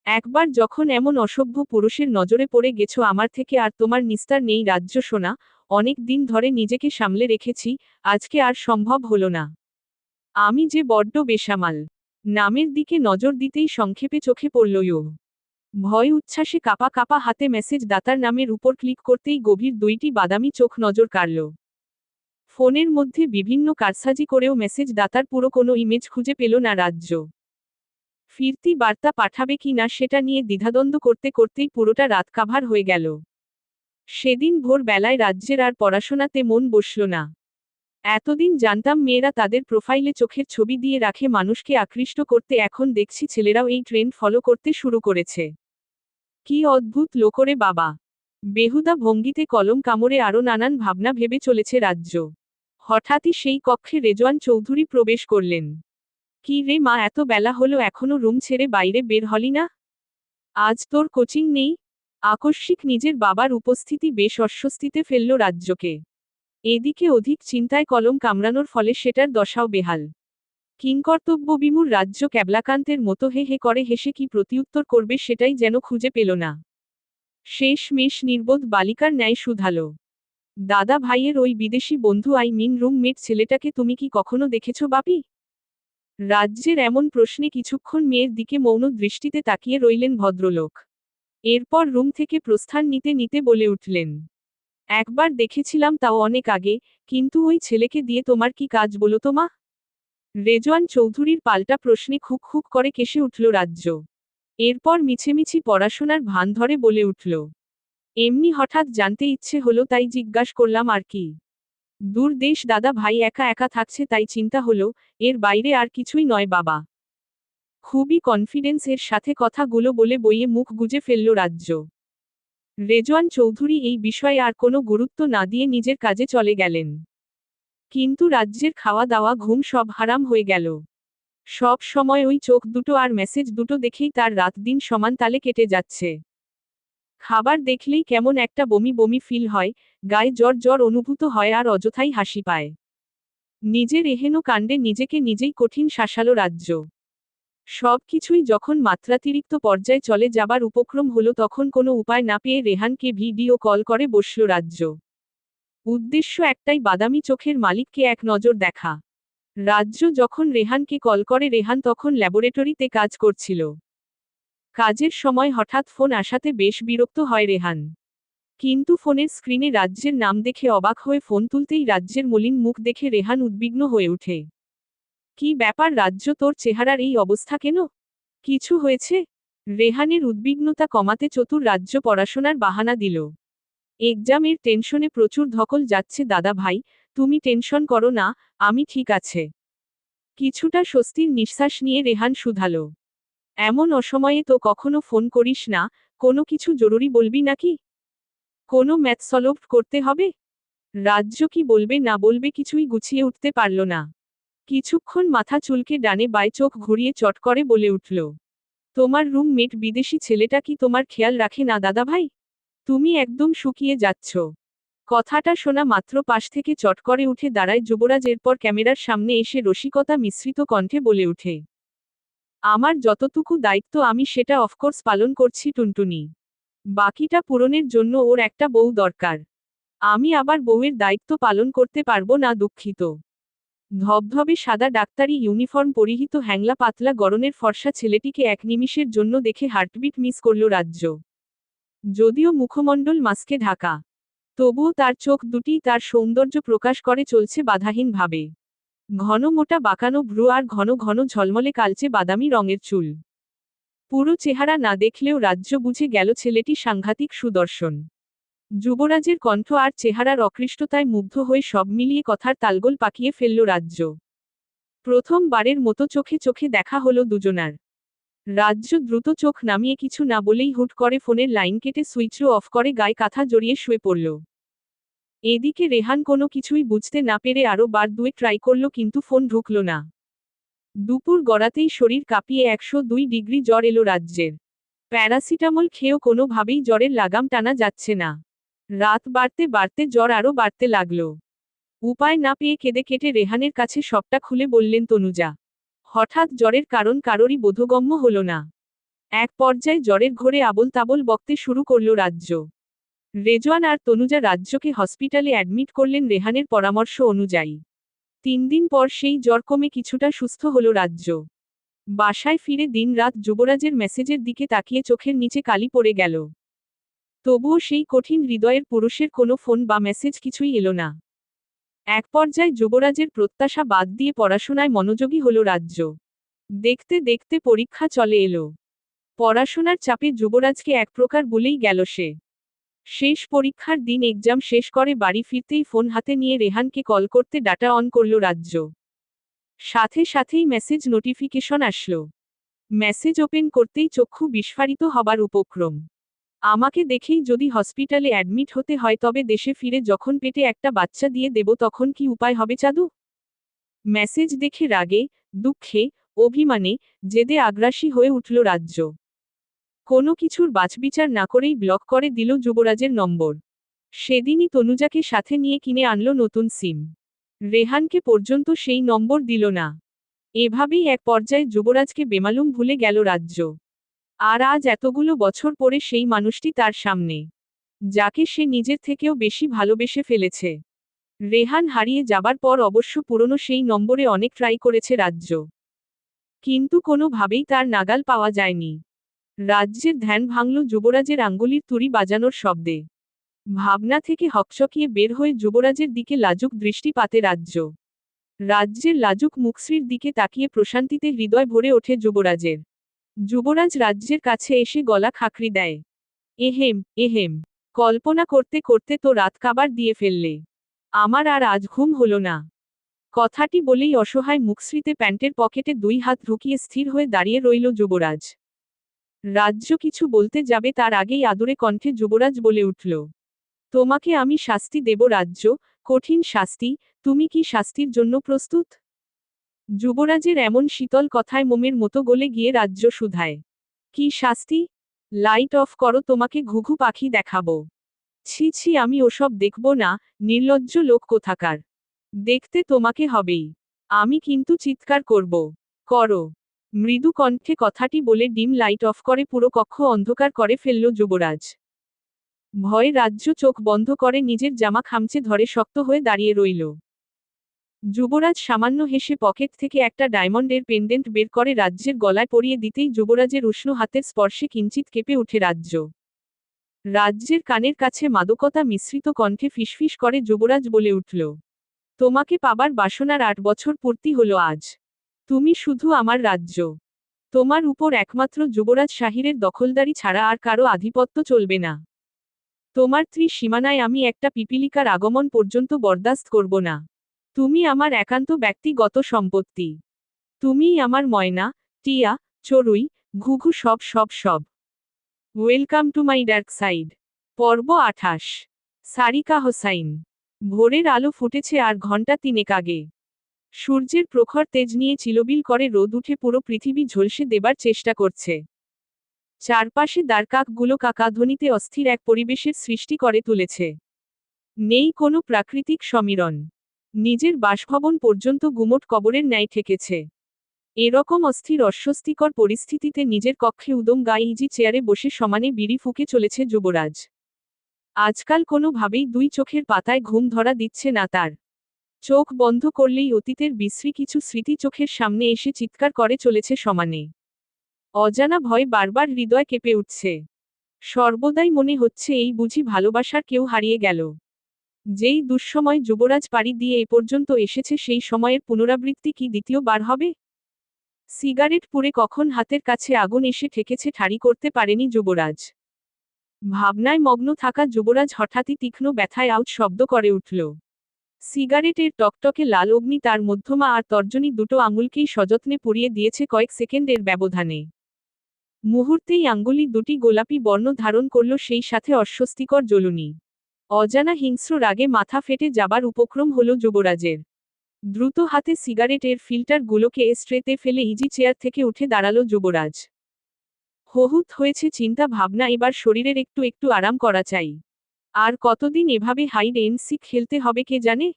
একবার যখন এমন অসভ্য পুরুষের নজরে পড়ে গেছো আমার থেকে আর তোমার নিস্তার নেই রাজ্য সোনা। অনেক দিন ধরে নিজেকে সামলে রেখেছি, আজকে আর সম্ভব হলো না। আমি যে বড্ড বেসামাল। নামের দিকে নজর দিতেই সংক্ষেপে চোখে পড়ল ইউ। ভয় উচ্ছ্বাসে কাঁপা কাঁপা হাতে মেসেজ দাতার নামের উপর ক্লিক করতেই গভীর 2টি বাদামি চোখ নজর কাড়ল। ফোনের মধ্যে বিভিন্ন কারসাজি করেও মেসেজ দাতার পুরো কোনো ইমেজ খুঁজে পেল না রাজ্য। ফিরতি বার্তা পাঠাবে কি না সেটা নিয়ে দ্বিধাদ্বন্দ্ব করতে করতেই পুরোটা রাত কাভার হয়ে গেল। সেদিন ভোর বেলায় রাজ্যের আর পড়াশোনাতে মন বসল না। এতদিন জানতাম মেয়েরা তাদের প্রোফাইলে চোখের ছবি দিয়ে রাখে মানুষকে আকৃষ্ট করতে, এখন দেখছি ছেলেরাও এই ট্রেন্ড ফলো করতে শুরু করেছে। কি অদ্ভুত লোকরে বাবা! বেহুদা ভঙ্গিতে কলম কামড়ে আরও নানান ভাবনা ভেবে চলেছে রাজ্য। হঠাৎই সেই কক্ষে রেজওয়ান চৌধুরী প্রবেশ করলেন। কি রে মা, এত বেলা হলো এখনো রুম ছেড়ে বাইরে বের হলি না? আজ তোর কোচিং নেই? আকস্মিক নিজের বাবার উপস্থিতি বেশ অস্বস্তিতে ফেলল রাজ্যকে। এদিকে অধিক চিন্তায় কলম কামড়ানোর ফলে সেটার দশাও বেহাল। কিংকর্তব্যবিমূঢ় রাজ্য ক্যাবলাকান্তের মতো হে হে করে হেসে কি প্রতিউত্তর করবে সেটাই যেন খুঁজে পেল না। শেষমেশ নির্বোধ বালিকার ন্যায় শুধালো। দাদা ভাইয়ের ওই বিদেশি বন্ধু রুমমেট ছেলেটাকে তুমি কি কখনো দেখেছ বাপি? রাজ্যের এমন প্রশ্নে কিছুক্ষণ মেয়ের দিকে মৌন দৃষ্টিতে তাকিয়ে রইলেন ভদ্রলোক। এরপর রুম থেকে প্রস্থান নিতে নিতে বলে উঠলেন। একবার দেখেছিলাম, তাও অনেক আগে, কিন্তু ওই ছেলেকে দিয়ে তোমার কি কাজ বলো তো মা? রেজওয়ান চৌধুরীর পাল্টা প্রশ্নে খুক খুক করে কেসে উঠল রাজ্য। এরপর মিছেমিছি পড়াশোনার ভান ধরে বলে উঠল, এমনি হঠাৎ জানতে ইচ্ছে হলো তাই জিজ্ঞাস করলাম আর কি। দূর দেশ দাদা ভাই একা একা থাকছে তাই চিন্তা হলো, এর বাইরে আর কিছুই নয় বাবা। খুবই কনফিডেন্স এর সাথে কথাগুলো বলে বইয়ে মুখ গুজে ফেলল রাজ্য। রেজওয়ান চৌধুরী এই বিষয়ে আর কোনো গুরুত্ব না দিয়ে নিজের কাজে চলে গেলেন। কিন্তু রাজ্যের খাওয়া দাওয়া ঘুম সব হারাম হয়ে গেল। সব সময় ওই চোখ দুটো আর মেসেজ দুটো দেখেই তার রাত দিন সমান তালে কেটে যাচ্ছে। খাবার দেখলেই কেমন একটা বমি বমি ফিল হয়, গায়ে জ্বর জ্বর অনুভূত হয় আর অযথাই হাসি পায়। নিজের এহেন কাণ্ডে নিজেকে নিজেই কঠিন শাসালো রাজ্য। সব কিছুই যখন মাত্রাতিরিক্ত পর্যায়ে চলে যাবার উপক্রম হলো তখন কোনো উপায় না পেয়ে রেহানকে ভিডিও কল করে বসল রাজ্য। উদ্দেশ্য একটাই, বাদামি চোখের মালিককে এক নজর দেখা। রাজ্য যখন রেহানকে কল করে রেহান তখন ল্যাবরেটরিতে কাজ করছিল। কাজের সময় হঠাৎ ফোন আসাতে বেশ বিরক্ত হয় রেহান। কিন্তু ফোনের স্ক্রিনে রাজ্যের নাম দেখে অবাক হয়ে ফোন তুলতেই রাজ্যের মলিন মুখ দেখে রেহান উদ্বিগ্ন হয়ে ওঠে। কি ব্যাপার রাজ্য, তোর চেহারার এই অবস্থা কেন? কিছু হয়েছে? রেহানের উদ্বিগ্নতা কমাতে চতুর রাজ্য পড়াশোনার বাহানা দিল। এক্সামের টেনশনে প্রচুর ধকল যাচ্ছে দাদা ভাই, তুমি টেনশন করো না, আমি ঠিক আছে। কিছুটা স্বস্তির নিঃশ্বাস নিয়ে রেহান শুধালো। এমন অসময়ে তো কখনো ফোন করিস না, কোনো কিছু জরুরি বলবি নাকি? কোনো ম্যাথ সলভ করতে হবে? রাজ্য কি বলবে না বলবে কিছুই গুছিয়ে উঠতে পারল না। কিছুক্ষণ মাথা চুলকে ডানে বাঁয়ে চোখ ঘুরিয়ে চট করে বলে উঠল, তোমার রুমমেট বিদেশি ছেলেটা কি তোমার খেয়াল রাখে না দাদাভাই? তুমি একদম শুকিয়ে যাচ্ছ। কথাটা শোনা মাত্র পাশ থেকে চট করে উঠে দাঁড়ায় যুবরাজ, এরপর ক্যামেরার সামনে এসে রসিকতা মিশ্রিত কণ্ঠে বলে ওঠে, আমার যতটুকু দায়িত্ব আমি সেটা অফকোর্স পালন করছি টুনটুনি। বাকিটা পূরণের জন্য ওর একটা বউ দরকার। আমি আবার বউয়ের দায়িত্ব পালন করতে পারবো না, দুঃখিত। ধবধবে সাদা ডাক্তারি ইউনিফর্ম পরিহিত হ্যাংলা পাতলা গড়নের ফর্সা ছেলেটিকে এক নিমিষের জন্য দেখে হার্টবিট মিস করল রাজ্য। যদিও মুখমণ্ডল মাস্কে ঢাকা, তবুও তার চোখ দুটি তার সৌন্দর্য প্রকাশ করে চলছে বাধাহীনভাবে। ঘন মোটা বাঁকানো ভ্রু আর ঘন ঘন ঝলমলে কালচে বাদামি রঙের চুল। পুরো চেহারা না দেখলেও রাজ্য বুঝে গেল ছেলেটি সাংঘাতিক সুদর্শন। যুবরাজের কণ্ঠ আর চেহারার অকৃষ্টতায় মুগ্ধ হয়ে সব মিলিয়ে কথার তালগোল পাকিয়ে ফেলল রাজ্য। প্রথমবারের মতো চোখে চোখে দেখা হলো দুজনার। রাজ্য দ্রুত চোখ নামিয়ে কিছু না বলেই হুট করে ফোনের লাইন কেটে সুইচ অফ করে গায়ে কাঁথা জড়িয়ে শুয়ে পড়ল। এদিকে রেহান কোনো কিছুই বুঝতে না পেরে আরও বার দুয়ে ট্রাই করল, কিন্তু ফোন ঢুকল না। দুপুর গড়াতেই শরীর কাঁপিয়ে 102 ডিগ্রি জ্বর এলো রাজ্যের। প্যারাসিটামল খেয়েও কোনোভাবেই জ্বরের লাগাম টানা যাচ্ছে না। রাত বাড়তে বাড়তে জ্বর আরও বাড়তে লাগল। উপায় না পেয়ে কেঁদে কেটে রেহানের কাছে সবটা খুলে বললেন তনুজা। হঠাৎ জ্বরের কারণ কারোরই বোধগম্য হল না। এক পর্যায়ে জ্বরের ঘোরে আবোল তাবোল বকতে শুরু করল রাজ্য। রেজওয়ান আর তনুজা রাজ্যকে হসপিটালে অ্যাডমিট করলেন রেহানের পরামর্শ অনুযায়ী। 3 দিন পর সেই জ্বর কমে কিছুটা সুস্থ হল রাজ্য। বাসায় ফিরে দিন-রাত যুবরাজের মেসেজের দিকে তাকিয়ে চোখের নিচে কালি পড়ে গেল। তবুও সেই কঠিন হৃদয়ের পুরুষের কোনো ফোন বা মেসেজ কিছুই এলো না। এক পর্যায়ে যুবরাজের প্রত্যাশা বাদ দিয়ে পড়াশোনায় মনোযোগী হল রাজ্য। দেখতে দেখতে পরীক্ষা চলে এলো। পড়াশোনার চাপে যুবরাজকে এক প্রকার ভুলেই গেল সে। শেষ পরীক্ষার দিন এক্সাম শেষ করে বাড়ি ফিরতেই ফোন হাতে নিয়ে রেহানকে কল করতে ডাটা অন করল রাজ্য। সাথে সাথেই মেসেজ নোটিফিকেশন আসলো। মেসেজ ওপেন করতেই চক্ষু বিস্ফারিত হবার উপক্রম। আমাকে দেখেই যদি হসপিটালে অ্যাডমিট হতে হয় তবে দেশে ফিরে যখন পেটে একটা বাচ্চা দিয়ে দেব তখন কি উপায় হবে চাঁদু? মেসেজ দেখে রাগে, দুঃখে, অভিমানে, জেদে আগ্রাসী হয়ে উঠল রাজ্য। কোনো কিছুর বাছবিচার না করেই ব্লক করে দিল যুবরাজের নম্বর। সেদিনই তনুজাকে সাথে নিয়ে কিনে আনলো নতুন সিম। রেহানকে পর্যন্ত সেই নম্বর দিল না। এভাবেই এক পর্যায়ে যুবরাজকে বেমালুম ভুলে গেল রাজ্য। আর আজ এতগুলো বছর পরে সেই মানুষটি তার সামনে, যাকে সে নিজের থেকেও বেশি ভালোবেসে ফেলেছে। রেহান হারিয়ে যাবার পর অবশ্য পুরনো সেই নম্বরে অনেক ট্রাই করেছে রাজ্য, কিন্তু কোনোভাবেই তার নাগাল পাওয়া যায়নি। রাজ্যের ধ্যান ভাঙল যুবরাজের আঙ্গুলির তুড়ি বাজানোর শব্দে। ভাবনা থেকে হকচকিয়ে বের হয়ে যুবরাজের দিকে লাজুক দৃষ্টি পাতে রাজ্য। রাজ্যের লাজুক মুখশ্রীর দিকে তাকিয়ে প্রশান্তিতে হৃদয় ভরে ওঠে যুবরাজের। যুবরাজ রাজ্যের কাছে এসে গলা খাকরি দেয়। এহেম, এহেম, কল্পনা করতে করতে তো রাত কাবার দিয়ে ফেললে। আমার আর আজ ঘুম হলো না। কথাটি বলেই অসহায় মুখশ্রীতে প্যান্টের পকেটে 2 হাত ঢুকিয়ে স্থির হয়ে দাঁড়িয়ে রইল যুবরাজ। রাজ্য কিছু বলতে যাবে তার আগেই আদুরে কণ্ঠে যুবরাজ বলে উঠল, তোমাকে আমি শাস্তি দেব রাজ্য, কঠিন শাস্তি। তুমি কি শাস্তির জন্য প্রস্তুত? যুবরাজের এমন শীতল কথায় মোমের মতো গলে গিয়ে রাজ্য শুধায়, কি শাস্তি? লাইট অফ করো, তোমাকে ঘুঘু পাখি দেখাবো। ছি ছি, আমি ওসব দেখব না, নির্লজ্জ লোক কোথাকার। দেখতে তোমাকে হবেই। আমি কিন্তু চিৎকার করব। করো। মৃদু কণ্ঠে কথাটি বলে ডিম লাইট অফ করে পুরো কক্ষ অন্ধকার করে ফেলল যুবরাজ। ভয়ে রাজ্য চোখ বন্ধ করে নিজের জামা খামচে ধরে শক্ত হয়ে দাঁড়িয়ে রইল। যুবরাজ সামান্য হেসে পকেট থেকে একটা ডায়মন্ডের পেন্ডেন্ট বের করে রাজ্যের গলায় পরিয়ে দিতেই যুবরাজের উষ্ণ হাতের স্পর্শে কিঞ্চিত কেঁপে ওঠে রাজ্য। রাজ্যের কানের কাছে মাদকতা মিশ্রিত কণ্ঠে ফিসফিস করে যুবরাজ বলে উঠল, তোমাকে পাবার বাসনার 8 বছর পূর্তি হলো আজ। তুমি শুধু আমার রাজ্য। তোমার উপর একমাত্র যুবরাজ শাহিরের দখলদারি ছাড়া আর কারো আধিপত্য চলবে না। তোমার ত্রিসীমানায় আমি একটা পিপিলিকার আগমন পর্যন্ত বরদাস্ত করব না। তুমি আমার একান্ত ব্যক্তিগত সম্পত্তি। তুমিই আমার ময়না, টিয়া, চড়ুই, ঘুঘু, সব সব সব। Welcome to my dark side. পর্ব 28। সারিকা হোসাইন। ভোরের আলো ফুটেছে আর ঘণ্টা তিনেক আগে। সূর্যের প্রখর তেজ নিয়ে চিলবিল করে রোদ উঠে পুরো পৃথিবী ঝলসে দেবার চেষ্টা করছে। চারপাশে দ্বারকাকগুলো কাকাধ্বনিতে অস্থির এক পরিবেশের সৃষ্টি করে তুলেছে। নেই কোনো প্রাকৃতিক সমীরণ। নিজের বাসভবন পর্যন্ত গুমোট কবরের ন্যায় ঠেকেছে। এরকম অস্থির অস্বস্তিকর পরিস্থিতিতে নিজের কক্ষে উদম গায়ে ইজি চেয়ারে বসে সমানে বিড়ি ফুঁকে চলেছে যুবরাজ। আজকাল কোনোভাবেই দুই চোখের পাতায় ঘুম ধরা দিচ্ছে না তার। চোখ বন্ধ করলেই অতীতের বিশ্রী কিছু স্মৃতি চোখের সামনে এসে চিৎকার করে চলেছে সমানে। অজানা ভয় বারবার হৃদয় কেঁপে উঠছে। সর্বদাই মনে হচ্ছে এই বুঝি ভালোবাসার কেউ হারিয়ে গেল। যেই দুঃসময় যুবরাজ পাড়ি দিয়ে এ পর্যন্ত এসেছে সেই সময়ের পুনরাবৃত্তি কি দ্বিতীয়বার হবে? সিগারেট পুড়ে কখন হাতের কাছে আগুন এসে ঠেকেছে ঠাড়ি করতে পারেনি যুবরাজ। ভাবনায় মগ্ন থাকা যুবরাজ হঠাৎই তীক্ষ্ণ ব্যথায় আউট শব্দ করে উঠল। সিগারেটের টকটকে লাল অগ্নি তার মধ্যমা আর তর্জনী দুটো আঙুলকেই সযত্নে পুড়িয়ে দিয়েছে কয়েক সেকেন্ডের ব্যবধানে। মুহূর্তেই আঙ্গুলি দুটি গোলাপি বর্ণ ধারণ করল, সেই সাথে অস্বস্তিকর জ্বলুনি। অজানা হিংস্র রাগে মাথা ফেটে যাবার উপক্রম হল যুবরাজের। দ্রুত হাতে সিগারেটের ফিল্টারগুলোকে স্ট্রেতে ফেলে ইজি চেয়ার থেকে উঠে দাঁড়ালো যুবরাজ। হহুত হয়েছে চিন্তা ভাবনা, এবার শরীরের একটু একটু আরাম করা চাই। আর কতদিন এভাবে হাইড এন্ড সিক খেলতে হবে কে জানে।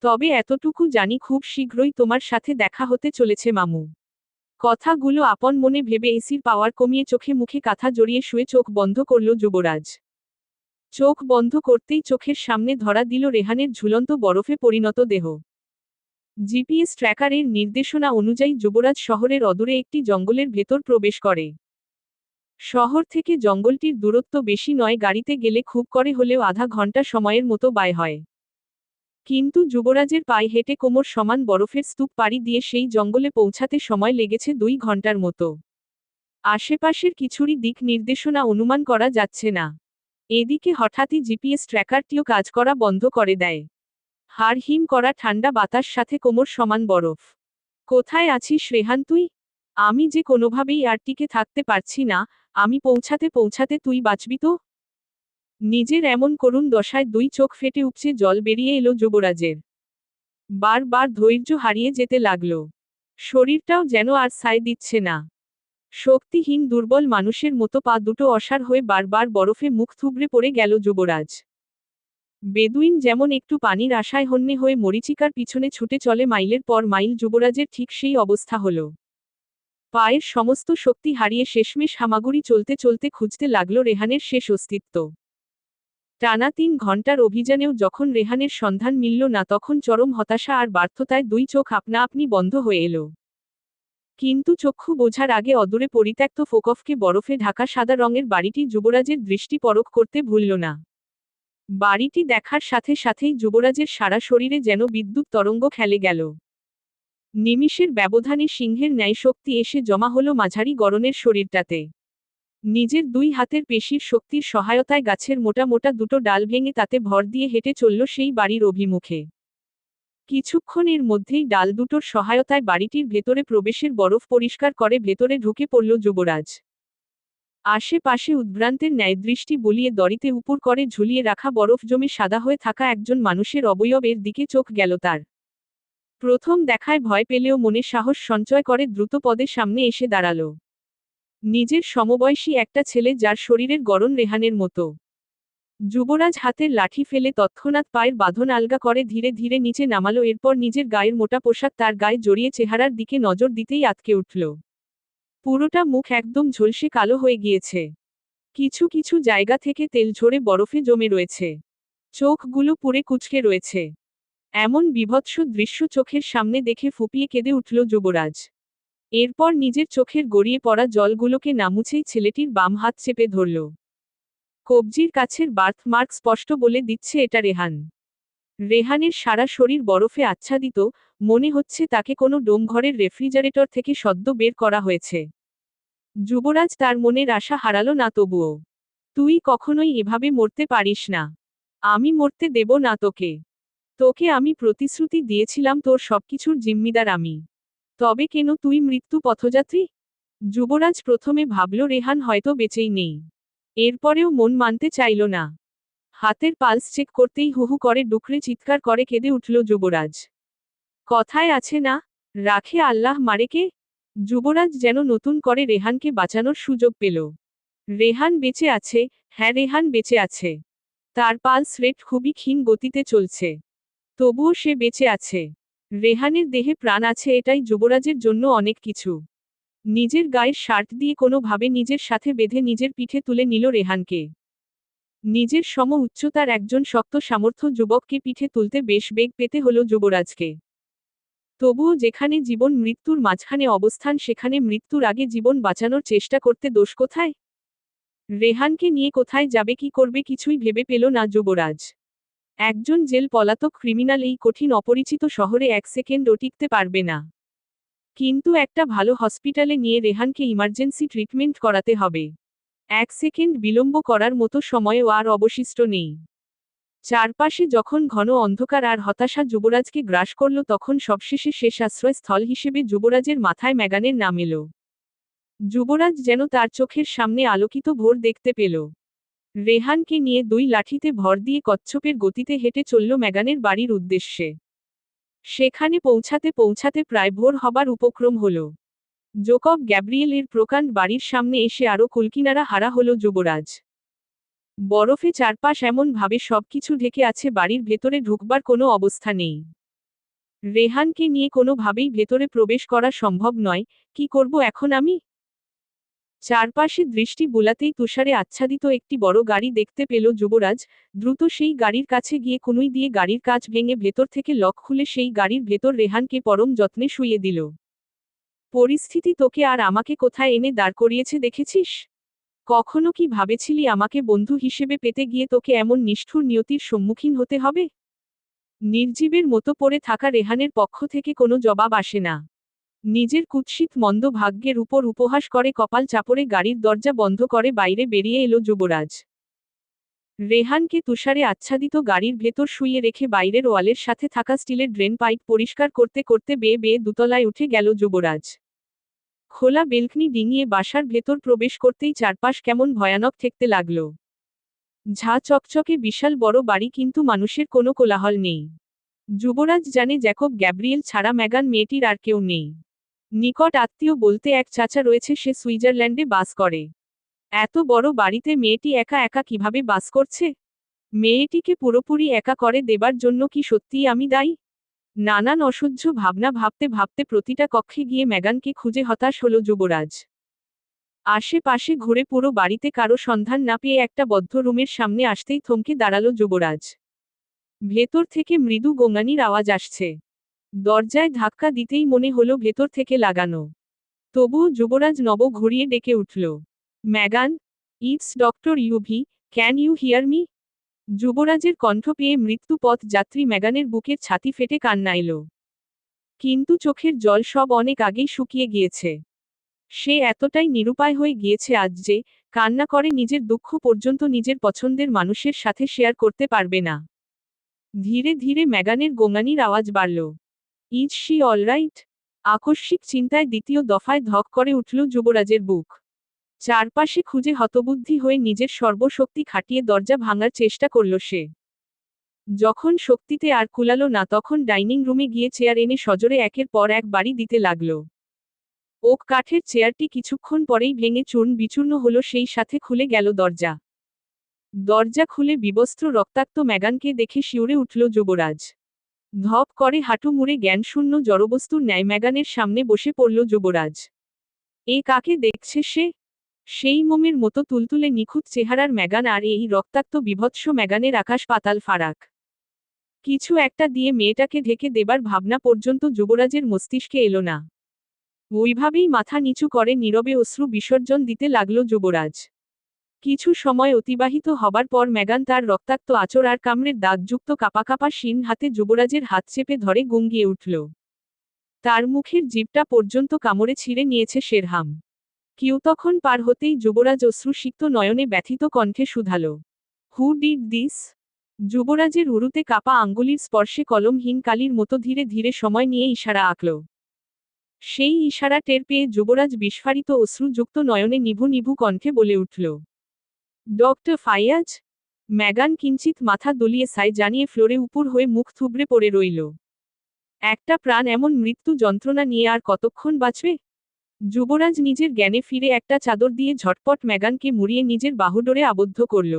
তবে এতটুকু জানি খুব শীঘ্রই তোমার সাথে দেখা হতে চলেছে মামু। কথাগুলো আপন মনে ভেবে এসির পাওয়ার কমিয়ে চোখে মুখে কাঁথা জড়িয়ে শুয়ে চোখ বন্ধ করল যুবরাজ। চোখ বন্ধ করতেই চোখের সামনে ধরা দিল রেহানের ঝুলন্ত বরফে পরিণত দেহ। জিপিএস ট্র্যাকারের নির্দেশনা অনুযায়ী যুবরাজ শহরের অদূরে একটি জঙ্গলের ভেতর প্রবেশ করে। শহর থেকে জঙ্গলটির দূরত্ব বেশি নয়, গাড়িতে গেলে খুব করে হলেও আধা ঘন্টা সময়ের মতো ব্যয় হয়। কিন্তু যুবরাজের পায়ে হেঁটে কোমর সমান বরফের স্তূপ পাড়ি দিয়ে সেই জঙ্গলে পৌঁছাতে সময় লেগেছে 2 ঘন্টার মতো। আশেপাশের কিছুরই দিক নির্দেশনা অনুমান করা যাচ্ছে না। এদিকে হঠাৎই জিপিএস ট্র্যাকারটিও কাজ করা বন্ধ করে দেয়। হাড় হিম করা ঠান্ডা বাতাস, সাথে কোমর সমান বরফ। কোথায় আছিস রেহান তুই? আমি যে কোনোভাবেই আর টিকে থাকতে পারছি না। আমি পৌঁছাতে পৌঁছাতে তুই বাঁচবি তো? নিজের এমন করুণ দশায় 2 চোখ ফেটে উপচে জল বেরিয়ে এলো যুবরাজের। বারবার ধৈর্য হারিয়ে যেতে লাগল। শরীরটাও যেন আর সায় দিচ্ছে না। শক্তিহীন দুর্বল মানুষের মতো পা দুটো অসাড় হয়ে বারবার বরফে মুখ থুবড়ে পড়ে গেল যুবরাজ। বেদুইন যেমন একটু পানির আশায় হন্যে হয়ে মরীচিকার পিছনে ছুটে চলে মাইলের পর মাইল, যুবরাজের ঠিক সেই অবস্থা হল। পায়ের সমস্ত শক্তি হারিয়ে শেষমেশ হামাগুড়ি চলতে চলতে খুঁজতে লাগল রেহানের শেষ অস্তিত্ব। টানা 3 ঘন্টার অভিযানেও যখন রেহানের সন্ধান মিলল না, তখন চরম হতাশা আর ব্যর্থতায় 2 চোখ আপনা আপনি বন্ধ হয়ে এলো। কিন্তু চক্ষু বোঝার আগে অদূরে পরিত্যক্ত ফোকফকে বরফে ঢাকা সাদা রঙের বাড়িটি যুবরাজের দৃষ্টি পরখ করতে ভুলল না। বাড়িটি দেখার সাথে সাথেই যুবরাজের সারা শরীরে যেন বিদ্যুৎ তরঙ্গ খেলে গেল। নিমিষের ব্যবধানে সিংহের ন্যায় শক্তি এসে জমা হলো মাঝারি গড়নের শরীরটাতে। নিজের 2 হাতের পেশির শক্তির সহায়তায় গাছের মোটা মোটা দুটো ডাল ভেঙে তাতে ভর দিয়ে হেঁটে চলল সেই বাড়ির অভিমুখে। কিছুক্ষণের মধ্যেই ডাল দুটোর সহায়তায় বাড়িটির ভেতরে প্রবেশের বরফ পরিষ্কার করে ভেতরে ঢুকে পড়ল যুবরাজ। আশেপাশে উদ্ভ্রান্তের ন্যায় দৃষ্টি বলিয়ে দড়িতে উপর করে ঝুলিয়ে রাখা বরফ জমে সাদা হয়ে থাকা একজন মানুষের অবয়বের দিকে চোখ গেল তার। প্রথম দেখায় ভয় পেলেও মনে সাহস সঞ্চয় করে দ্রুত পদে সামনে এসে দাঁড়াল। নিজের সমবয়সী একটা ছেলে, যার শরীরের গড়ন রেহানের মতো। যুবরাজ হাতের লাঠি ফেলে তৎক্ষণাৎ পায়ের বাঁধন আলগা করে ধীরে ধীরে নিচে নামালো। এরপর নিজের গায়ের মোটা পোশাক তার গায়ে জড়িয়ে চেহারার দিকে নজর দিতেই আঁতকে উঠল। পুরোটা মুখ একদম ঝলসে কালো হয়ে গিয়েছে। কিছু কিছু জায়গা থেকে তেল ঝরে বরফে জমে রয়েছে। চোখগুলো পুড়ে কুঁচকে রয়েছে। এমন বীভৎস দৃশ্য চোখের সামনে দেখে ফুঁপিয়ে কেঁদে উঠল যুবরাজ। এরপর নিজের চোখের গড়িয়ে পড়া জলগুলোকে না মুছেই ছেলেটির বাম হাত চেপে ধরল। কবজির কাছের বার্থ মার্ক স্পষ্ট বলে দিচ্ছে এটা রেহান। রেহানের সারা শরীর বরফে আচ্ছাদিত, মনে হচ্ছে তাকে কোনো ডোমঘরের রেফ্রিজারেটর থেকে সদ্য বের করা হয়েছে। যুবরাজ তার মনের আশা হারালো না তবুও। তুই কখনোই এভাবে মরতে পারিস না। আমি মরতে দেব না তোকে। তোকে আমি প্রতিশ্রুতি দিয়েছিলাম তোর সবকিছুর জিম্মিদার আমি। তবে কেন তুই মৃত্যু পথযাত্রী? যুবরাজ প্রথমে ভাবল রেহান হয়তো বেঁচেই নেই। এরপরেও মন মানতে চাইল না। হাতের পালস চেক করতেই হু হু করে ডুকরে চিৎকার করে কেঁদে উঠল যুবরাজ। কথায় আছে না, রাখে আল্লাহ মারেকে। যুবরাজ যেন নতুন করে রেহানকে বাঁচানোর সুযোগ পেল। রেহান বেঁচে আছে, হ্যাঁ রেহান বেঁচে আছে। তার পালস রেট খুবই ক্ষীণ গতিতে চলছে। তবুও সে বেঁচে আছে। রেহানের দেহে প্রাণ আছে, এটাই যুবরাজের জন্য অনেক কিছু। নিজের গায়ের শার্ট দিয়ে কোনোভাবে নিজের সাথে বেঁধে নিজের পিঠে তুলে নিল রেহানকে। নিজের সম উচ্চতার একজন শক্ত সামর্থ্য যুবককে পিঠে তুলতে বেশ বেগ পেতে হলো যুবরাজকে। তবুও যেখানে জীবন মৃত্যুর মাঝখানে অবস্থান, সেখানে মৃত্যুর আগে জীবন বাঁচানোর চেষ্টা করতে দোষ কোথায়? রেহানকে নিয়ে কোথায় যাবে, কি করবে, কিছুই ভেবে পেল না যুবরাজ। একজন জেল পলাতক ক্রিমিনাল এই কঠিন অপরিচিত শহরে এক সেকেন্ডও টিকতে পারবে না। কিন্তু একটা ভালো হসপিটালে নিয়ে রেহানকে ইমার্জেন্সি ট্রিটমেন্ট করাতে হবে। এক সেকেন্ড বিলম্ব করার মতো সময়ও আর অবশিষ্ট নেই। চারপাশে যখন ঘন অন্ধকার আর হতাশা যুবরাজকে গ্রাস করল, তখন সবশেষে শেষ আশ্রয়স্থল হিসেবে যুবরাজের মাথায় মেগানের নাম এলো। যুবরাজ যেন তার চোখের সামনে আলোকিত ভোর দেখতে পেল। রেহানকে নিয়ে দুই লাঠিতে ভর দিয়ে কচ্ছপের গতিতে হেঁটে চলল মেগানের বাড়ির উদ্দেশ্যে। সেখানে পৌঁছাতে পৌঁছাতে প্রায় ভোর হবার উপক্রম হল। জোকব গ্যাব্রিয়েল এর প্রকাণ্ড বাড়ির সামনে এসে আরও কুলকিনারা হারা হল যুবরাজ। বরফে চারপাশ এমন ভাবে সবকিছু ঢেকে আছে, বাড়ির ভেতরে ঢুকবার কোনো অবস্থা নেই। রেহানকে নিয়ে কোনোভাবেই ভেতরে প্রবেশ করা সম্ভব নয়। কি করব এখন আমি? চারপাশে দৃষ্টি বুলাতেই তুষারে আচ্ছাদিত একটি বড় গাড়ি দেখতে পেল যুবরাজ। দ্রুত সেই গাড়ির কাছে গিয়ে কুনুই দিয়ে গাড়ির কাঁচ ভেঙে ভেতর থেকে লক খুলে সেই গাড়ির ভেতর রেহানকে পরম যত্নে শুইয়ে দিল। পরিস্থিতি তোকে আর আমাকে কোথায় এনে দাঁড় করিয়েছে দেখেছিস? কখনো কি ভাবেছিলি আমাকে বন্ধু হিসেবে পেতে গিয়ে তোকে এমন নিষ্ঠুর নিয়তির সম্মুখীন হতে হবে? নির্জীবের মতো পড়ে থাকা রেহানের পক্ষ থেকে কোনো জবাব আসে না। নিজের কুৎসিত মন্দ ভাগ্যের উপর উপহাস করে কপাল চাপড়ে গাড়ির দরজা বন্ধ করে বাইরে বেরিয়ে এলো যুবরাজ। রেহানকে তুষারে আচ্ছাদিত গাড়ির ভেতর শুইয়ে রেখে বাইরের ওয়ালের সাথে থাকা স্টিলের ড্রেন পাইপ পরিষ্কার করতে করতে বেয়ে বেয়ে দুতলায় উঠে গেল যুবরাজ। খোলা বেলকনি ডিঙিয়ে বাসার ভেতর প্রবেশ করতেই চারপাশ কেমন ভয়ানক ঠেকতে লাগল। ঝা চকচকে বিশাল বড় বাড়ি, কিন্তু মানুষের কোনো কোলাহল নেই। যুবরাজ জানে জ্যাকব গ্যাব্রিয়েল ছাড়া মেগান মেয়েটির আর কেউ নেই। নিকট আত্মীয় বলতে এক চাচা রয়েছে, সে সুইজারল্যান্ডে বাস করে। এত বড় বাড়িতে মেয়েটি একা একা কিভাবে বাস করছে? মেয়েটিকে পুরোপুরি একা করে দেবার জন্য কি সত্যিই আমি দায়ী? নানান অসহ্য ভাবনা ভাবতে ভাবতে প্রতিটা কক্ষে গিয়ে মেগানকে খুঁজে হতাশ হল যুবরাজ। আশেপাশে ঘুরে পুরো বাড়িতে কারো সন্ধান না পেয়ে একটা বদ্ধ রুমের সামনে আসতেই থমকে দাঁড়ালো যুবরাজ। ভেতর থেকে মৃদু গোঙানির আওয়াজ আসছে। দরজায় ধাক্কা দিতেই মনে হলো ভেতর থেকে লাগানো। তবুও যুবরাজ নব ঘুরিয়ে ডেকে উঠল, Megan, it's doctor Yuvi, can you hear me? যুবরাজের কণ্ঠ পেয়ে মৃত্যু পথ যাত্রী মেগানের বুকের ছাতি ফেটে কান্না এলো। কিন্তু চোখের জল সব অনেক আগেই শুকিয়ে গিয়েছে। সে এতটাই নিরুপায় হয়ে গিয়েছে আজ যে কান্না করে নিজের দুঃখ পর্যন্ত নিজের পছন্দের মানুষের সাথে শেয়ার করতে পারবে না। ধীরে ধীরে মেগানের গোঙানির আওয়াজ বাড়ল। Is she alright? আকস্মিক চিন্তায় দ্বিতীয় দফায় ধক করে উঠল যুবরাজের বুক। চারপাশে খুঁজে হতবুদ্ধি হয়ে নিজের সর্বশক্তি খাটিয়ে দরজা ভাঙার চেষ্টা করল সে। যখন শক্তিতে আর কুলালো না, তখন ডাইনিং রুমে গিয়ে চেয়ার এনে সজোরে একের পর এক বাড়ি দিতে লাগল। ওক কাঠের চেয়ারটি কিছুক্ষণ পরেই ভেঙে চূর্ণ বিচূর্ণ হলো, সেই সাথে খুলে গেল দরজা। দরজা খুলে বিবস্ত্র রক্তাক্ত মেগানকে দেখে শিউরে উঠল যুবরাজ। ধপ করে হাঁটু মুড়ে জ্ঞানশূন্য জড়বস্তুর ন্যায় মেগানের সামনে বসে পড়ল যুবরাজ। এ কাকে দেখছে সে? সেই মোমের মতো তুলতুলে নিখুঁত চেহারার মেগান আর এই রক্তাক্ত বিভৎস মেগানের আকাশ পাতাল ফারাক। কিছু একটা দিয়ে মেয়েটাকে ঢেকে দেবার ভাবনা পর্যন্ত যুবরাজের মস্তিষ্কে এলো না। ওইভাবেই মাথা নিচু করে নীরবে অশ্রু বিসর্জন দিতে লাগল যুবরাজ। কিছু সময় অতিবাহিত হবার পর মেগান তার রক্তাক্ত আঁচড় আর কামড়ের দাগযুক্ত কাপা কাপা শিন হাতে যুবরাজের হাত চেপে ধরে গুঙ্গিয়ে উঠল। তার মুখের জিভটা পর্যন্ত কামড়ে ছিঁড়ে নিয়েছে শেরহাম। কিউতখন পার হতেই যুবরাজ অশ্রুসিক্ত নয়নে ব্যথিত কণ্ঠে শুধাল, হু ডিড দিস? যুবরাজের উরুতে কাপা আঙ্গুলির স্পর্শে কলমহীন কালির মতো ধীরে ধীরে সময় নিয়ে ইশারা আঁকল। সেই ইশারা টের পেয়ে যুবরাজ বিস্ফারিত অশ্রুযুক্ত নয়নে নিভু নিভু কণ্ঠে বলে উঠল, ডক্টর ফাইয়াজ? মেগান কিঞ্চিত মাথা দলিয়ে সায় জানিয়ে ফ্লোরে উপর হয়ে মুখ থুবড়ে পড়ে রইল। একটা প্রাণ এমন মৃত্যু যন্ত্রণা নিয়ে আর কতক্ষণ বাঁচবে? যুবরাজ নিজের জ্ঞানে ফিরে একটা চাদর দিয়ে ঝটপট মেগানকে মুড়িয়ে নিজের বাহুডোরে আবদ্ধ করল।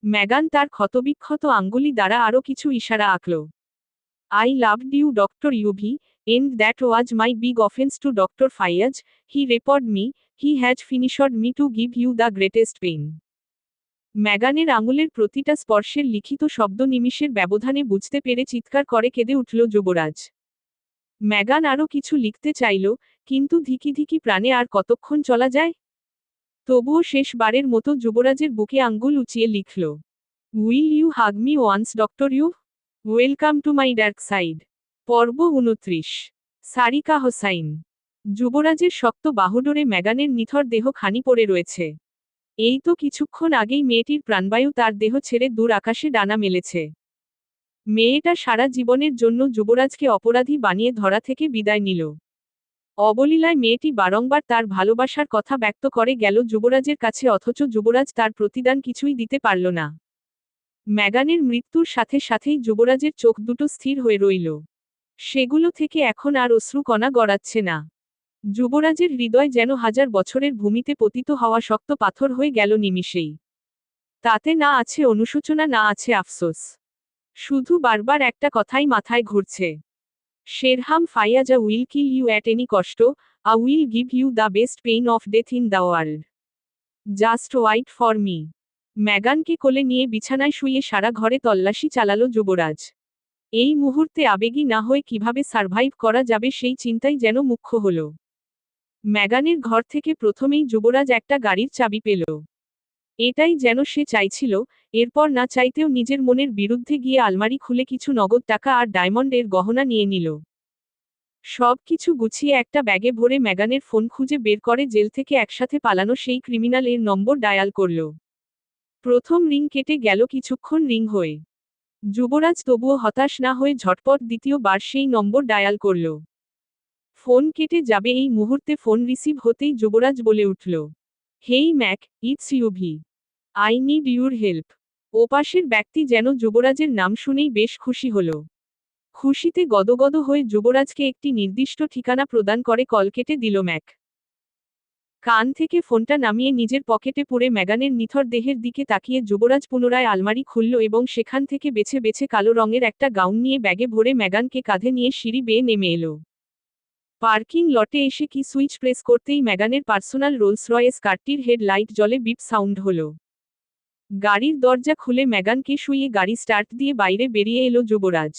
মেগান তার ক্ষতবিক্ষত আঙ্গুলি দ্বারা আরও কিছু ইশারা আঁকল। I loved you, Dr. Yubi, and that was my big offense to Dr. Fayaz. He reported me, he has finished me to give you the greatest pain. মেগানের আঙুলের প্রতিটা স্পর্শের লিখিত শব্দ নিমিষের ব্যবধানে বুঝতে পেরে চিৎকার করে কেঁদে উঠল যুবরাজ। মেগান আরও কিছু লিখতে চাইল, কিন্তু ধিকি ধিকি প্রাণে আর কতক্ষণ চলা যায়? তবুও শেষবারের মতো যুবরাজের বুকে আঙ্গুল উঁচিয়ে লিখল, will you hug me once doctor you? Welcome to my dark side. পর্ব 29। সারিকা হোসাইন। যুবরাজের শক্ত বাহুডোরে মেগানের নিথর দেহ খানি পড়ে রয়েছে। এই তো কিছুক্ষণ আগেই মেয়েটির প্রাণবায়ু তার দেহ ছেড়ে দূর আকাশে ডানা মেলেছে। মেয়েটা সারা জীবনের জন্য যুবরাজকে অপরাধী বানিয়ে ধরা থেকে বিদায় নিল। অবলীলায় মেয়েটি বারংবার তার ভালোবাসার কথা ব্যক্ত করে গেল যুবরাজের কাছে, অথচ যুবরাজ তার প্রতিদান কিছুই দিতে পারল না। মেগানের মৃত্যুর সাথে সাথেই যুবরাজের চোখ দুটো স্থির হয়ে রইল। সেগুলো থেকে এখন আর অশ্রুকণা গড়াচ্ছে না। যুবরাজের হৃদয় যেন হাজার বছরের ভূমিতে পতিত হওয়া শক্ত পাথর হয়ে গেল নিমিষেই। তাতে না আছে অনুশোচনা, না আছে আফসোস। শুধু বারবার একটা কথাই মাথায় ঘুরছে, Sherham Faiyaz will kill you at any cost, I will give you the best pain of death in the world. Just wait for me. মেগানকে কোলে নিয়ে বিছানায় শুয়ে সারা ঘরে তল্লাশি চালালো যুবরাজ। এই মুহূর্তে আবেগী না হয়ে কিভাবে সারভাইভ করা যাবে সেই চিন্তাই যেন মুখ্য হল। মেগানের ঘর থেকে প্রথমেই যুবরাজ একটা গাড়ির চাবি পেল। এটাই যেন সে চাইছিল। এরপর না চাইতেও নিজের মনের বিরুদ্ধে গিয়ে আলমারি খুলে কিছু নগদ টাকা আর ডায়মন্ডের গহনা নিয়ে নিল। সব কিছু গুছিয়ে একটা ব্যাগে ভরে মেগানের ফোন খুঁজে বের করে জেল থেকে একসাথে পালানো সেই ক্রিমিনাল এর নম্বর ডায়াল করল। প্রথম রিং কেটে গেল কিছুক্ষণ রিং হয়ে। যুবরাজ তবুও হতাশ না হয়ে ঝটপট দ্বিতীয়বার সেই নম্বর ডায়াল করল। ফোন কেটে যাবে এই মুহূর্তে ফোন রিসিভ হতেই যুবরাজ বলে উঠল, hey Mac, it's Yuvi. I need your help. ওপাশের ব্যক্তি যেন যুবরাজের নাম শুনেই বেশ খুশি হল। খুশিতে গদগদ হয়ে যুবরাজকে একটি নির্দিষ্ট ঠিকানা প্রদান করে কল কেটে দিল ম্যাক। কান থেকে ফোনটা নামিয়ে নিজের পকেটে পুরে মেগানের নিথর দেহের দিকে তাকিয়ে যুবরাজ পুনরায় আলমারি খুলল এবং সেখান থেকে বেছে বেছে কালো রঙের একটা গাউন নিয়ে ব্যাগে ভরে মেগানকে কাঁধে নিয়ে সিঁড়ি বেয়ে নেমে এলো। পার্কিং লটে এসে কি সুইচ প্রেস করতেই মেগানের পার্সোনাল রোলস রয়েস কারটির হেড লাইট জ্বলে বিপ সাউন্ড হলো। গাড়ির দরজা খুলে মেগানকে শুইয়ে গাড়ি স্টার্ট দিয়ে বাইরে বেরিয়ে এলো যুবরাজ।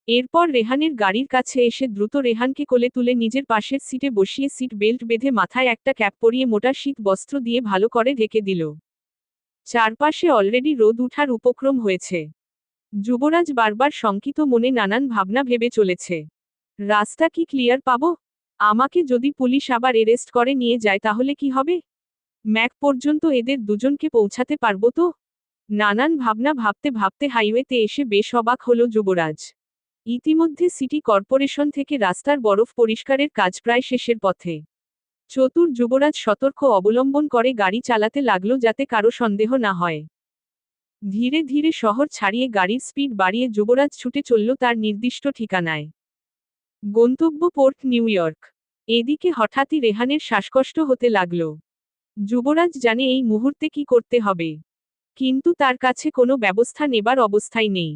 এরপর রেহানের গাড়ির কাছে এসে দ্রুত রেহানকে কোলে তুলে নিজের পাশের সিটে বসিয়ে সিট বেল্ট বেঁধে মাথায় একটা ক্যাপ পরিয়ে মোটা শীত বস্ত্র দিয়ে ভালো করে ঢেকে দিল। চারপাশে অলরেডি রোদ উঠার উপক্রম হয়েছে। যুবরাজ বারবার শঙ্কিত মনে নানান ভাবনা ভেবে চলেছে। রাস্তা কি ক্লিয়ার পাবো? আমাকে যদি পুলিশ আবার এরেস্ট করে নিয়ে যায় তাহলে কি হবে? ম্যাক পর্যন্ত এদের দুজনকে পৌঁছাতে পারবো তো? নানান ভাবনা ভাবতে ভাবতে হাইওয়েতে এসে বেশ অবাক হলো যুবরাজ। ইতিমধ্যে সিটি কর্পোরেশন থেকে রাস্তার বরফ পরিষ্কারের কাজ প্রায় শেষের পথে। চতুর যুবরাজ সতর্ক অবলম্বন করে গাড়ি চালাতে লাগলো যাতে কারো সন্দেহ না হয়। ধীরে ধীরে শহর ছাড়িয়ে গাড়ির স্পিড বাড়িয়ে যুবরাজ ছুটে চলল তার নির্দিষ্ট ঠিকানায়। গন্তব্য পোর্ট নিউ ইয়র্ক। এদিকে হঠাৎই রেহানের শ্বাসকষ্ট হতে লাগল। যুবরাজ জানে এই মুহূর্তে কি করতে হবে, কিন্তু তার কাছে কোনো ব্যবস্থা নেবার অবস্থায় নেই।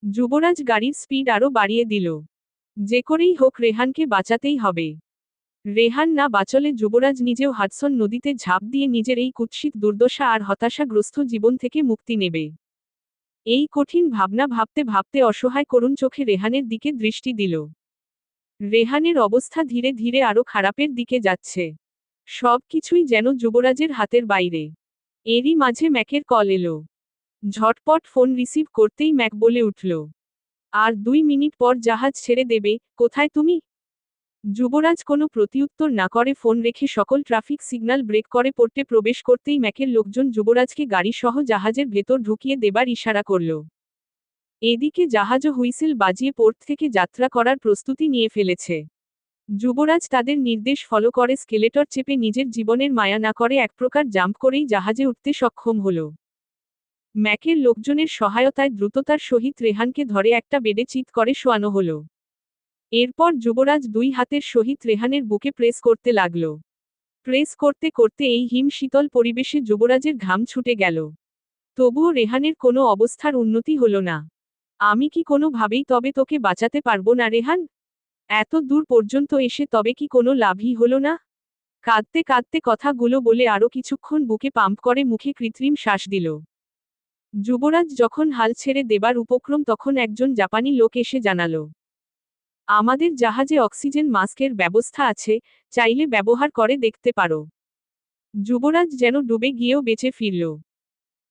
যুবরাজ গাড়ির স্পিড আরও বাড়িয়ে দিল। যে করেই হোক রেহানকে বাঁচাতেই হবে। রেহান না বাঁচলে যুবরাজ নিজেও হাডসন নদীতে ঝাঁপ দিয়ে নিজের এই কুৎসিত দুর্দশা আর হতাশাগ্রস্ত জীবন থেকে মুক্তি নেবে। এই কঠিন ভাবনা ভাবতে ভাবতে অসহায় করুণ চোখে রেহানের দিকে দৃষ্টি দিল। রেহানের অবস্থা ধীরে ধীরে আরও খারাপের দিকে যাচ্ছে। সব কিছুই যেন যুবরাজের হাতের বাইরে। এরই মাঝে ম্যাকের কল এলো। ঝটপট ফোন রিসিভ করতেই ম্যাক বলে উঠল, আর 2 মিনিট পর জাহাজ ছেড়ে দেবে, কোথায় তুমি? যুবরাজ কোনো প্রতিউত্তর না করে ফোন রেখে সকল ট্রাফিক সিগন্যাল ব্রেক করে পোর্টে প্রবেশ করতেই ম্যাকের লোকজন যুবরাজকে গাড়িসহ জাহাজের ভেতর ঢুকিয়ে দেবার ইশারা করল। এদিকে জাহাজও হুইসেল বাজিয়ে পোর্ট থেকে যাত্রা করার প্রস্তুতি নিয়ে ফেলেছে। যুবরাজ তাদের নির্দেশ ফলো করে স্কেলেটর চেপে নিজের জীবনের মায়া না করে এক প্রকার জাম্প করেই জাহাজে উঠতে সক্ষম হল। ম্যাকের লোকজনের সহায়তায় দ্রুততার সহিত রেহানকে ধরে একটা বেডে চিৎ করে শোয়ানো হল। এরপর যুবরাজ দুই হাতের সহিত রেহানের বুকে প্রেস করতে লাগল। প্রেস করতে করতে এই হিম শীতল পরিবেশে যুবরাজের ঘাম ছুটে গেল। তবুও রেহানের কোনো অবস্থার উন্নতি হল না। আমি কি কোনোভাবেই তবে তোকে বাঁচাতে পারবো না রেহান? এত দূর পর্যন্ত এসে তবে কি কোনো লাভই হলো না? কাঁদতে কাঁদতে কথাগুলো বলে আরো কিছুক্ষণ বুকে পাম্প করে মুখে কৃত্রিম শ্বাস দিল। যুবরাজ যখন হাল ছেড়ে দেবার উপক্রম তখন একজন জাপানি লোক এসে জানালো, আমাদের জাহাজে অক্সিজেন মাস্কের ব্যবস্থা আছে, চাইলে ব্যবহার করে দেখতে পারো। যুবরাজ যেন ডুবে গিয়েও বেঁচে ফিরল।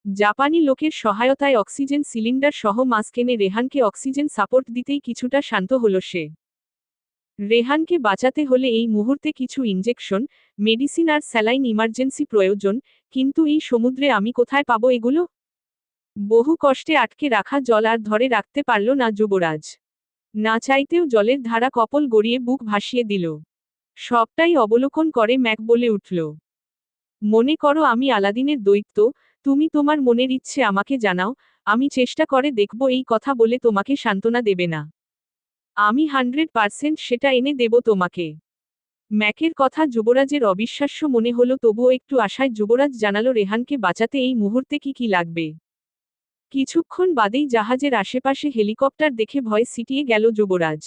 জাপানি লোকের সহায়তায় অক্সিজেন সিলিন্ডার সহ মাস্ক এনে রেহানকে অক্সিজেন সাপোর্ট দিতেই কিছুটা শান্ত হল সে। রেহানকে বাঁচাতে হলে এই মুহূর্তে কিছু ইনজেকশন, মেডিসিন আর স্যালাইন ইমার্জেন্সি প্রয়োজন, কিন্তু এই সমুদ্রে আমি কোথায় পাবো এগুলো? বহু কষ্টে আটকে রাখা জল আর ধরে রাখতে পারল না যুবরাজ। না চাইতেও জলের ধারা কপল গড়িয়ে বুক ভাসিয়ে দিল। সবটাই অবলোকন করে ম্যাক বলে উঠল, মনে করো আমি আলাদিনের দৈত্য, তুমি তোমার মনের ইচ্ছে আমাকে জানাও, আমি চেষ্টা করে দেখব এই কথা বলে তোমাকে সান্ত্বনা দেবে না। আমি 100% সেটা এনে দেব তোমাকে। ম্যাকের কথা যুবরাজের অবিশ্বাস্য মনে হলো, তবুও একটু আশায় যুবরাজ জানালো রেহানকে বাঁচাতে এই মুহূর্তে কি কি লাগবে। কিছুক্ষণ বাদেই জাহাজের আশেপাশে হেলিকপ্টার দেখে ভয় সিটিয়ে গেল যুবরাজ।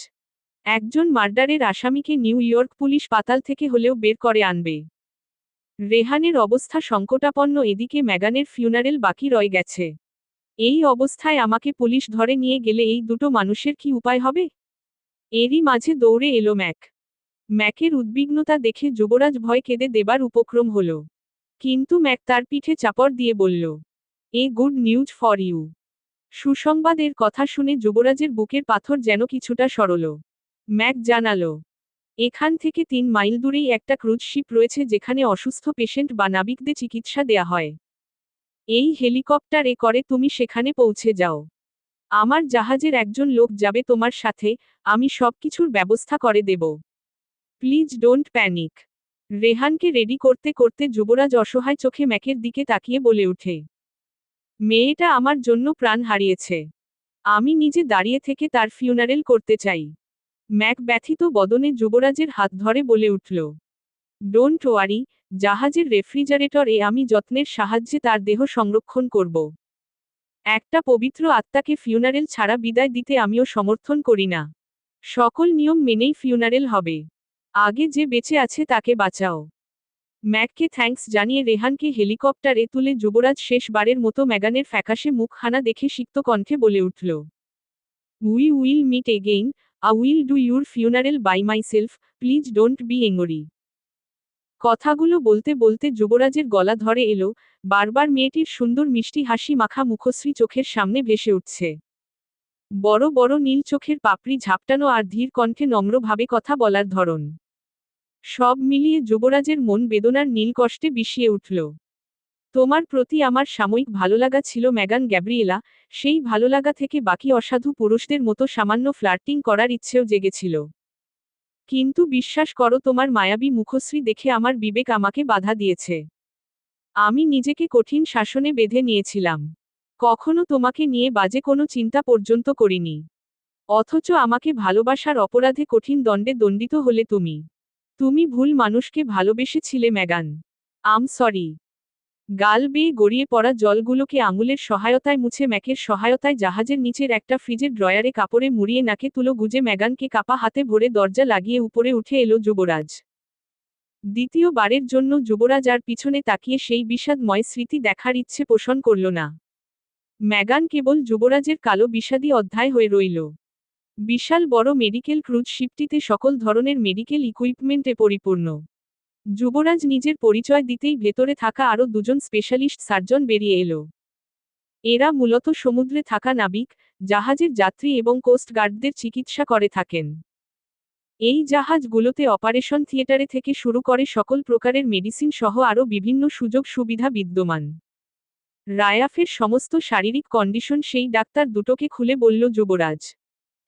একজন মার্ডারের আসামিকে নিউ ইয়র্ক পুলিশ পাতাল থেকে হলেও বের করে আনবে। রেহানের অবস্থা সংকটাপন্ন, এদিকে ম্যাগানের ফিউনারেল বাকি রয়ে গেছে। এই অবস্থায় আমাকে পুলিশ ধরে নিয়ে গেলে এই দুটো মানুষের কি উপায় হবে? এরই মাঝে দৌড়ে এলো ম্যাক। ম্যাকের উদ্বিগ্নতা দেখে যুবরাজ ভয় কেঁদে দেবার উপক্রম হল। কিন্তু ম্যাক তার পিঠে চাপড় দিয়ে বলল, a good news for you. সুসংবাদের কথা শুনে যুবরাজের বুকের পাথর যেন কিছুটা সরল। ম্যাক জানালো, এখান থেকে 3 মাইল দূরেই একটা ক্রুজ শিপ রয়েছে যেখানে অসুস্থ পেশেন্ট বা নাবিকদের চিকিৎসা দেয়া হয়। এই হেলিকপ্টারে করে তুমি সেখানে পৌঁছে যাও। আমার জাহাজের একজন লোক যাবে তোমার সাথে, আমি সবকিছুর ব্যবস্থা করে দেব। Please don't panic. রেহানকে রেডি করতে করতে যুবরাজ অসহায় চোখে ম্যাকের দিকে তাকিয়ে বলে উঠে, মেয়েটা আমার জন্য প্রাণ হারিয়েছে। আমি নিজে দাঁড়িয়ে থেকে তার ফিউনারেল করতে চাই। ম্যাক ব্যথিত বদনে যুবরাজের হাত ধরে বলে উঠল, ডোন্ট ওয়ারি, জাহাজের রেফ্রিজারেটরে আমি যত্নের সাহায্যে তার দেহ সংরক্ষণ করব। একটা পবিত্র আত্মাকে ফিউনারেল ছাড়া বিদায় দিতে আমিও সমর্থন করি না। সকল নিয়ম মেনেই ফিউনারেল হবে। আগে যে বেঁচে আছে তাকে বাঁচাও। ম্যাককে থ্যাঙ্কস জানিয়ে রেহানকে হেলিকপ্টারে তুলে যুবরাজ শেষবারের মতো ম্যাগানের ফ্যাকাশে মুখখানা দেখে সিক্ত কণ্ঠে বলে উঠল, we will meet again, I will do your funeral by myself, please don't be angry. কথাগুলো বলতে বলতে যুবরাজের গলা ধরে এলো, বারবার মেয়েটির সুন্দর মিষ্টি হাসি মাখা মুখশ্রী চোখের সামনে ভেসে উঠছে। বড় বড় নীল চোখের পাপড়ি ঝাপটানো আর ধীর কণ্ঠে নম্রভাবে কথা বলার ধরন। সব মিলিয়ে যুবরাজের মন বেদনার নীল কষ্টে বিষিয়ে উঠল। তোমার প্রতি আমার সাময়িক ভালোলাগা ছিল ম্যাগান গ্যাব্রিয়েলা, সেই ভালোলাগা থেকে বাকি অসাধু পুরুষদের মতো সামান্য ফ্লার্টিং করার ইচ্ছেও জেগেছিল। কিন্তু বিশ্বাস করো, তোমার মায়াবী মুখশ্রী দেখে আমার বিবেক আমাকে বাধা দিয়েছে। আমি নিজেকে কঠিন শাসনে বেঁধে নিয়েছিলাম। কখনো তোমাকে নিয়ে বাজে কোনো চিন্তা পর্যন্ত করিনি। অথচ আমাকে ভালোবাসার অপরাধে কঠিন দণ্ডে দণ্ডিত হলে তুমি। তুমি ভুল মানুষকে ভালোবেসেছিলে ম্যাগান। আম সরি। গাল বেয়ে গড়িয়ে পড়া জলগুলোকে আঙুলের সহায়তায় মুছে ম্যাকের সহায়তায় জাহাজের নিচের একটা ফ্রিজের ড্রয়ারে কাপড়ে মুড়িয়ে নাকে তুলো গুজে ম্যাগানকে কাপা হাতে ভরে দরজা লাগিয়ে উপরে উঠে এলো যুবরাজ। দ্বিতীয়বারের জন্য যুবরাজ আর পিছনে তাকিয়ে সেই বিষাদময় স্মৃতি দেখার ইচ্ছে পোষণ করল না। ম্যাগান কেবল যুবরাজের কালো বিষাদী অধ্যায় হয়ে রইল। বিশাল বড় মেডিকেল ক্রুজ শিপটিতে সকল ধরনের মেডিকেল ইকুইপমেন্টে পরিপূর্ণ। যুবরাজ নিজের পরিচয় দিতেই ভেতরে থাকা আরও দুজন স্পেশালিস্ট সার্জন বেরিয়ে এলো। এরা মূলত সমুদ্রে থাকা নাবিক, জাহাজের যাত্রী এবং কোস্ট গার্ডদের চিকিৎসা করে থাকেন। এই জাহাজগুলোতে অপারেশন থিয়েটারে থেকে শুরু করে সকল প্রকারের মেডিসিন সহ আরও বিভিন্ন সুযোগ সুবিধা বিদ্যমান। রায়াফের সমস্ত শারীরিক কন্ডিশন সেই ডাক্তার দুটোকে খুলে বলল যুবরাজ।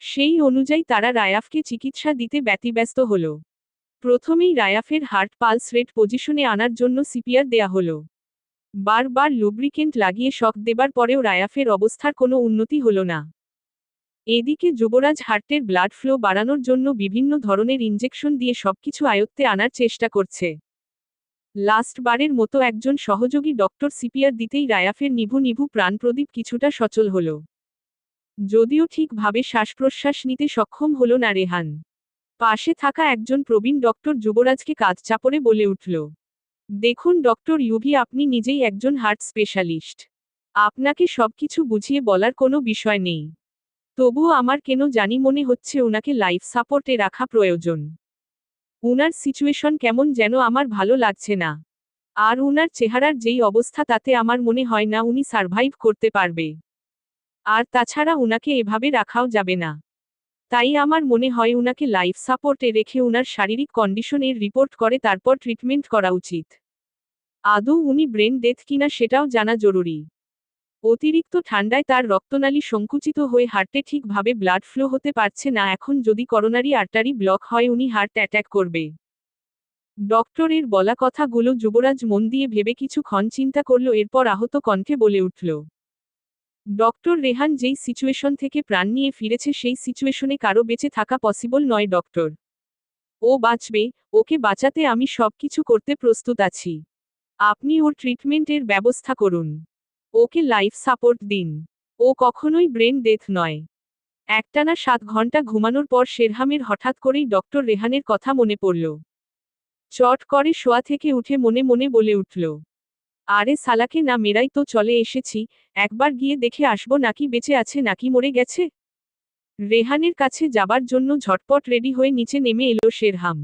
সেই অনুযায়ী তারা রায়াফকে চিকিৎসা দিতে ব্যতিব্যস্ত হল। প্রথমেই রায়াফের হার্ট পালস রেট পজিশনে আনার জন্য সিপিআর দেয়া হলো। বারবার লুব্রিকেন্ট লাগিয়ে শক দেবার পরেও রায়াফের অবস্থার কোনো উন্নতি হলো না। এদিকে যুবরাজ হার্টের ব্লাড ফ্লো বাড়ানোর জন্য বিভিন্ন ধরনের ইনজেকশন দিয়ে সবকিছু আয়ত্তে আনার চেষ্টা করছে। লাস্ট বারের মতো একজন সহযোগী ডক্টর সিপিআর দিতেই রায়াফের নিভু নিভু প্রাণপ্রদীপ কিছুটা সচল হল। যদিও ঠিকভাবে শ্বাসপ্রশ্বাস নিতে সক্ষম হল না রেহান। পাশে থাকা একজন প্রবীণ ডক্টর যুবরাজকে কাঁধ চাপড়ে বলে উঠল, দেখুন ডক্টর ইউভি, আপনি নিজেই একজন হার্ট স্পেশালিস্ট। আপনাকে সবকিছু বুঝিয়ে বলার কোনো বিষয় নেই। তবুও আমার কেন জানি মনে হচ্ছে ওনাকে লাইফ সাপোর্টে রাখা প্রয়োজন। উনার সিচুয়েশন কেমন যেন আমার ভালো লাগছে না। আর উনার চেহারার যেই অবস্থা তাতে আমার মনে হয় না উনি সারভাইভ করতে পারবে। আর তাছাড়া উনাকে এভাবে রাখাও যাবে না। তাই আমার মনে হয় উনাকে লাইফ সাপোর্টে রেখে উনার শারীরিক কন্ডিশন এর রিপোর্ট করে তারপর ট্রিটমেন্ট করা উচিত। আদৌ উনি ব্রেন ডেথ কিনা সেটাও জানা জরুরি। অতিরিক্ত ঠান্ডায় তার রক্তনালী সংকুচিত হয়ে হার্টে ঠিকভাবে ব্লাড ফ্লো হতে পারছে না। এখন যদি করোনারি আর্টারি ব্লক হয় উনি হার্ট অ্যাট্যাক করবে। ডক্টরের বলা কথাগুলো যুবরাজ মন দিয়ে ভেবে কিছুক্ষণ চিন্তা করল, এরপর আহত কণ্ঠে বলে উঠল, ডক্টর রেহান যেই সিচুয়েশন থেকে প্রাণ নিয়ে ফিরেছে সেই সিচুয়েশনে কারো বেঁচে থাকা পসিবল নয় ডক্টর। ও বাঁচবে, ওকে বাঁচাতে আমি সবকিছু করতে প্রস্তুত আছি। আপনি ওর ট্রিটমেন্টের ব্যবস্থা করুন। ওকে লাইফ সাপোর্ট দিন। ও কখনোই ব্রেন ডেথ নয়। একটানা 7 ঘন্টা ঘুমানোর পর শেরহামের হঠাৎ করেই ডক্টর রেহানের কথা মনে পড়ল। চট করে শোয়া থেকে উঠে মনে মনে বলে উঠল, আরে সালাকে না মেরাই তো চলে এসেছি, একবার গিয়ে দেখে আসবো নাকি বেঁচে আছে নাকি মরে গেছে। রেহানের কাছে যাবার জন্য ঝটপট রেডি হয়ে নিচে নেমে এলো শেরহাম।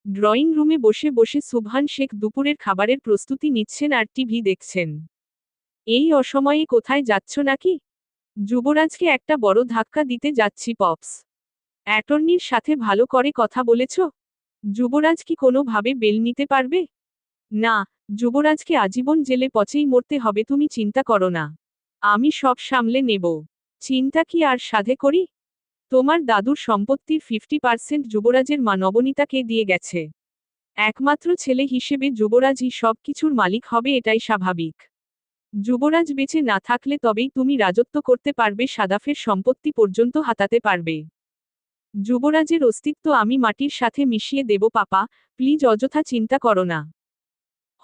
ড্রয়িং রুমে বসে বসে সুবহান শেখ দুপুরের খাবারের প্রস্তুতি নিচ্ছেন আর টিভি দেখছেন। এই অসময়ে কোথায় যাচ্ছ নাকি? যুবরাজকে একটা বড় ধাক্কা দিতে যাচ্ছি পপস। অ্যাটর্নির সাথে ভালো করে কথা বলেছ? যুবরাজ কি কোনোভাবে বেল নিতে পারবে? না, যুবরাজকে আজীবন জেলে পচেই মরতে হবে। তুমি চিন্তা করো না, আমি সব সামলে নেব। চিন্তা কি আর সাধে করি? তোমার দাদুর সম্পত্তির 50% যুবরাজের মা নবনীতাকে দিয়ে গেছে। একমাত্র ছেলে হিসেবে যুবরাজই সব কিছুর মালিক হবে, এটাই স্বাভাবিক। যুবরাজ বেঁচে না থাকলে তবেই তুমি রাজত্ব করতে পারবে, সাদাফের সম্পত্তি পর্যন্ত হাতাতে পারবে। যুবরাজের অস্তিত্ব আমি মাটির সাথে মিশিয়ে দেব। পাপা, প্লিজ অযথা চিন্তা করো না।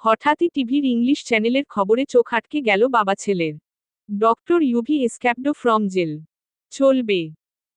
হঠাৎই টিভির ইংলিশ চ্যানেলের খবরে চোখ আটকে গেল বাবা ছেলের। Doctor Yuvi escaped from jail. চলবে।